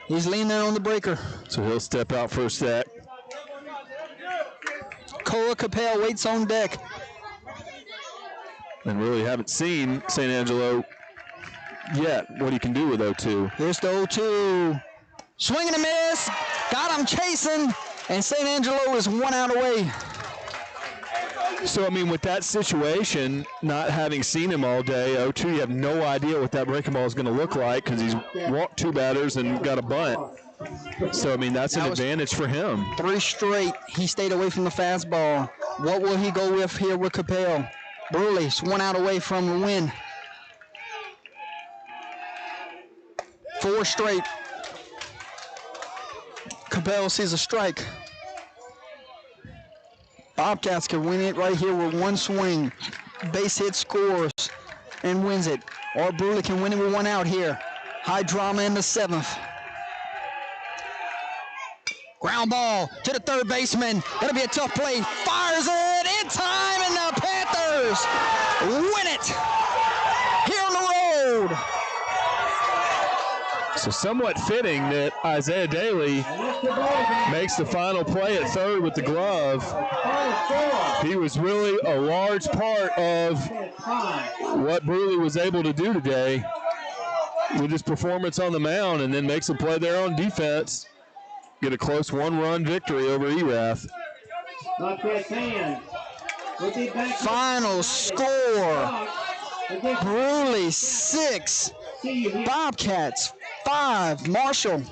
he's leaning on the breaker. So he'll step out for a sec. Cole Capel waits on deck. And really haven't seen St. Angelo yet, what he can do with 0-2. Here's the 0-2. Swing and a miss, got him chasing. And St. Angelo is 1 out away. So, I mean, with that situation, not having seen him all day, 0-2, you have no idea what that breaking ball is going to look like because he's walked 2 batters and got a bunt. So, I mean, that's an advantage for him. 3 straight. He stayed away from the fastball. What will he go with here with Capel? Brusly's 1 out away from the win. 4 straight. Capel sees a strike. Bobcats can win it right here with 1 swing. Base hit scores and wins it. Or Brusly can win it with 1 out here. High drama in the 7th. Ground ball to the third baseman. Gonna be a tough play. Fires it in time, and the Panthers win it here on the road. So somewhat fitting that Isaiah Daly makes the final play at third with the glove. He was really a large part of what Brusly was able to do today with his performance on the mound, and then makes a play there on defense. Get a close 1-run victory over Erath. Final score, Brusly 6, Bobcats 5. Marshall,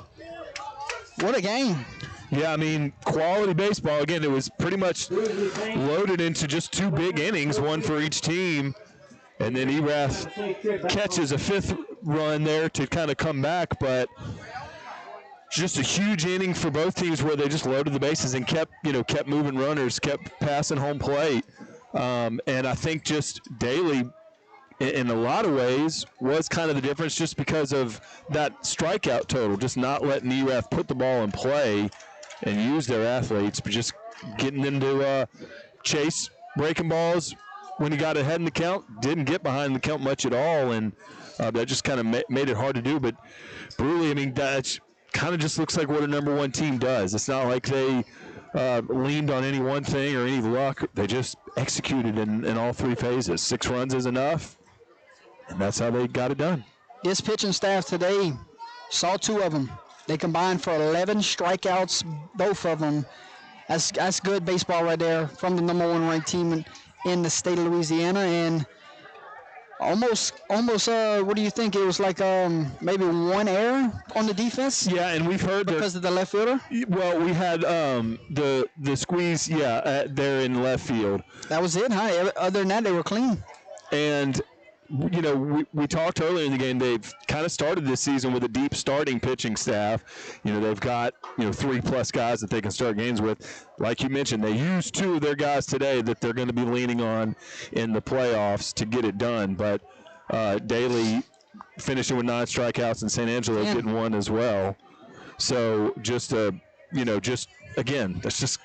what a game. Yeah, I mean, quality baseball. Again, it was pretty much loaded into just 2 big innings, 1 for each team. And then Erath catches a 5th run there to kind of come back, but just a huge inning for both teams where they just loaded the bases and kept moving runners, kept passing home plate. And I think just Daly, in a lot of ways, was kind of the difference just because of that strikeout total, just not letting Erath put the ball in play and use their athletes, but just getting them to chase breaking balls. When he got ahead in the count, didn't get behind the count much at all, and that just kind of made it hard to do. But Brusly, I mean, that kind of just looks like what a number one team does. It's not like they leaned on any one thing or any luck. They just executed in all three phases. 6 runs is enough, and that's how they got it done. This pitching staff today saw 2 of them. They combined for 11 strikeouts, both of them. That's good baseball right there from the number 1 ranked team in the state of Louisiana. And almost. What do you think? It was like maybe 1 error on the defense. Yeah, and we've heard because of the left fielder. Well, we had the squeeze. Yeah, there in left field. That was it, huh? Other than that, they were clean. And we talked earlier in the game. They've kind of started this season with a deep starting pitching staff. They've got 3+ guys that they can start games with. Like you mentioned, they used 2 of their guys today that they're going to be leaning on in the playoffs to get it done. But Daly finishing with 9 strikeouts, and San Angelo getting 1 as well. So just again, that's just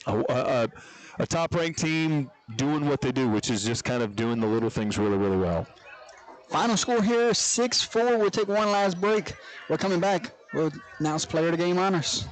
a top-ranked team doing what they do, which is just kind of doing the little things really, really well. Final score here, 6-4. We'll take one last break. We're coming back. We'll announce player of the game honors.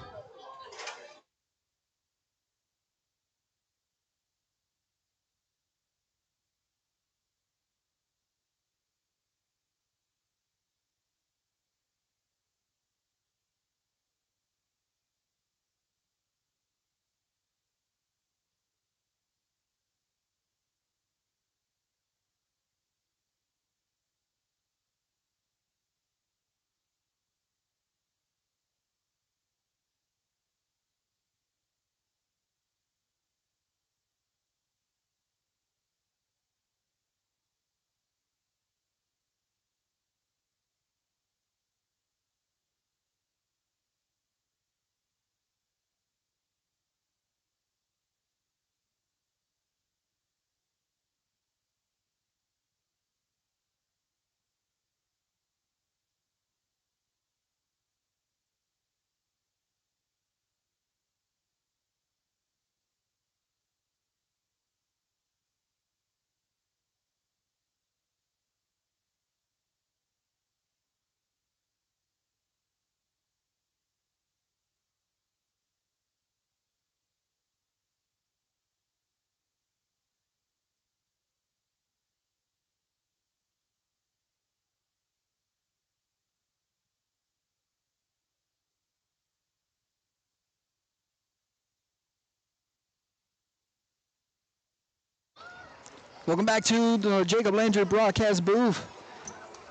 Welcome back to the Jacob Landry broadcast booth.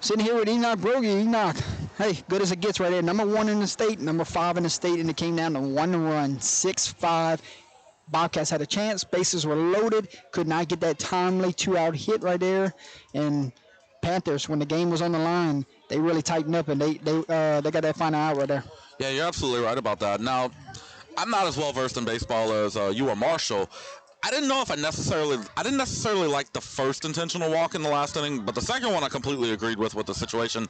Sitting here with Enoch Brogy. Enoch, hey, good as it gets right there. Number 1 in the state, number 5 in the state, and it came down to 1 run, 6-5. Bobcats had a chance. Bases were loaded. Could not get that timely 2-out hit right there. And Panthers, when the game was on the line, they really tightened up, and they got that final out right there. Yeah, you're absolutely right about that. Now, I'm not as well versed in baseball as you or Marshall. I didn't necessarily like the first intentional walk in the last inning, but the second one I completely agreed with the situation.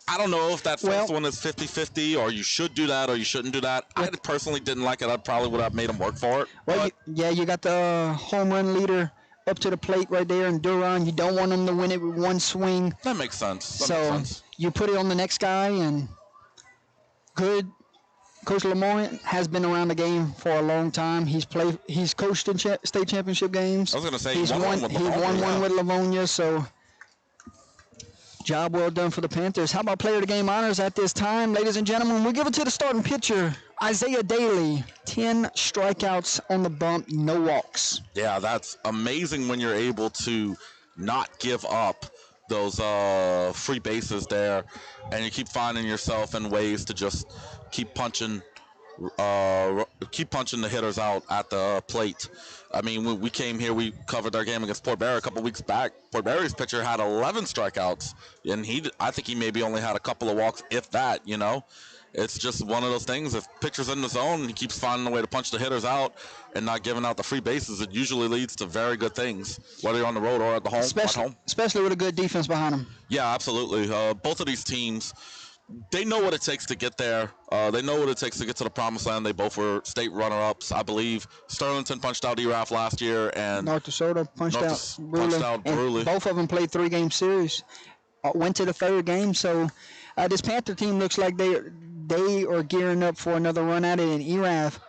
I don't know if that first one is 50-50, or you should do that or you shouldn't do that. I personally didn't like it. I probably would have made him work for it. Well, you got the home run leader up to the plate right there in Duran. You don't want him to win it with one swing. That makes sense. Makes sense. You put it on the next guy, and good. Coach Lemoyne has been around the game for a long time. He's coached in state championship games. I was going to say he won one with Livonia, so job well done for the Panthers. How about player of the game honors at this time, ladies and gentlemen? We give it to the starting pitcher, Isaiah Daly. 10 strikeouts on the bump, no walks. Yeah, that's amazing when you're able to not give up those free bases there, and you keep finding yourself in ways to just keep punching keep punching the hitters out at the plate. I mean, when we came here, we covered our game against Port Barre a couple weeks back. Port Barre's pitcher had 11 strikeouts, and I think he maybe only had a couple of walks, if that, you know. It's just one of those things. If pitcher's in the zone, he keeps finding a way to punch the hitters out and not giving out the free bases. It usually leads to very good things, whether you're on the road or at home. Especially with a good defense behind them. Yeah, absolutely. Both of these teams, they know what it takes to get there. They know what it takes to get to the promised land. They both were state runner-ups, I believe. Sterlington punched out Erath last year, and North Dakota punched out Brusly. Both of them played 3-game series. Went to the 3rd game, so this Panther team looks like they are gearing up for another run at it. And Erath,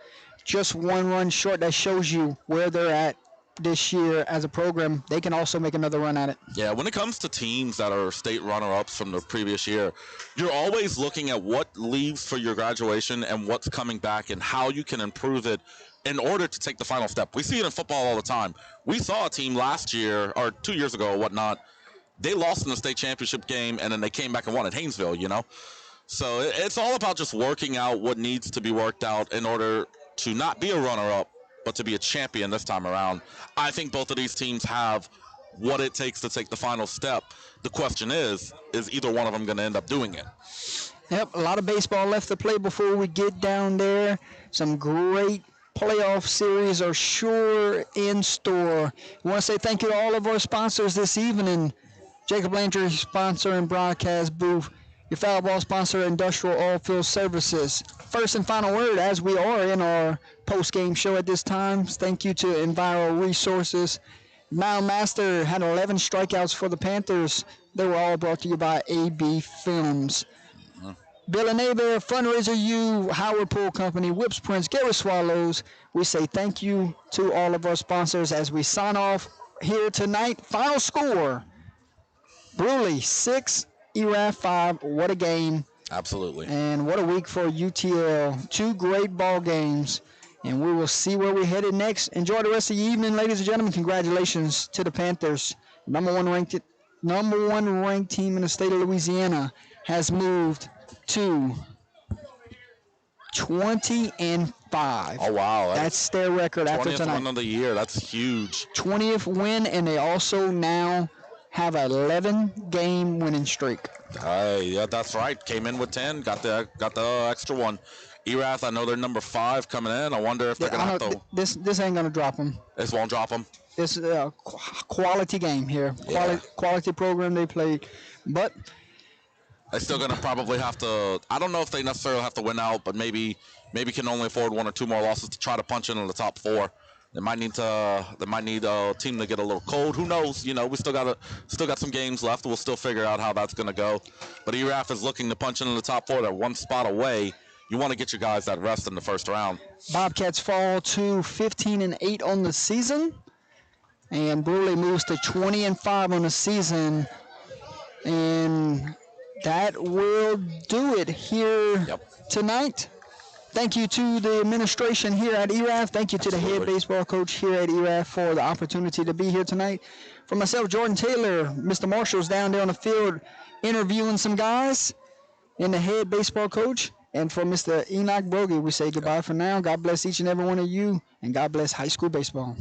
just 1 run short. That shows you where they're at this year as a program. They can also make another run at it. Yeah, when it comes to teams that are state runner-ups from the previous year, you're always looking at what leaves for your graduation and what's coming back and how you can improve it in order to take the final step. We see it in football all the time. We saw a team last year or 2 years ago or whatnot. They lost in the state championship game, and then they came back and won at Haynesville, you know. So it's all about just working out what needs to be worked out in order to not be a runner-up, but to be a champion this time around. I think both of these teams have what it takes to take the final step. The question is either one of them going to end up doing it? Yep, a lot of baseball left to play before we get down there. Some great playoff series are sure in store. We want to say thank you to all of our sponsors this evening. Jacob Landry, sponsor and broadcast booth. Your foul ball sponsor, Industrial Oilfield Services. First and final word, as we are in our post-game show at this time. Thank you to Enviro Resources. Mile Master had 11 strikeouts for the Panthers. They were all brought to you by AB Films. Bill and Neighbor, Fundraiser U, Howard Pool Company, Whips Prince, Gary Swallows. We say thank you to all of our sponsors as we sign off here tonight. Final score, Brusly 6, Erath 5. What a game. Absolutely. And what a week for UTL. 2 great ball games. And we will see where we're headed next. Enjoy the rest of the evening, ladies and gentlemen. Congratulations to the Panthers. Number one ranked team in the state of Louisiana has moved to 20-5. Oh, wow. That's their record after tonight. 20th win of the year. That's huge. 20th win, and they also now have an 11-game winning streak. Yeah, that's right. Came in with 10, got the extra one. Erath, I know they're number 5 coming in. I wonder if they're going to have to. This ain't going to drop them. This won't drop them. This is a quality game here. Quality program they played. But they're still going to probably have to. I don't know if they necessarily have to win out, but maybe can only afford 1 or 2 more losses to try to punch into the top 4. They might need a team to get a little cold. Who knows? You know, we still got some games left. We'll still figure out how that's going to go. But Erath is looking to punch into the top 4. They're 1 spot away. You want to get your guys that rest in the first round. Bobcats fall to 15-8 on the season, and Brusly moves to 20-5 on the season, and that will do it here tonight. Thank you to the administration here at Erath. Thank you to the head baseball coach here at Erath for the opportunity to be here tonight. For myself, Jordan Taylor, Mr. Marshall's down there on the field interviewing some guys, and the head baseball coach. And for Mr. Enoch Brogy, we say goodbye for now. God bless each and every one of you, and God bless high school baseball.